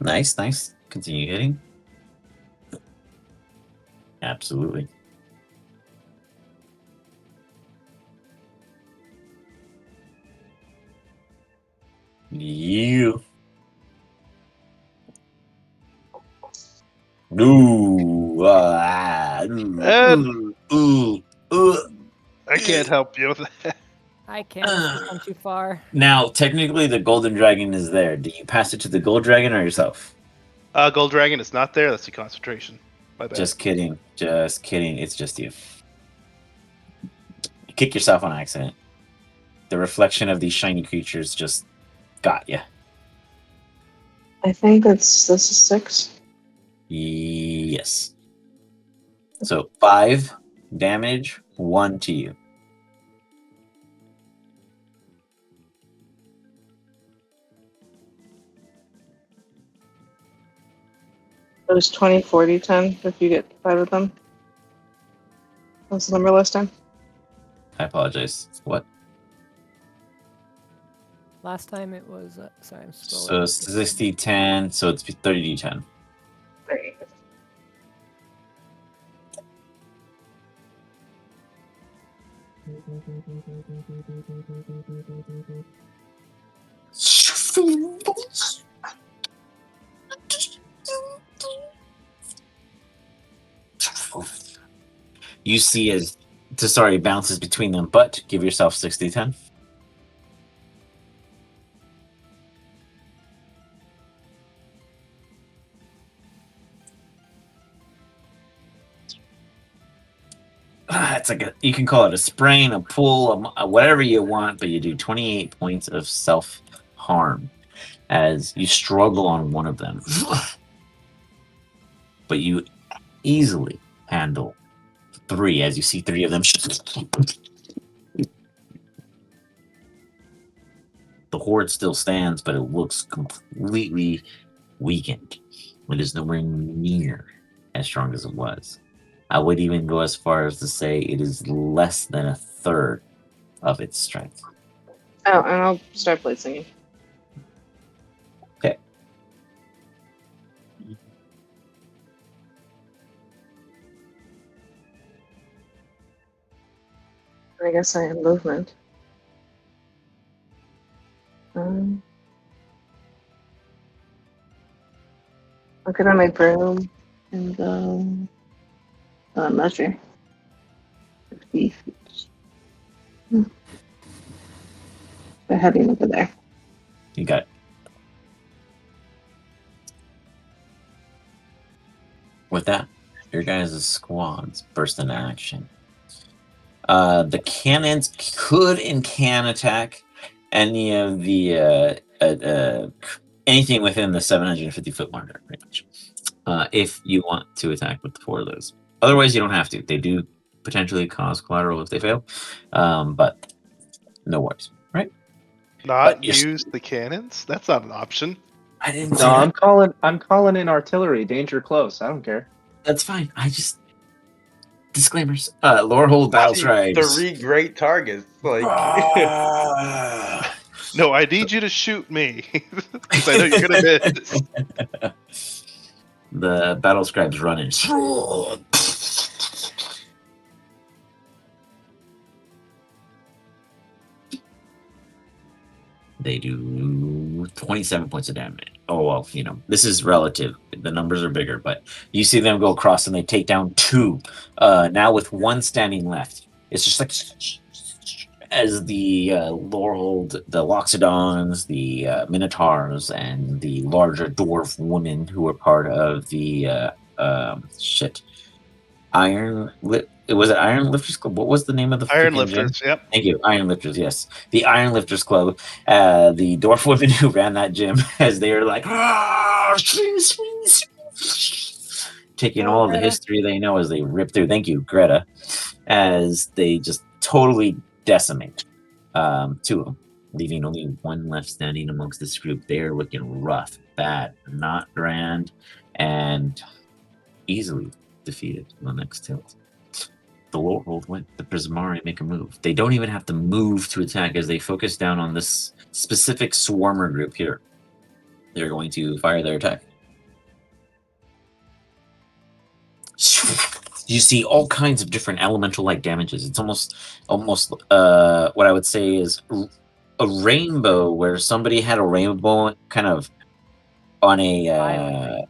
Nice, nice. Continue hitting. Absolutely. You. Ooh, I can't help you with that. I can't. It's just gone too far. Now, technically, the golden dragon is there. Do you pass it to the gold dragon or yourself? Gold Dragon is not there. That's the concentration. My bad. Just kidding. Just kidding. It's just you. kick yourself on accident. The reflection of these shiny creatures just got you. I think this is 6. Yes. So 5 damage, 1 to you. It was 20, 40, 10 if you get 5 of them. What's the number last time? I apologize. What? Last time it was. Sorry, I'm scrolling. So up. 60, 10, so it's 30 d10. There you go. You see as Tasari bounces between them, but give yourself 60-10. It's like you can call it a sprain, a pull, whatever you want, but you do 28 points of self-harm as you struggle on one of them. But you easily handle 3 as you see 3 of them. The horde still stands, but it looks completely weakened. It is nowhere near as strong as it was. I would even go as far as to say it is less than a third of its strength. Oh, and I'll start blade singing. Okay. I guess I have movement. Look at my broom and measure. 50 feet. They're heading over there. You got it. With that, your guys' squads burst into action. The cannons could and can attack any of the anything within the 750-foot marker, pretty much. If you want to attack with the 4 of those. Otherwise, you don't have to. They do potentially cause collateral if they fail, but no worries, right? Not use the cannons? That's not an option. I didn't No, say that. I'm calling in artillery. Danger close. I don't care. That's fine. I just disclaimers. Lorehold battle scribes. 3 great targets. Like No, I need you to shoot me because I know you're gonna miss. The battle scribes run in. They do 27 points of damage. Oh, well, you know, this is relative. The numbers are bigger, but you see them go across and they take down 2. Now with 1 standing left. It's just like as the Lorehold, the Loxodons, the Minotaurs, and the larger dwarf women who were part of the was it Iron Lifters Club? What was the name of the Iron freaking Lifters, gym? yep. Thank you, Iron Lifters. Yes, the Iron Lifters Club. The dwarf women who ran that gym, as they were like, taking all the history they know as they rip through. Thank you, Greta, as they just totally decimate 2 of them, leaving only 1 left standing amongst this group. They're looking rough, bad, not grand, and easily defeated in the next tilt. The Lorehold went. The Prismari make a move. They don't even have to move to attack as they focus down on this specific swarmer group here. They're going to fire their attack. You see all kinds of different elemental-like damages. It's almost what I would say is a rainbow, where somebody had a rainbow kind of on a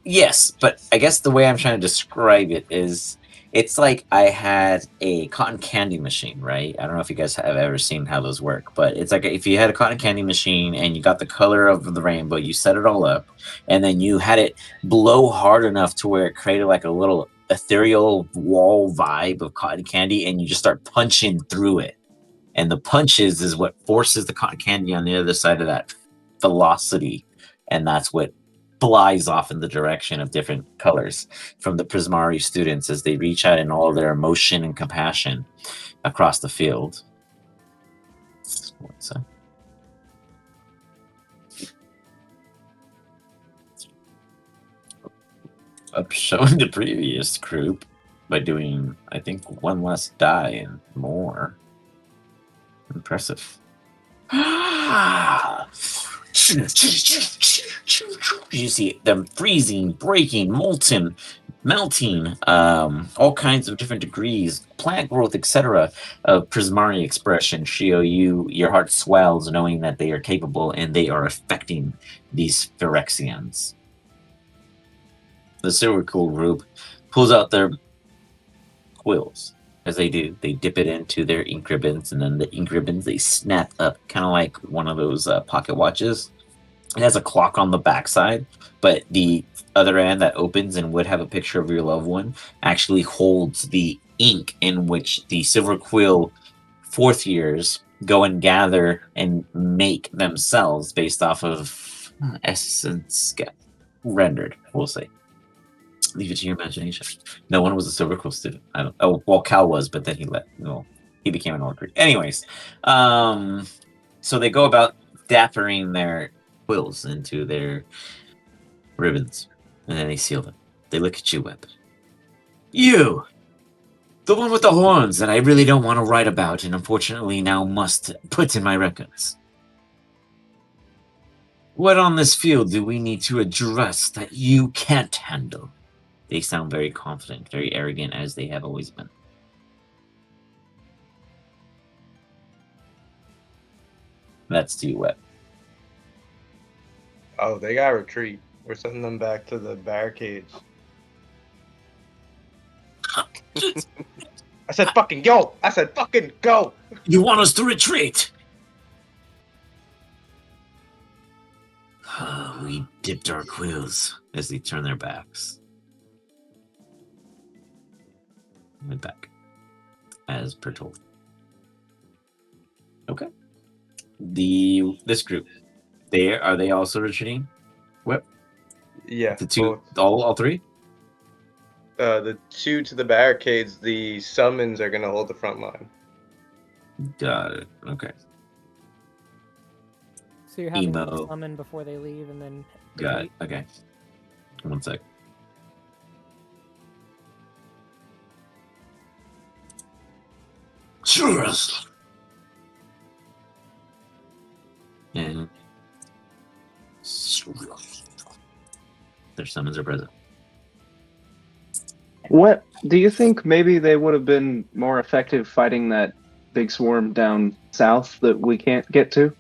yes, but I guess the way I'm trying to describe it is it's like I had a cotton candy machine, right? I don't know if you guys have ever seen how those work, but it's like if you had a cotton candy machine and you got the color of the rainbow, you set it all up, and then you had it blow hard enough to where it created like a little ethereal wall vibe of cotton candy, and you just start punching through it. And the punches is what forces the cotton candy on the other side of that velocity, and that's what flies off in the direction of different colors from the Prismari students as they reach out in all their emotion and compassion across the field. So, up showing the previous group by doing, I think, one less die and more. Impressive. You see them freezing, breaking, molten, melting, all kinds of different degrees, plant growth, etc. of Prismari expression. Shio, your heart swells knowing that they are capable and they are affecting these Phyrexians. The super cool group pulls out their quills. As they do, they dip it into their ink ribbons, and then the ink ribbons, they snap up, kind of like one of those pocket watches. It has a clock on the backside, but the other end that opens and would have a picture of your loved one actually holds the ink in which the silver quill fourth years go and gather and make themselves based off of essence rendered, we'll say. Leave it to your imagination. No one was a silver quill student. I don't. Oh, well, Cal was, but then he became an orc. Anyways, so they go about dappering their quills into their ribbons, and then they seal them. They look at you, Web. You, the one with the horns that I really don't want to write about, and unfortunately now must put in my records. What on this field do we need to address that you can't handle? They sound very confident, very arrogant, as they have always been. That's to you, Web. Oh, they got retreat. We're sending them back to the barricades. I said fucking go! I said fucking go! You want us to retreat? We dipped our quills as they turn their backs. Went back, as per told. Okay. This group, are they also retreating? What? Yeah. The two, all three. The two to the barricades. The summons are gonna hold the front line. Got it. Okay. So you're having them Emo. summon before they leave, and then Got it. retreat? Okay. One sec. Sure. And their summons are present. What do you think? Maybe they would have been more effective fighting that big swarm down south that we can't get to?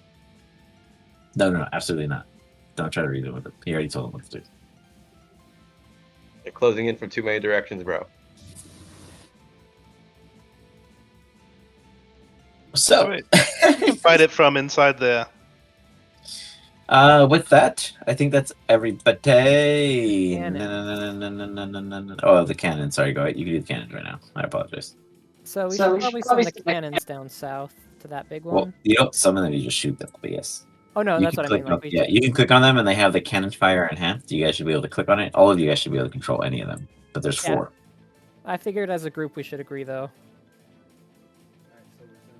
No, absolutely not. Don't try to reason with it. He already told them what to do. They're closing in from too many directions, bro. So, Wait. Fight it from inside the. with that, I think that's everybody. Cannon. No. Oh, the cannon. Sorry, go ahead. You can do the cannons right now. I apologize. So we should probably send the cannons down south to that big one. Well, you don't summon them; you just shoot them. But yes. Oh no, You that's can what I click mean. on, Like yeah, you can click on them, and they have the cannon fire enhanced. You guys should be able to click on it. All of you guys should be able to control any of them. But there's Yeah. 4. I figured as a group we should agree though.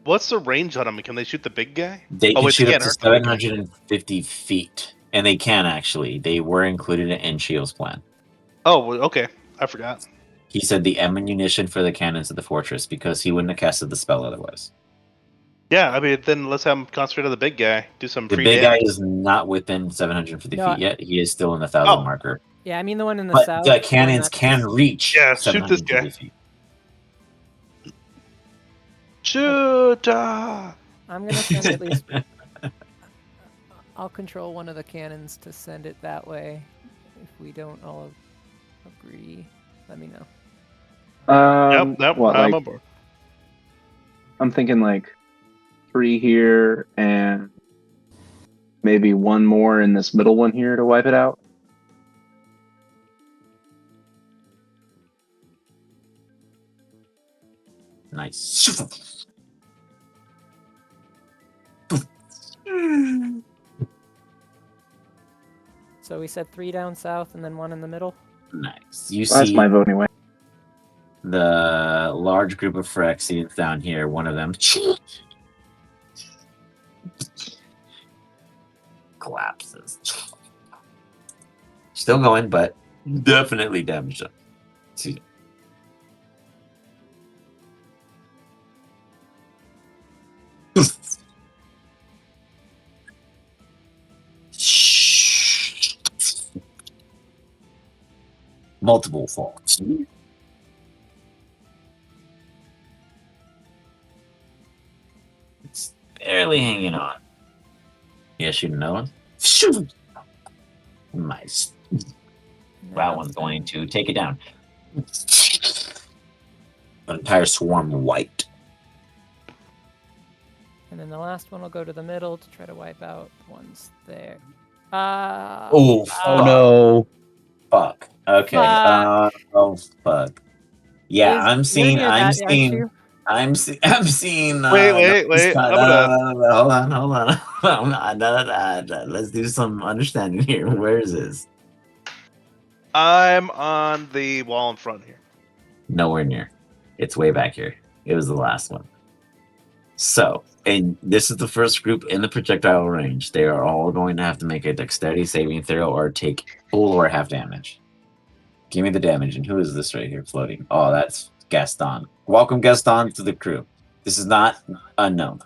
What's the range on them? Can they shoot the big guy? They Oh, can wait, shoot they up to can't hurt the big guy. 750 feet, and they can actually. They were included in Shio's plan. Oh, well, okay. I forgot. He said the ammunition for the cannons of the fortress because he wouldn't have casted the spell otherwise. Yeah, I mean, then let's have him concentrate on the big guy. Do some The free big guy damage. is not within 750 No, feet yet. He is still in the 1,000 Oh. marker. Yeah, I mean the one in the But south. the one cannons that's- can reach Yeah, shoot this 750 guy. feet. Shoot! I'm gonna send at least. I'll control one of the cannons to send it that way. If we don't all agree, let me know. Yep, What, I'm like, on board. I'm thinking like 3 here and maybe 1 more in this middle one here to wipe it out. Nice. So we said 3 down south and then 1 in the middle. Nice. You Well, that's see my vote anyway. the large group of Phyrexians down here. One of them collapses. Still going, but definitely damaged. See. Multiple faults. It's barely hanging on. Yeah, shoot another one. Shoot! Nice. That Now one's it's going down. to take it down. An entire swarm white. And then the last one will go to the middle to try to wipe out the ones there. Oh, Oh no. fuck. Okay. Fuck. Oh fuck. Yeah, I'm You're seeing. near that, aren't you? I'm seeing. Wait. I'm gonna. Hold on. No. Let's do some understanding here. Where is this? I'm on the wall in front here. Nowhere near. It's way back here. It was the last one. So, and this is the first group in the projectile range. They are all going to have to make a dexterity saving throw or take full or half damage. Give me the damage. And who is this right here floating? Oh, that's Gaston. Welcome, Gaston, to the crew. This is not unknown.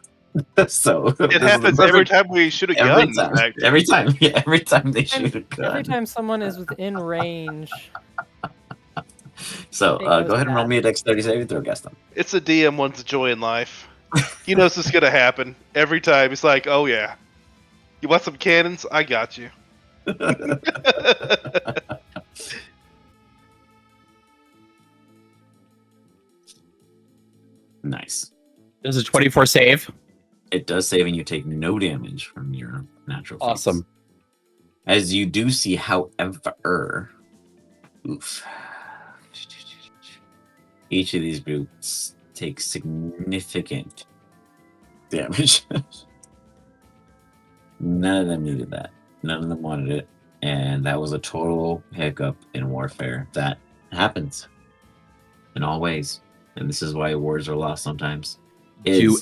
So It happens every time we shoot a gun. in fact. Every time they shoot a gun. Every time someone is within range. So it goes go ahead and roll bad. me a dexterity saving throw, Gaston. It's a DM one's joy in life. He knows this is gonna happen every time. He's like, "Oh yeah, you want some cannons? I got you." Nice. Does a 24 save? It does save, and you take no damage from your natural feats. Awesome. As you do see, however, each of these groups takes significant damage. None of them needed that. None of them wanted it. And that was a total hiccup in warfare. That happens in all ways. And this is why wars are lost sometimes. Do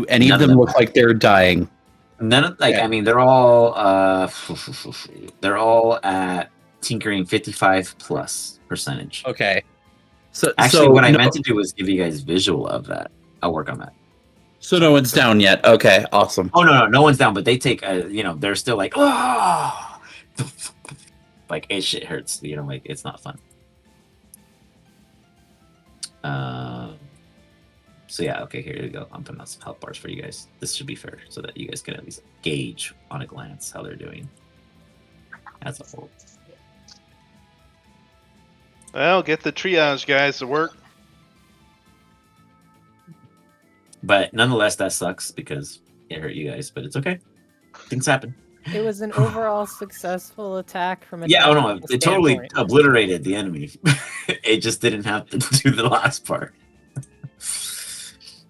any of them look like they're dying? None of Okay. I mean, they're all at tinkering 55+%. Okay. So Actually, so what I no, meant to do was give you guys visual of that. I'll work on that. so no one's down yet. Okay, awesome. Oh no one's down, but they take they're still like, oh, like it shit hurts. Like it's not fun. So yeah, okay, here you go. I'm putting out some health bars for you guys. This should be fair, so that you guys can at least gauge on a glance how they're doing as a whole. Well, get the triage guys to work. But nonetheless, that sucks because it hurt you guys. But it's okay. Things happen. It was an overall successful attack from a Yeah, oh no, tactical it totally standpoint. obliterated the enemy. It just didn't have to do the last part,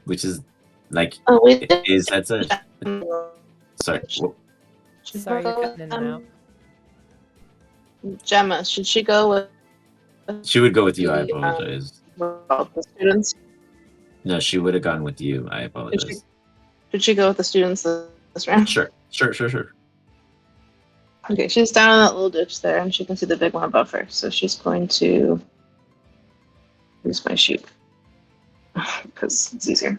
which is like Oh, wait. that's it. Sorry. Sorry, you're cutting in and out. Gemma, should she go with She would go with you. I apologize. all the students? No, she would have gone with you. I apologize. Should she go with the students this round? Sure. Okay, she's down in that little ditch there, and she can see the big one above her. So she's going to use my shoot because it's easier.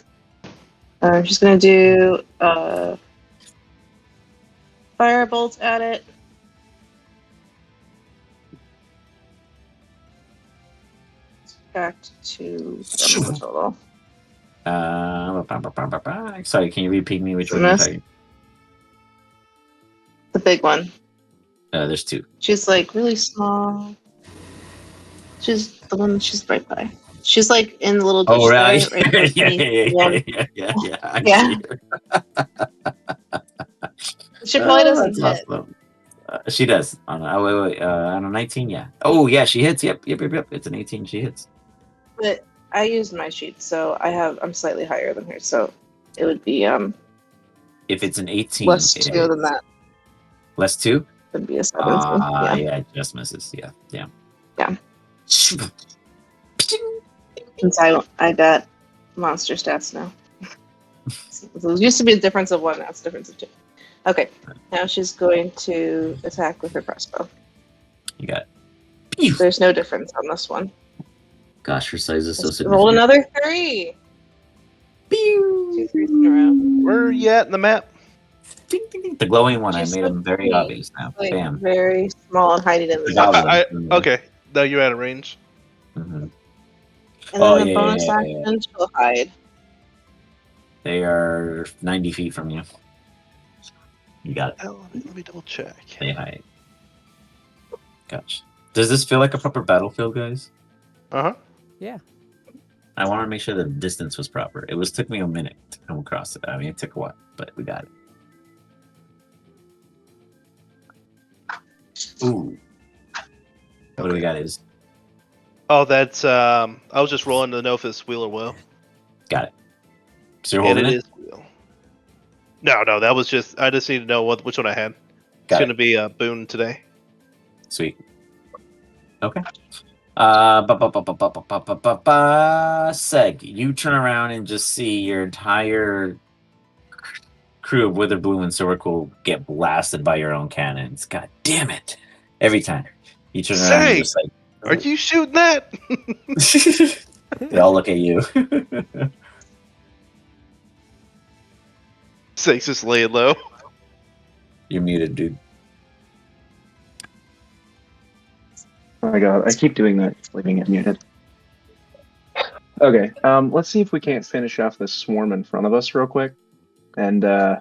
She's going to do firebolt at it. Back to 7 total. Sorry, can you repeat me which So one you're miss. talking? The big one. There's two. She's like really small. She's the one she's right by. She's like in the little ditch Oh, right. there, right yeah. I Yeah. see her. She probably doesn't That's hit. awesome. She does. On a 19, yeah. Oh, yeah, she hits. Yep. It's an 18. She hits. But I used my sheet, so I'm slightly higher than her, so it would be If it's an 18, less 2 than that. Less 2? Would be a 17. Yeah. Yeah, it just misses. Yeah. Yeah. Since I got monster stats now. So it used to be a difference of 1, now it's a difference of 2. Okay, now she's going to attack with her crossbow. You got it. There's no difference on this one. Gosh, her size is so Roll significant. another 3. 2 3s in a row. Where are you at in the map? Ding, ding, ding. The glowing one. She's I made him very so obvious now. Like Bam. very small and hiding in the The dark. goblin. Okay, no, you're out of range. Mhm. And Oh, then the yeah, bonus yeah. action, she'll hide. They are 90 feet from you. You got it. Oh, let me double check. They hide. Gosh. Does this feel like a proper battlefield, guys? Uh-huh. Yeah. I want to make sure the distance was proper. Took me a minute to come across it. I mean, it took a while, but we got it. Ooh. What do we got? Is Oh, that's I was just rolling to know if it's wheel or will. got it. So you're And holding it it? is wheel. No, that was just I just need to know which one I had. It's Got gonna it. be a boon today. Sweet. Okay. Seg, you turn around and just see your entire crew of Withered Blue and Circle get blasted by your own cannons. God damn it! Every time you turn around, and Say, just like, are you shooting that? they all look at you. Say's just laying low. You're muted, dude. Oh my god, I keep doing that, leaving it muted. Okay, let's see if we can't finish off this swarm in front of us real quick, and do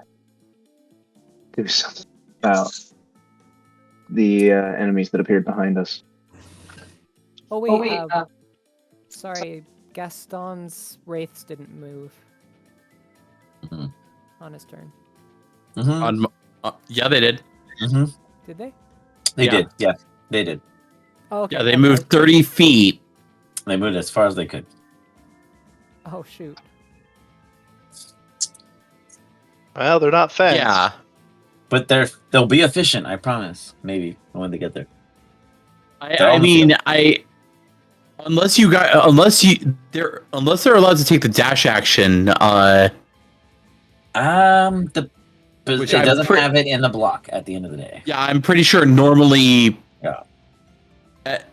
something about the enemies that appeared behind us. Oh wait, sorry, Gaston's wraiths didn't move Mhm. on his turn. Mm-hmm. Yeah, they did. Mm-hmm. Did they? They Yeah. did. Yeah, they did. Oh, okay. Yeah, they okay. moved 30 feet. They moved as far as they could. Oh shoot. Well, they're not fenced. Yeah. But they'll be efficient, I promise. Maybe when they get there. They're I on the mean, field. unless they're allowed to take the dash action, But Which it I'm doesn't pre- have it in the block at the end of the day. yeah, I'm pretty sure normally Yeah.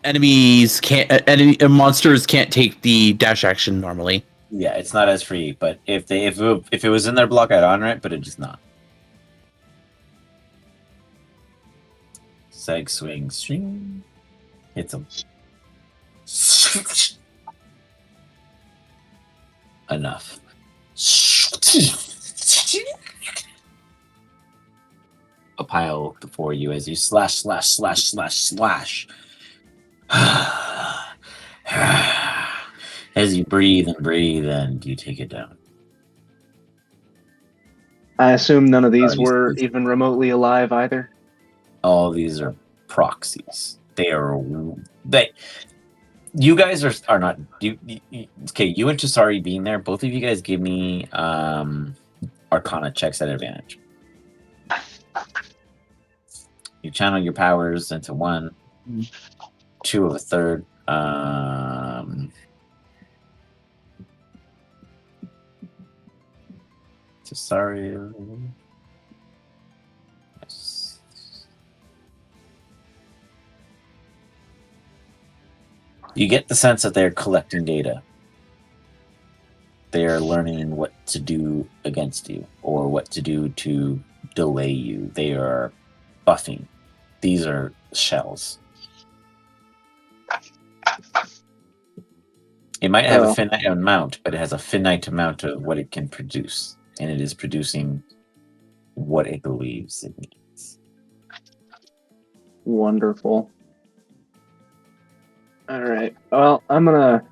enemies can't monsters can't take the dash action normally. Yeah, it's not as free. But if it was in their block, I'd honor it. But it's just not. Seg swing string. Hits him. Enough. A pile before you as you slash. As you breathe and you take it down. I assume none of these These- were even remotely alive either. All these are proxies. You guys are not okay. You and Chisari being there, both of you guys give me Arcana checks at advantage. You channel your powers into 1, 2 of a third. Chisari. Yes. You get the sense that they're collecting data. They are learning what to do against you or what to do to delay you. They are buffing. These are shells. It might have a finite amount, but it has a finite amount of what it can produce. And it is producing what it believes it needs. Wonderful. All right. Well, I'm gonna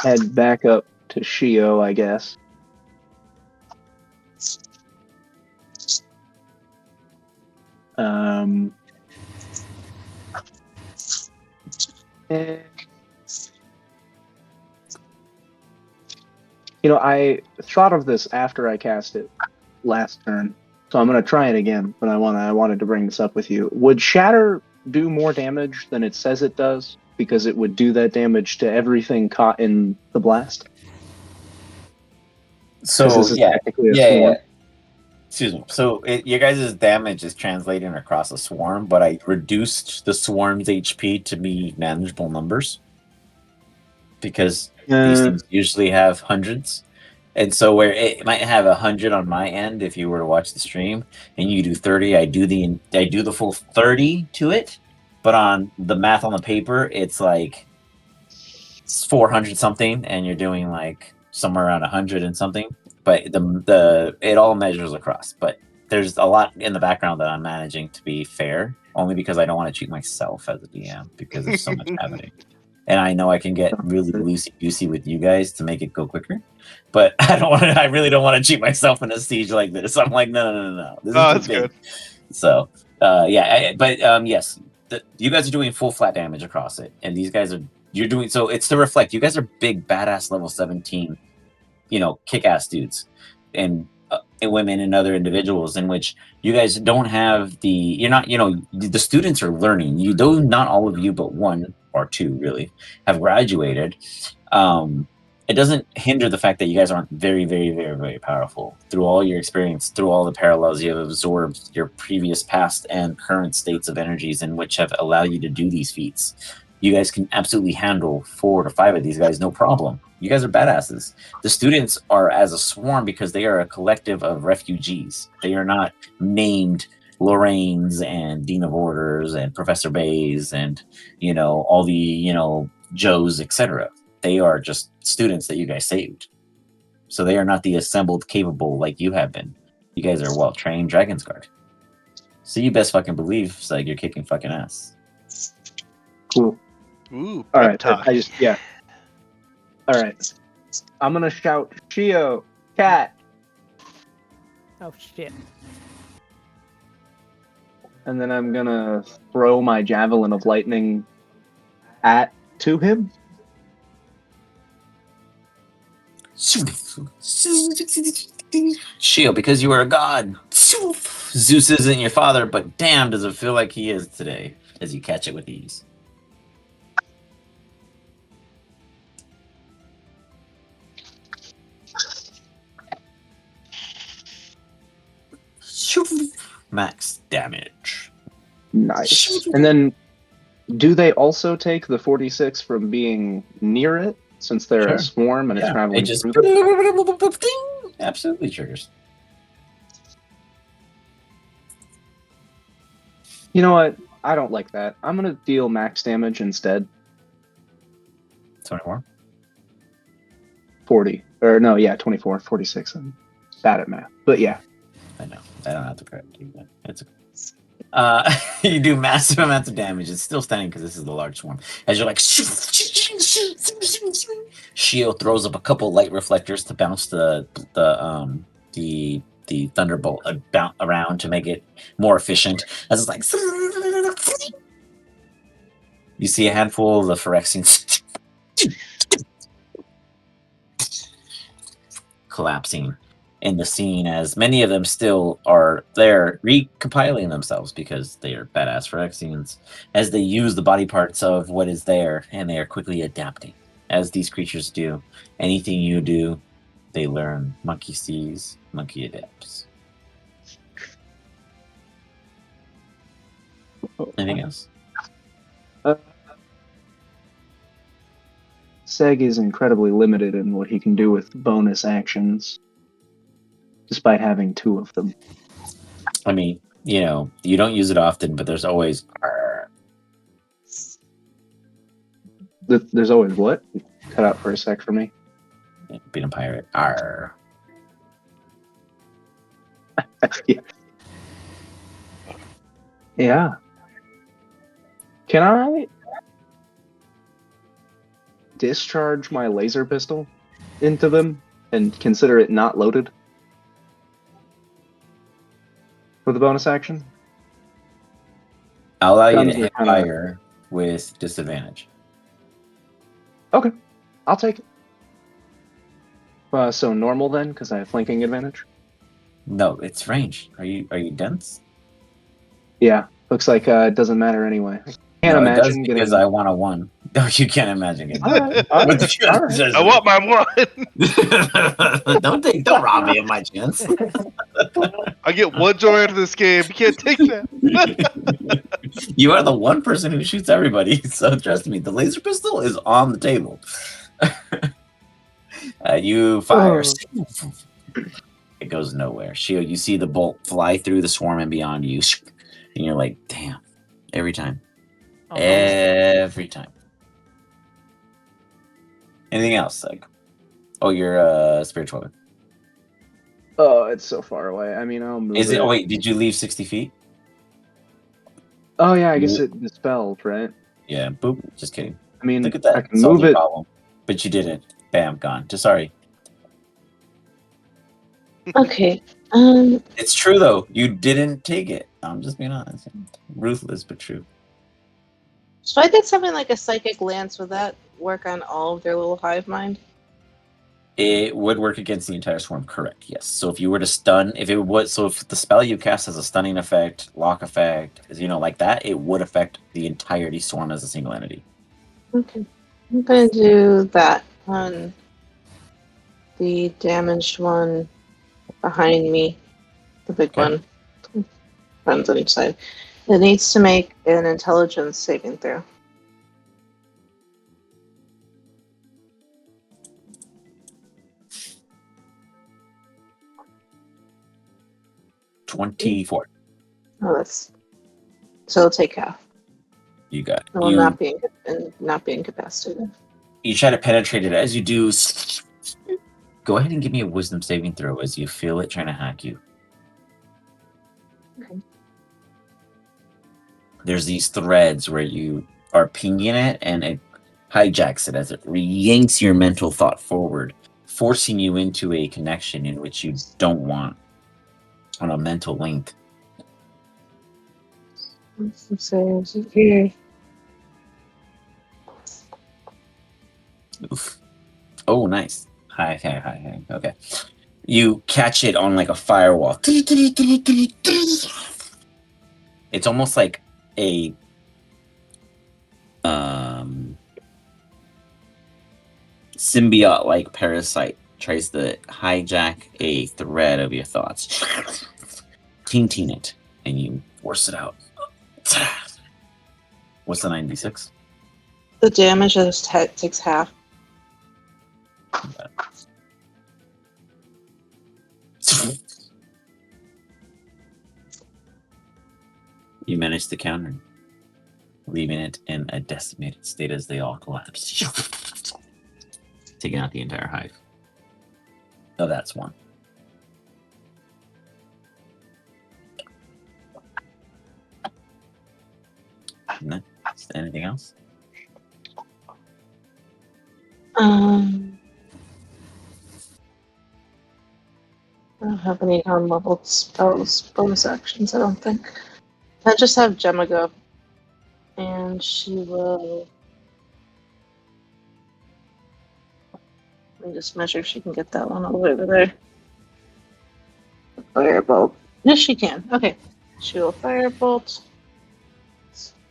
head back up to Shio, I guess. And I thought of this after I cast it last turn, so I'm gonna try it again. But I wanted to bring this up with you. Would Shatter do more damage than it says it does? Because it would do that damage to everything caught in the blast. So This is yeah, technically a yeah, swarm. yeah. Excuse me. So your guys' damage is translating across a swarm, but I reduced the swarm's HP to be manageable numbers because these things usually have hundreds. And so where it might have 100 on my end, if you were to watch the stream, and you do 30, I do the full 30 to it. But on the math on the paper, it's like 400 something, and you're doing like somewhere around 100 and something. But the it all measures across. But there's a lot in the background that I'm managing to be fair, only because I don't want to cheat myself as a DM because there's so much happening. And I know I can get really loosey-goosey with you guys to make it go quicker, but I really don't want to cheat myself in a siege like this. I'm like, no. This is too that's big. good. So, yes, you guys are doing full flat damage across it, and these guys you're doing so. It's to reflect. You guys are big, badass level 17, kick-ass dudes, and women and other individuals in which you guys don't have you're not, the students are learning. Though not all of you, but one or two really have graduated. It doesn't hinder the fact that you guys aren't very, very, very, very powerful through all your experience, through all the parallels you have absorbed, your previous past and current states of energies in which have allowed you to do these feats. You guys can absolutely handle 4 to 5 of these guys, no problem. You guys are badasses. The students are as a swarm because they are a collective of refugees. They are not named Lorraine's and Dean of Orders and Professor Bays and, all the, Joes, etc. They are just students that you guys saved. So they are not the assembled capable like you have been. You guys are well-trained Dragon's Guard. So you best fucking believe it's like you're kicking fucking ass. Cool. Ooh, All pep right. talk. All right. I'm gonna shout, Shio, cat, Oh shit. and then I'm gonna throw my javelin of lightning to him. Shield, because you are a god. Zeus isn't your father, but damn, does it feel like he is today as you catch it with ease. Max damage. Nice. And then, do they also take the 46 from being near it, since they're Sure. a swarm and it's It traveling just through them? absolutely triggers. You know what? I don't like that. I'm gonna deal max damage instead. 24. 40. Or no, yeah, 24, 46. I'm bad at math. But yeah. I know. I don't have to correct you. But it's okay. You do massive amounts of damage. It's still stunning because this is the large swarm. As you're like, Shield throws up a couple light reflectors to bounce the thunderbolt around to make it more efficient. As it's like, you see a handful of the Phyrexians collapsing in the scene, as many of them still are there recompiling themselves because they are badass Phyrexians, as they use the body parts of what is there, and they are quickly adapting, as these creatures do. Anything you do, they learn. Monkey sees, monkey adapts. Anything else? Seg is incredibly limited in what he can do with bonus actions, despite having 2 of them. I mean, you don't use it often, but there's always. There's always what? Cut out for a sec for me. Being a pirate. Arr. Yeah. Yeah. Can I discharge my laser pistol into them and consider it not loaded for the bonus action? I'll allow you to Guns are hit kinda- fire with disadvantage. Okay, I'll take it. So normal then, because I have flanking advantage. No, it's range. Are you dense? Yeah, looks like it doesn't matter anyway. I can't No, it does imagine because getting. I want a 1. No, you can't imagine getting All right, all What right, the- all right. I want my one. don't rob me of my chance. I get one joy out of this game. You can't take that. You are the one person who shoots everybody, so trust me, the laser pistol is on the table. You fire. Oh. It goes nowhere. Shio, you see the bolt fly through the swarm and beyond you, and you're like, damn, every time. Oh, Every time. Anything else? Like, oh, your spiritual weapon. Oh, it's so far away. I mean, I'll move Is it? it. Oh wait, did you leave 60 feet? Oh yeah, I guess it dispelled, right? Yeah. Boop. Just kidding. I mean, Look at I that. can Solved move the it. problem. But you didn't. Bam, gone. Just sorry. Okay. It's true though. You didn't take it. I'm just being honest. Ruthless but true. So I did something like a psychic lance. Would that work on all of their little hive mind? It would work against the entire swarm, correct? Yes. So if you were to stun, if the spell you cast has a stunning effect, lock effect, like that, it would affect the entirety swarm as a single entity. Okay. I'm gonna do that on the damaged one behind me, the big Okay. one. Friends on each side. It needs to make an intelligence saving throw. $24. Oh, that's so it'll take half. You got it. It will not be incapacitated. You try to penetrate it. As you do, go ahead and give me a wisdom saving throw as you feel it trying to hack you. Okay. There's these threads where you are pinging it and it hijacks it as it yanks your mental thought forward, forcing you into a connection in which you don't want on a mental link. Some saves here. Oof. Oh, nice. Hi. Okay. You catch it on like a firewall. It's almost like a symbiote-like parasite tries to hijack a thread of your thoughts. Teen it, and you force it out. What's the 96? The damage takes half. You manage to counter, leaving it in a decimated state as they all collapse. Taking out the entire hive. Oh, that's one. Anything else? I don't have any non-leveled spells, bonus actions, I don't think. I just have Gemma go. And she will... Let me just measure if she can get that one all the way over there. Firebolt. Yes, she can. Okay. She will firebolt.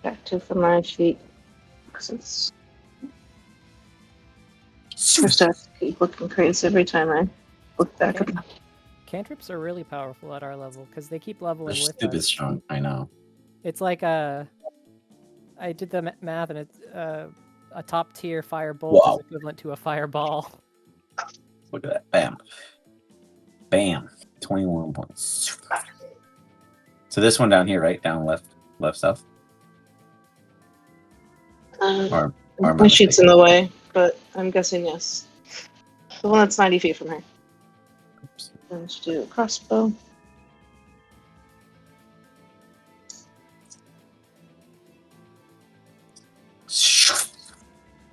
Back to for my feet. Because it's... First I have to keep looking crazy every time I look back at them. Cantrips are really powerful at our level because they keep leveling They're with stupid us. strong. I know. It's like I did the math, and it's a top tier firebolt Wow. is equivalent to a fireball. Look at that. Bam. Bam. 21 points. So this one down here, right? Down left south? Or My sheet's in the way, but I'm guessing yes. The one that's 90 feet from her. Oops. Let's do a crossbow.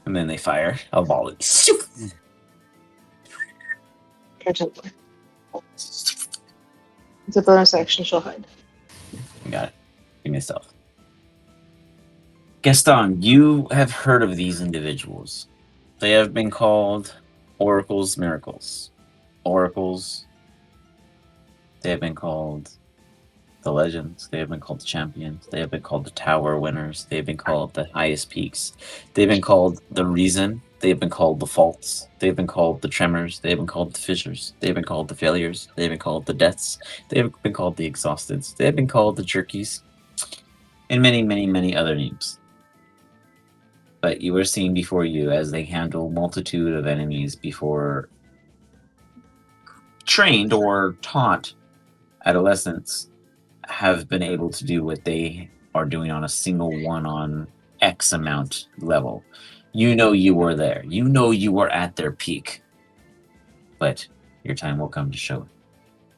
And then they fire a volley. It's a bonus action, she'll hide. You got it. Give me a stealth. Gaston, you have heard of these individuals. They have been called Oracle's Miracles. oracles. They have been called the legends. They have been called the champions. They have been called the tower winners. They have been called the highest peaks. They've been called the reason. They have been called the faults. They've been called the tremors. They have been called the fissures. They have been called the failures. They have been called the deaths. They have been called the exhausted. They have been called the jerkies. And many, many, many other names. But you are seeing before you as they handle multitude of enemies before trained or taught adolescents have been able to do what they are doing on a single one on X amount level. You know you were there. You know you were at their peak. But your time will come to show it.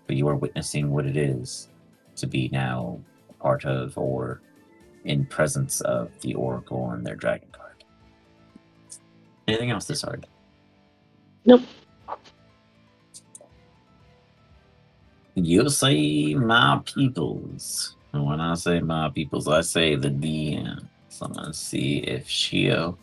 But you are witnessing what it is to be now a part of or in presence of the Oracle and their dragon card. Anything else this hard? Nope. You say my peoples. And when I say my peoples, I say the DM. So I'm gonna see if Shio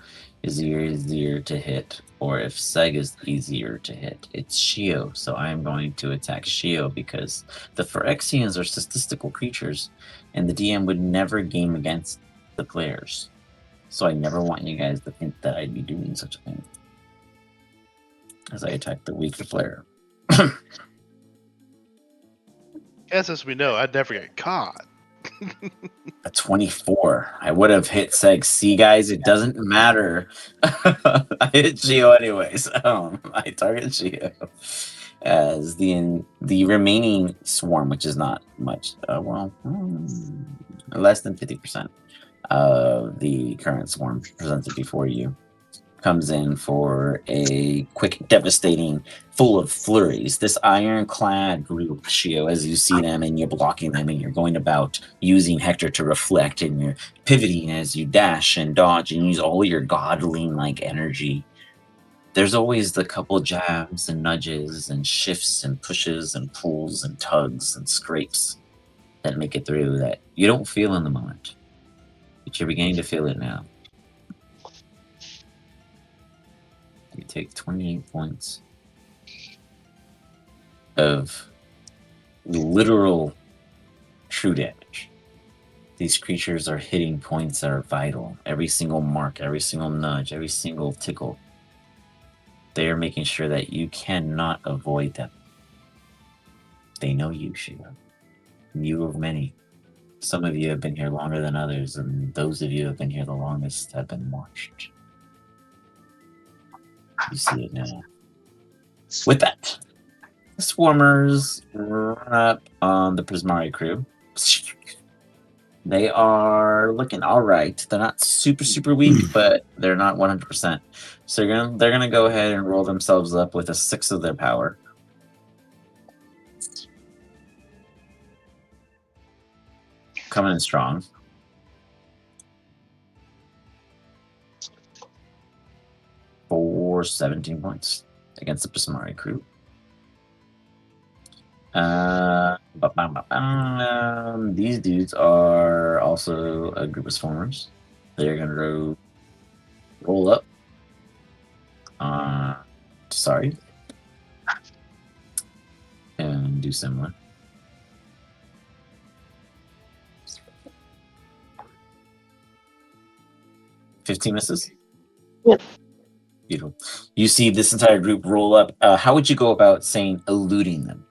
is easier to hit or if Seg is easier to hit. It's Shio, so I am going to attack Shio because the Phyrexians are statistical creatures and the DM would never game against the players. So I never want you guys to think that I'd be doing such a thing as I attack the weaker player. As we know, I'd never get caught. A 24. I would have hit Seg. See, guys, it doesn't matter. I hit Geo anyways. I target Geo as the remaining swarm, which is not much. Less than 50% of the current swarm presented before you comes in for a quick, devastating, full of flurries. This ironclad group, Shio, as you see them and you're blocking them and you're going about using Hector to reflect and you're pivoting as you dash and dodge and use all your godling-like energy. There's always the couple jabs and nudges and shifts and pushes and pulls and tugs and scrapes that make it through that you don't feel in the moment, but you're beginning to feel it now. You take 28 points of literal true damage. These creatures are hitting points that are vital. Every single mark, every single nudge, every single tickle. They are making sure that you cannot avoid them. They know you, Shiva. You of many. Some of you have been here longer than others, and those of you who have been here the longest have been watched. You see it now. With that, the swarmers run up on the Prismari crew. They are looking all right. They're not super weak, but they're not 100%. So they're gonna go ahead and roll themselves up with a 6 of their power. Coming in strong. For 17 points against the Prismari crew. These dudes are also a group of swarmers. They're gonna roll up. Sorry. And do similar. $15 misses? Yep. Beautiful. You see this entire group roll up. How would you go about saying eluding them?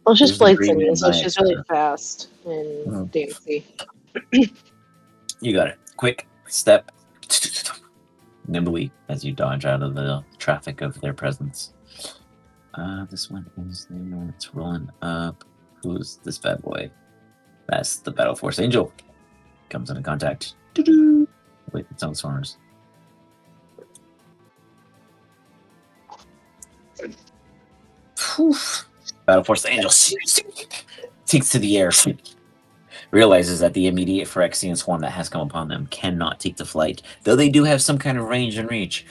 Well, she's There's the blades green in me, man so by she's really extra. fast and dancy. You got it. Quick step. Nimbly as you dodge out of the traffic of their presence. This one is there. It's rolling up. Who's this bad boy? That's the Battle Force Angel. Comes into contact with its own swarmers. Battle Force Angel takes to the air. Realizes that the immediate Phyrexian swarm that has come upon them cannot take the flight. Though they do have some kind of range and reach,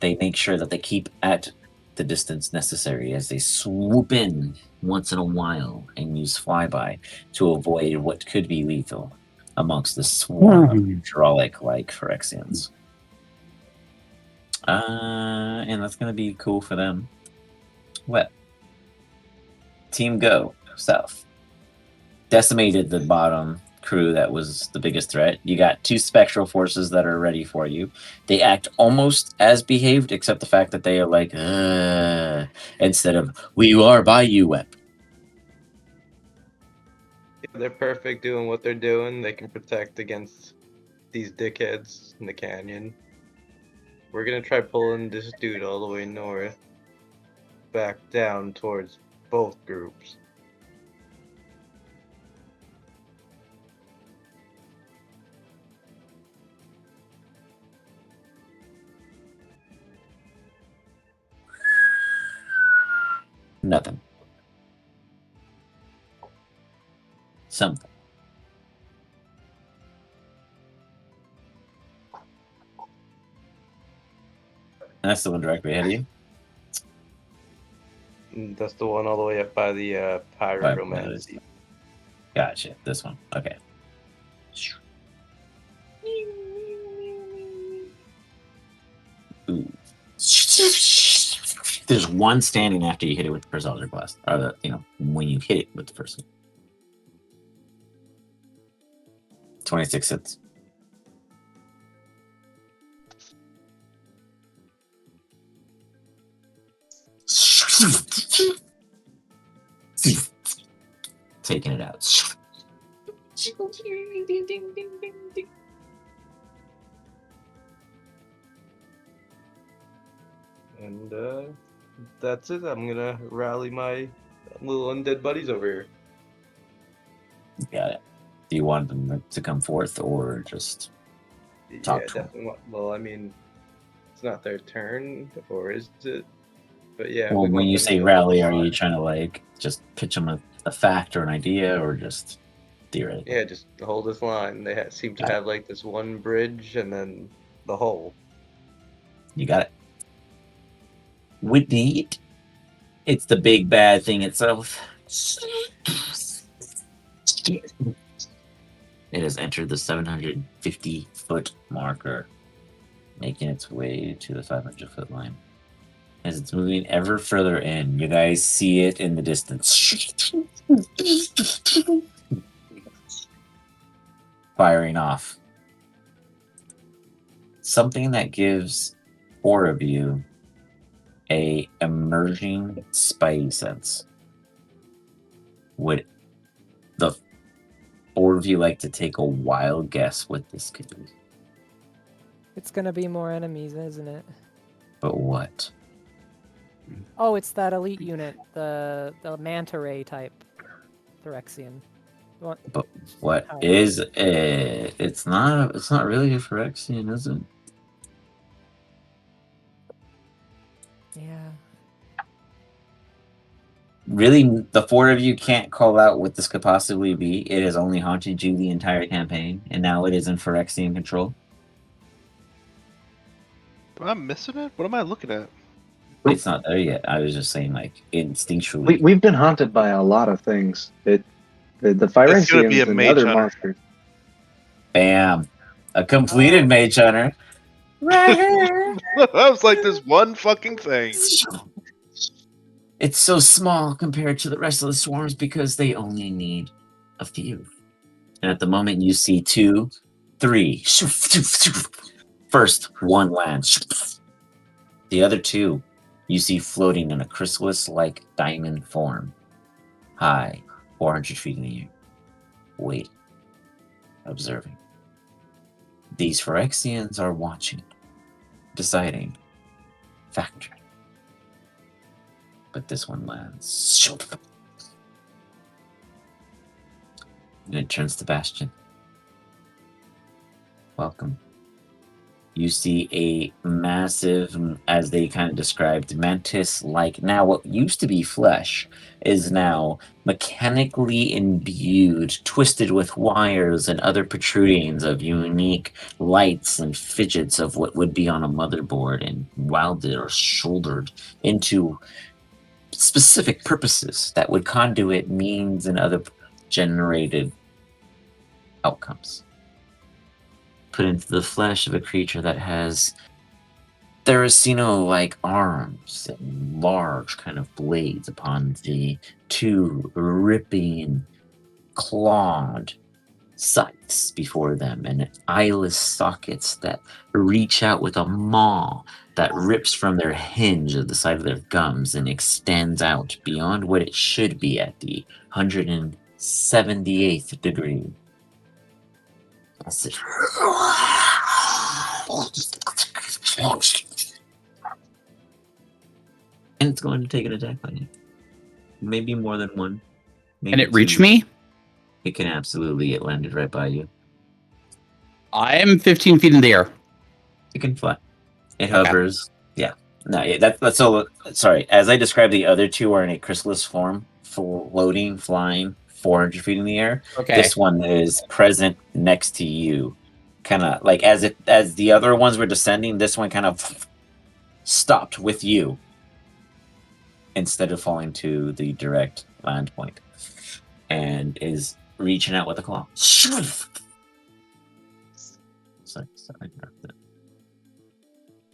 they make sure that they keep at the distance necessary as they swoop in once in a while and use flyby to avoid what could be lethal amongst the swarm of hydraulic-like Phyrexians. And that's going to be cool for them. Well, Team Go, south. Decimated the bottom crew that was the biggest threat. You got 2 spectral forces that are ready for you. They act almost as behaved, except the fact that they are like, instead of, we are by you, Wep. Yeah, they're perfect doing what they're doing. They can protect against these dickheads in the canyon. We're gonna try pulling this dude all the way north, back down towards both groups. Nothing. Something. And that's the one directly ahead of you. And that's the one all the way up by the pyromancy. Gotcha. This one. Okay. Ooh. There's one standing after you hit it with the first Eldritch Blast. Or when you hit it with the first one. 26 hits. Taking it out. And that's it. I'm gonna rally my little undead buddies over here. Got it. Do you want them to come forth or just talk Yeah, to them? definitely. Well, I mean, it's not their turn, or is it? But yeah. Well, we when want you them say to rally, are hold you on. trying to just pitch them a fact or an idea or just theoretically? Yeah, just hold this line. They seem to Got it. have like this one bridge and then the hole. You got it. With the it's the big bad thing itself. It has entered the 750-foot marker, making its way to the 500-foot line. As it's moving ever further in, you guys see it in the distance. Firing off. Something that gives 4 of you a emerging spidey sense. Would the 4 of you like to take a wild guess what this could be? It's gonna be more enemies, isn't it? But what? Oh, it's that elite unit, the manta ray type Phyrexian. What? But what Oh. is it? It's not really a Phyrexian, is it? Yeah. Really, the 4 of you can't call out what this could possibly be. It has only haunted you the entire campaign, and now it is in Phyrexian control. I'm missing it. What am I looking at? It's not there yet. I was just saying, instinctually. We've been haunted by a lot of things. The gonna be a Phyrexians and mage other hunter. monsters. Bam! A completed mage hunter. Right here. I was like, this one fucking thing. It's so small compared to the rest of the swarms because they only need a few. And at the moment, you see 2, 3. First, one lands. The other 2, you see floating in a chrysalis-like diamond form. High, 400 feet in the air. Wait. Observing. These Phyrexians are watching. Deciding. Factoring. But this one lands. And it turns to Bastion. Welcome. You see a massive, as they kind of described, mantis-like. Now, what used to be flesh is now mechanically imbued, twisted with wires and other protrudings of unique lights and fidgets of what would be on a motherboard and welded or shouldered into specific purposes that would conduit means and other generated outcomes. Put into the flesh of a creature that has Thuracino-like arms and large kind of blades upon the two ripping, clawed scythes before them, and eyeless sockets that reach out with a maw that rips from their hinge at the side of their gums and extends out beyond what it should be at the 178th degree. That's it. And it's going to take an attack on you. Maybe more than one. Maybe Can it reach two. me? It can absolutely get landed right by you. I am 15 feet in the air. It can fly. It hovers. Yeah. No, yeah, that's so. Sorry. As I described, the other two are in a chrysalis form, floating, flying 400 feet in the air. Okay. This one is present next to you, kind of like as the other ones were descending. This one kind of stopped with you instead of falling to the direct land point, and is reaching out with a claw. Sorry,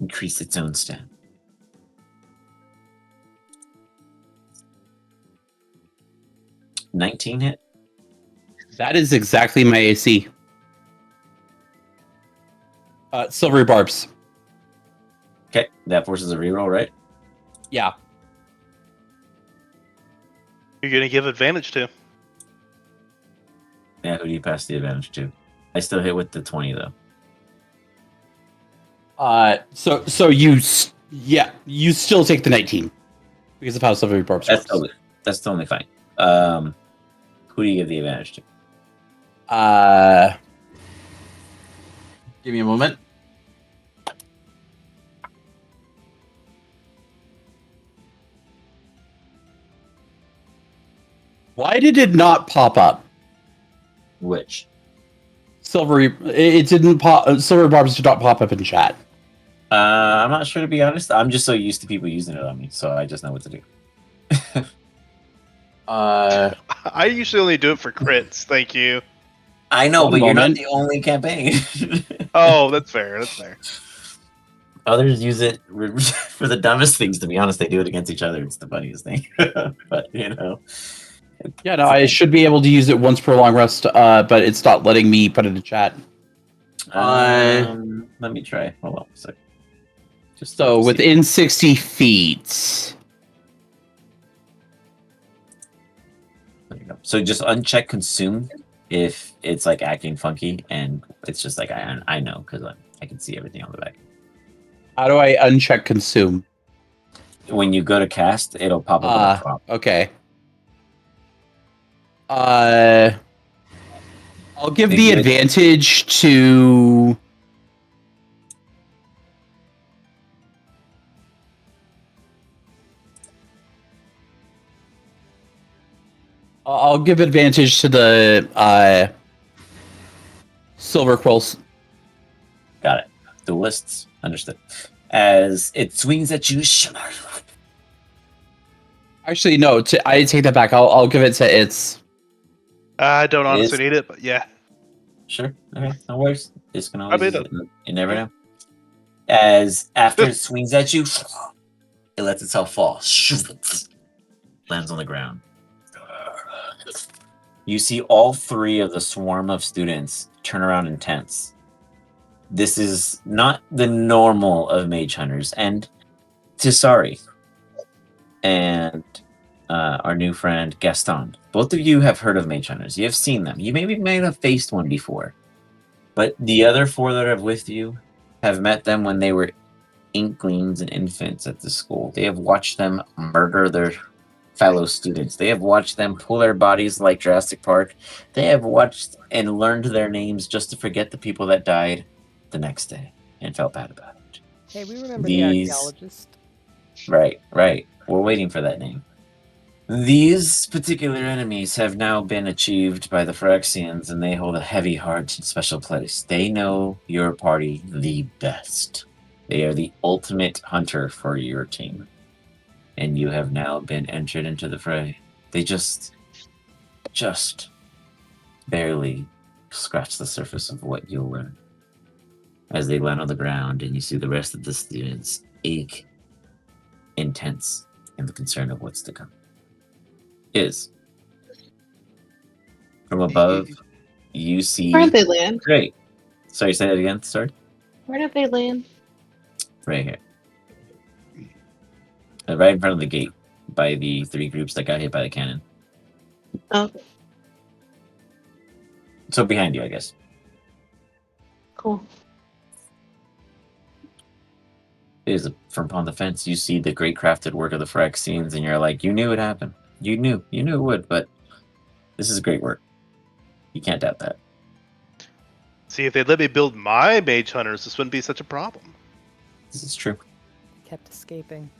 increase its own stamina. 19 hit. That is exactly my AC. Silvery barbs. Okay, that forces a reroll, right? Yeah. You're gonna give advantage to. Yeah, who do you pass the advantage to? I still hit with the 20 though. So you still take the 19 because of how silvery barbs That's works. totally fine. Who do you give the advantage to? Give me a moment. Why did it not pop up? Which? Silvery. It didn't pop. Silvery barbs did not pop up in chat. I'm not sure, to be honest. I'm just so used to people using it on me, so I just know what to do. I usually only do it for crits. Thank you. I know, One but you're not moment. the only campaign. Oh, that's fair. That's fair. Others use it for the dumbest things, to be honest. They do it against each other. It's the funniest thing. But, you know. Yeah, no, I should be able to use it once per long rest, but it's not letting me put it in chat. Let me try. Hold on a second. Just So see. within 60 feet. There you go. So just uncheck consume if it's like acting funky, and it's just like I know because I can see everything on the back. How do I uncheck consume? When you go to cast, it'll pop up with a prompt. Okay. I'll give the advantage to. I'll give advantage to the silver quills. Got it. The lists. Understood. As it swings at you. Actually, no. I take that back. I'll give it to its. I don't honestly need it, but yeah. Sure. Okay. No worries. This can I always mean, use it. You never know. As after it swings at you, it lets itself fall. Lands on the ground. You see all three of the swarm of students turn around in tents. This is not the normal of mage hunters. And Tisari and our new friend Gaston, both of you have heard of mage hunters. You have seen them. You maybe may have faced one before. But the other four that are with you have met them when they were inklings and infants at the school. They have watched them murder their fellow students. They have watched them pull their bodies like Jurassic Park. They have watched and learned their names just to forget the people that died the next day and felt bad about it. Hey, we remember the archaeologist. Right. We're waiting for that name. These particular enemies have now been achieved by the Phyrexians, and they hold a heavy heart and special place. They know your party the best. They are the ultimate hunter for your team. And you have now been entered into the fray. They just barely scratch the surface of what you'll learn. as they land on the ground, and you see the rest of the students ache, intense, in the concern of what's to come. Is from above, you see. Where did they land? Great. Sorry, say that again. Sorry. Where did they land? Right here. Right in front of the gate by the 3 groups that got hit by the cannon. Oh, So behind you, I guess. cool. Is from upon the fence, you see the great crafted work of the Phyrexians, and you're like, you knew it happened. You knew it would, but this is great work. You can't doubt that. See, if they let me build my mage hunters, this wouldn't be such a problem. This is true. Kept escaping.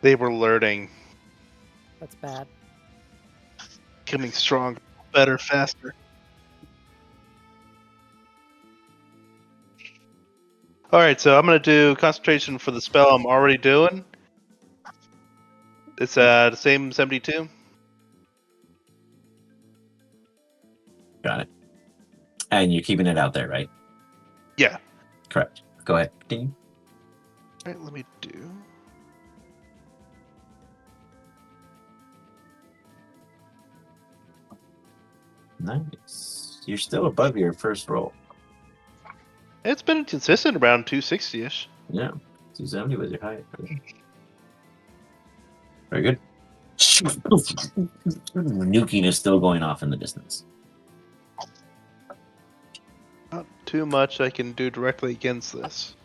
They were learning, That's bad. becoming stronger, better, faster. Alright, so I'm going to do concentration for the spell I'm already doing. It's the same 72. Got it. And you're keeping it out there, right? Yeah. Correct. Go ahead. Ding. Alright, let me do. Nice. You're still above your first roll. It's been consistent around 260-ish. Yeah. 270 was your height. Very good. Nuking is still going off in the distance. Not too much I can do directly against this.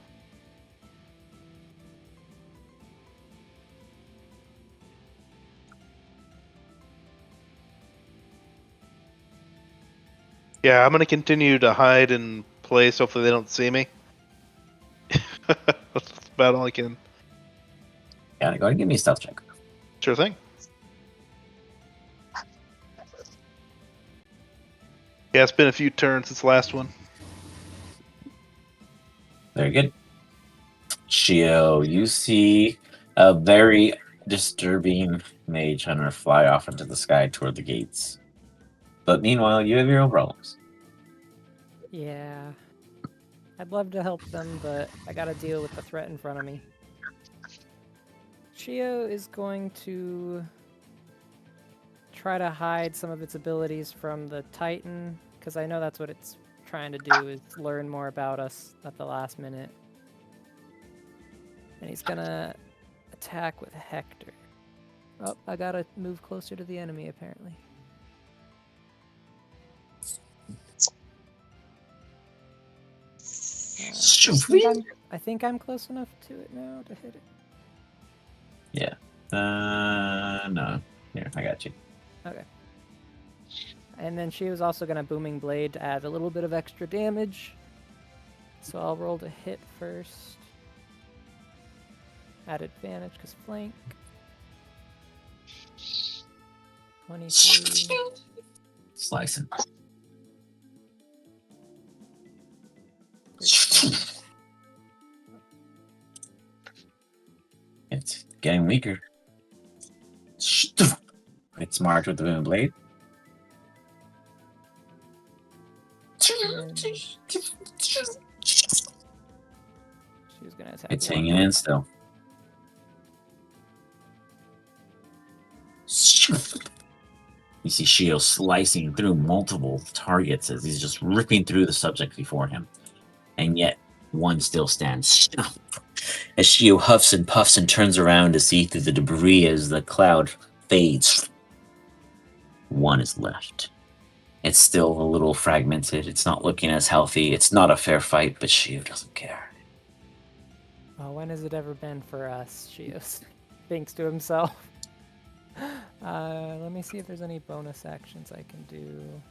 Yeah, I'm going to continue to hide in place. Hopefully they don't see me. That's about all I can. Yeah, go ahead and give me a stealth check. Sure thing. Yeah, it's been a few turns since the last one. Very good. Shio, you see a very disturbing mage hunter fly off into the sky toward the gates. But meanwhile, you have your own problems. Yeah. I'd love to help them, but I gotta deal with the threat in front of me. Shio is going to try to hide some of its abilities from the Titan, because I know that's what it's trying to do, is learn more about us at the last minute. And he's gonna attack with Hector. Oh, I gotta move closer to the enemy, apparently. I think I'm close enough to it now to hit it. Yeah. No. Here, I got you. Okay. And then she was also gonna Booming Blade to add a little bit of extra damage. So I'll roll to hit first. At advantage because flank. 23. Slicing. It's getting weaker. It's marked with the boom blade. She was gonna attack. It's hanging in still. You see Shio slicing through multiple targets as he's just ripping through the subject before him. And yet, one still stands. As Shio huffs and puffs and turns around to see through the debris as the cloud fades, one is left. It's still a little fragmented. It's not looking as healthy. It's not a fair fight, but Shio doesn't care. Oh, when has it ever been for us? Shio thinks to himself. Let me see if there's any bonus actions I can do.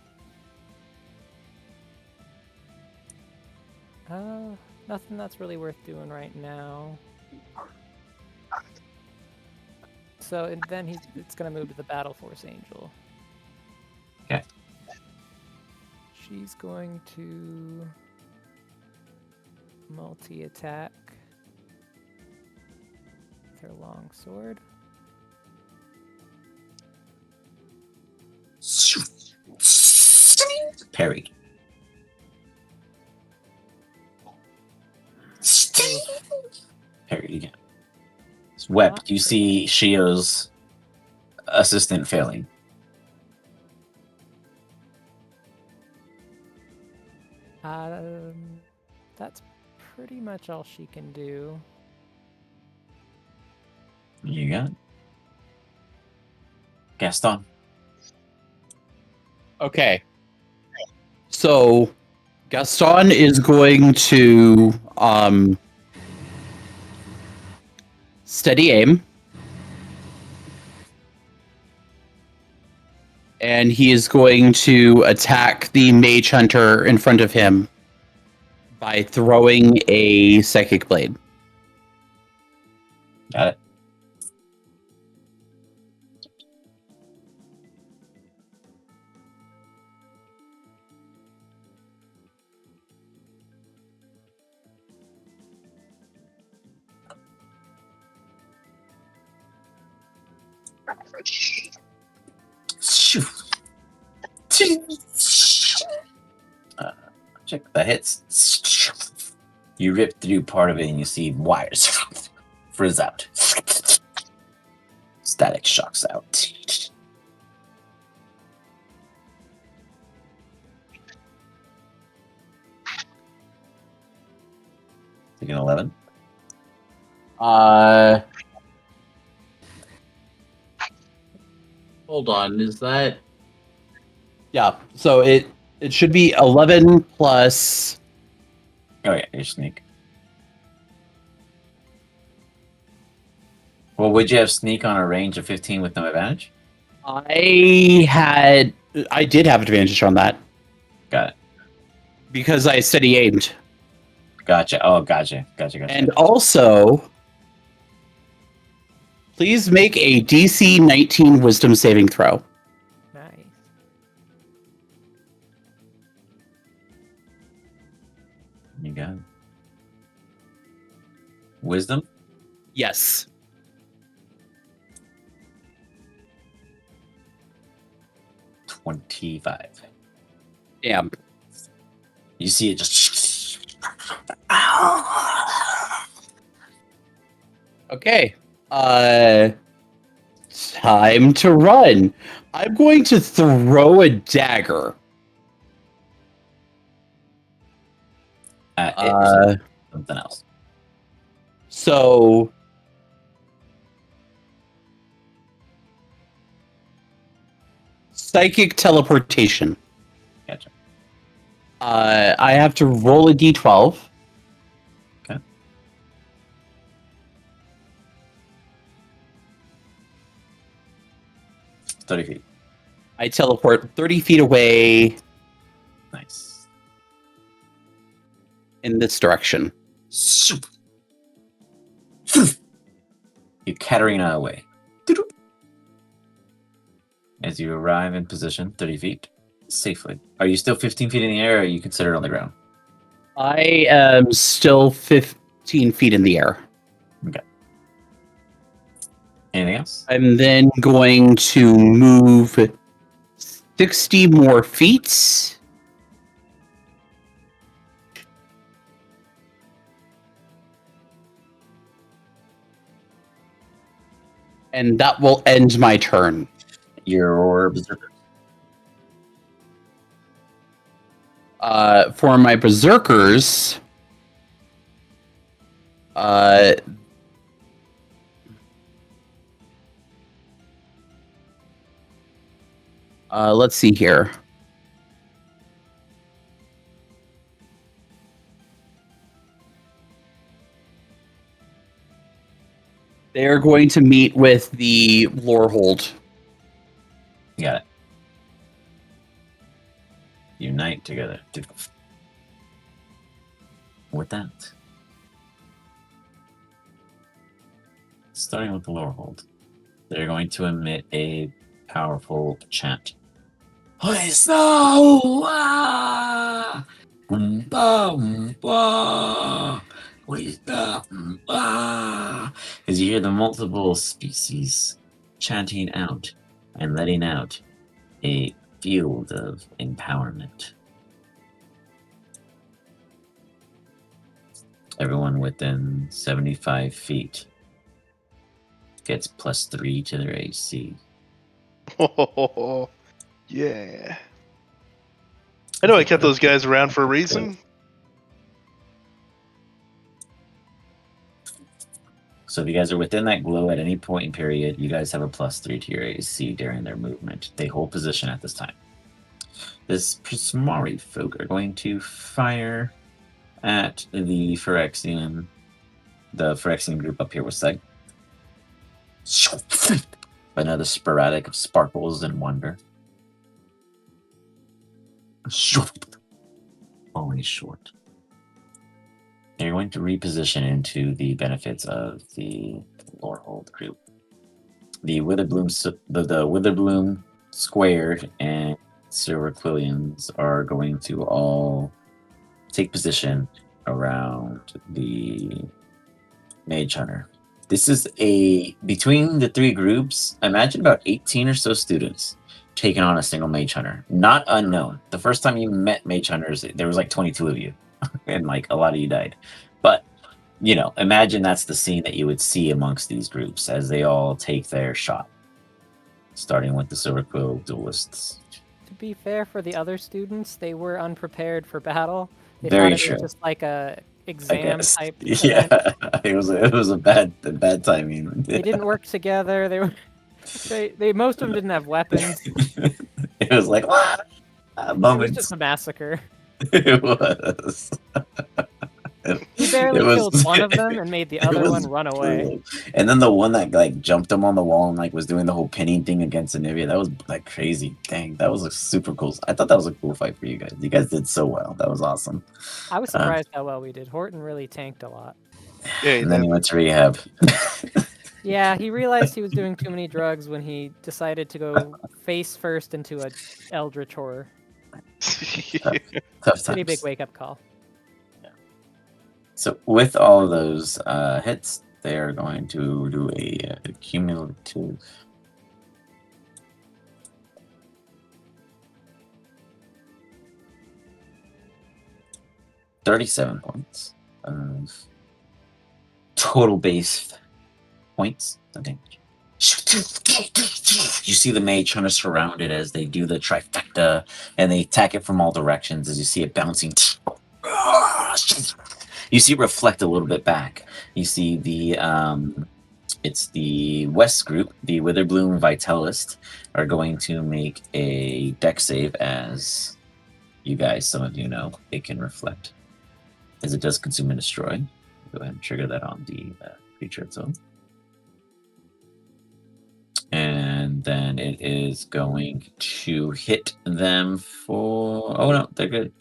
Nothing that's really worth doing right now. So and then it's gonna move to the Battle Force Angel. Okay. She's going to multi-attack with her long sword. Parried. Parried again. Web, Not you see Shio's assistant failing. That's pretty much all she can do. You got it. Gaston. Okay. So Gaston is going to steady aim. And he is going to attack the mage hunter in front of him by throwing a psychic blade. Got it. Check that hits. You rip through part of it and you see wires frizz out. Static shocks out. Taking 11. Hold on, is that? Yeah, so it should be 11 plus. Oh yeah, your sneak. Well, would you have sneak on a range of 15 with no advantage? I did have advantage on that Got it. because I steady aimed. Gotcha. Oh, gotcha. And also, please make a DC 19 Wisdom saving throw. Nice. You got it. Wisdom? Yes. $25. Damn. You see it just. Okay. Time to run. I'm going to throw a dagger. Something else. So psychic teleportation. Gotcha. I have to roll a d12. Okay. It's 30 feet. I teleport 30 feet away Nice. in this direction. You Katarina away. As you arrive in position 30 feet safely. Are you still 15 feet in the air or are you considered on the ground? I am still 15 feet in the air. Okay. Anything else? I'm then going to move 60 more feet. And that will end my turn. Your berserker. For my berserkers, let's see here. They are going to meet with the Lorehold. You got it. Unite together. With that, starting with the Lorehold, they're going to emit a powerful chant. As you hear the multiple species chanting out and letting out a field of empowerment Everyone within 75 feet gets +3 to their AC. Oh, yeah. I know I kept those guys around for a reason. So if you guys are within that glow at any point in period, you guys have a +3 to your AC during their movement. They hold position at this time. This Prismari folk are going to fire at the Phyrexian group up here with Seg. Another sporadic of sparkles and wonder. Only short. They're going to reposition into the benefits of the Lorehold group. The Witherbloom squared and Silver Quillians are going to all take position around the Mage Hunter. This is between the three groups, imagine about 18 or so students taking on a single Mage Hunter. Not unknown. The first time you met Mage Hunters, there was like 22 of you, and like a lot of you died. But, imagine that's the scene that you would see amongst these groups as they all take their shot. Starting with the Silver Quill duelists. To be fair, for the other students, they were unprepared for battle. They Very thought it true. was just like a I exam guess. type Yeah, event. it was a bad timing. They didn't work together. They most of them didn't have weapons. It was like It was moments. just a massacre. It was. He barely It was- killed one of them and made the it other was one run away. brutal. And then the one that like jumped him on the wall and like was doing the whole pinning thing against Anivia, that was like crazy. Dang, that was like, super cool. I thought that was a cool fight for you guys. You guys did so well. That was awesome. I was surprised how well we did. Horton really tanked a lot. Yeah, And then he went to rehab. Yeah, he realized he was doing too many drugs when he decided to go face first into a eldritch horror. Tough Pretty big times. wake-up call. So with all of those hits, they are going to do a cumulative. $37 points of total base points. I think. You see the mage trying to surround it as they do the trifecta, and they attack it from all directions. As you see it bouncing. You see it reflect a little bit back. You see it's the West group, the Witherbloom Vitalist, are going to make a dex save. As you guys, some of you know, it can reflect, as it does consume and destroy. Go ahead and trigger that on the creature itself. And then it is going to hit them for... Oh no, they're good.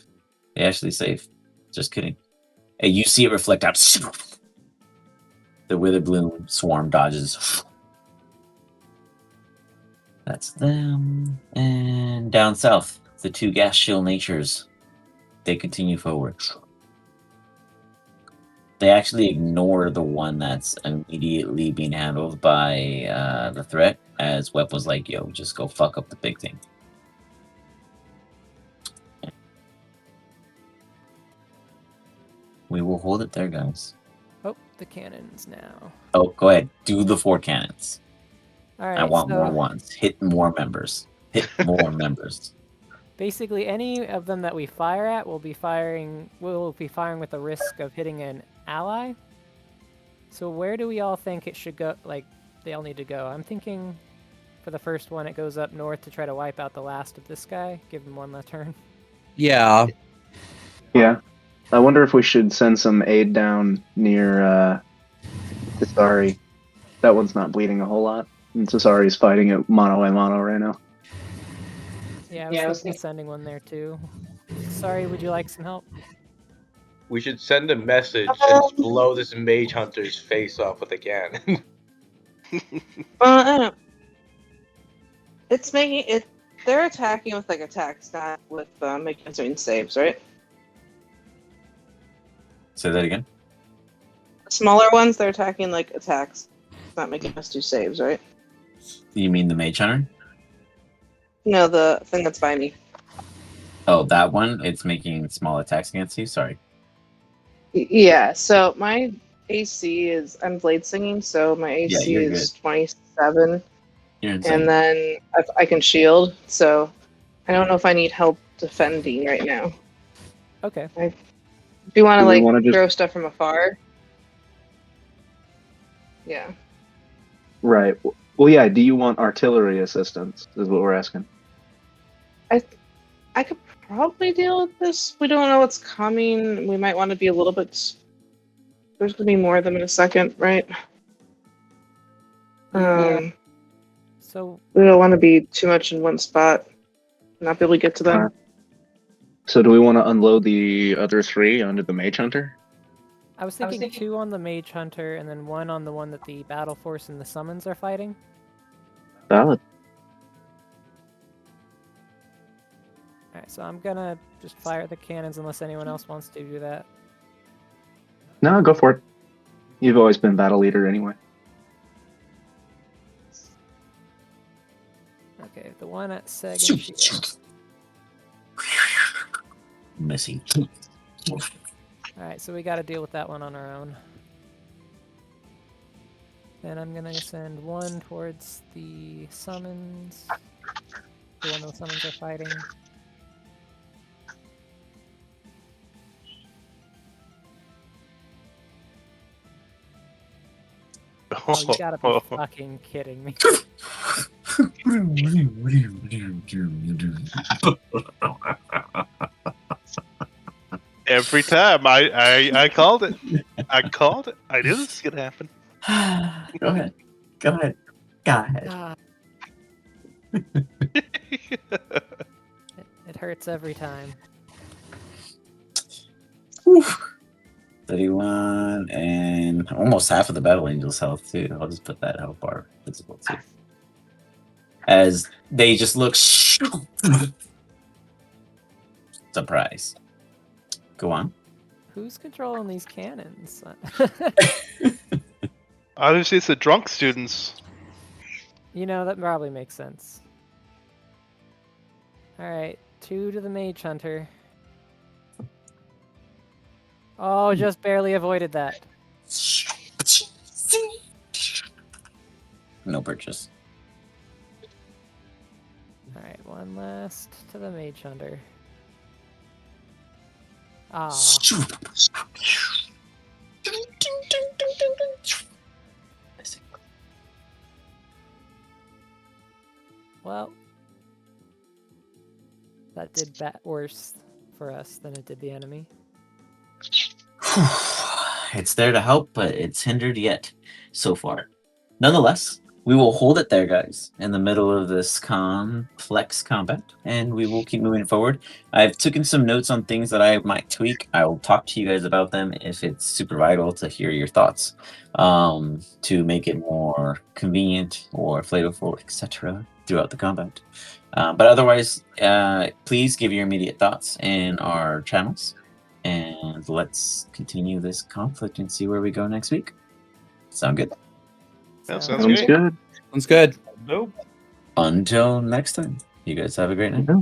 They actually save. Just kidding. And you see it reflect out. The Witherbloom swarm dodges. That's them. And down south, the two gas shield natures. They continue forward. They actually ignore the one that's immediately being handled by the threat, as Web was like, yo, just go fuck up the big thing. We will hold it there, guys. Oh, the cannons now. Oh, go ahead. Do the 4 cannons. All right. I want so more ones. Hit more members. Hit more members. basically, any of them that we fire at will be firing. Will be firing with the risk of hitting an ally. So where do we all think it should go? Like they all need to go. I'm thinking, for the first one, it goes up north to try to wipe out the last of this guy. Give him one last turn. Yeah. Yeah. I wonder if we should send some aid down near Tisari. That one's not bleeding a whole lot. And Tisari's fighting it mono a mono right now. Yeah, I was thinking of sending one there too. Sorry, would you like some help? We should send a message and blow this mage hunter's face off with a cannon. It's making it. They're attacking with like attacks, not with making certain saves, right? Say that again. The smaller ones, they're attacking like attacks, not making us do saves, right? You mean the Mage Hunter? No, the thing that's by me. Oh, that one? It's making small attacks against you? Sorry. Yeah, so my AC is, I'm blade singing, so my Yeah, AC you're is good. 27, You're and insane. then I can shield, so I don't know if I need help defending right now. Okay. If you want to Do we like want to just throw stuff from afar, yeah. right? Well, yeah. Do you want artillery assistance? Is what we're asking. I could probably deal with this. We don't know what's coming. We might want to be a little bit. There's gonna be more of them in a second, right? Yeah. So We don't want to be too much in one spot, not be able to get to them. So do we want to unload the other 3 onto the mage hunter? I was thinking 2 on the mage hunter and then 1 on the one that the battle force and the summons are fighting. Valid. Alright, so I'm gonna just fire the cannons unless anyone else wants to do that. No, go for it. You've always been battle leader anyway. Okay, the one at Seg and Shield. Missing. Alright, so we gotta deal with that one on our own. Then I'm gonna send 1 towards the summons. The one the summons are fighting. Oh, you gotta be fucking kidding me. Every time I called it. I called it. I knew this was gonna happen. Go ahead. Go ahead. Go ahead. Ah, it hurts every time. 31 and almost half of the battle angel's health too. I'll just put that health bar visible too. As they just look surprise. Go on. Who's controlling these cannons? Obviously, it's the drunk students. You know, that probably makes sense. Alright, 2 to the mage hunter. Oh, just barely avoided that. No purchase. Alright, 1 last to the mage hunter. Ah, well. That did worse for us than it did the enemy. It's there to help, but it's hindered yet so far. Nonetheless, we will hold it there, guys, in the middle of this complex combat, and we will keep moving forward. I've taken some notes on things that I might tweak. I will talk to you guys about them if it's super vital to hear your thoughts, to make it more convenient or flavorful, etc. throughout the combat. But otherwise, please give your immediate thoughts in our channels, and let's continue this conflict and see where we go next week. Sound good? That Sounds sounds Sounds great. good. Sounds good. Nope. Until next time, you guys have a great night. Yeah.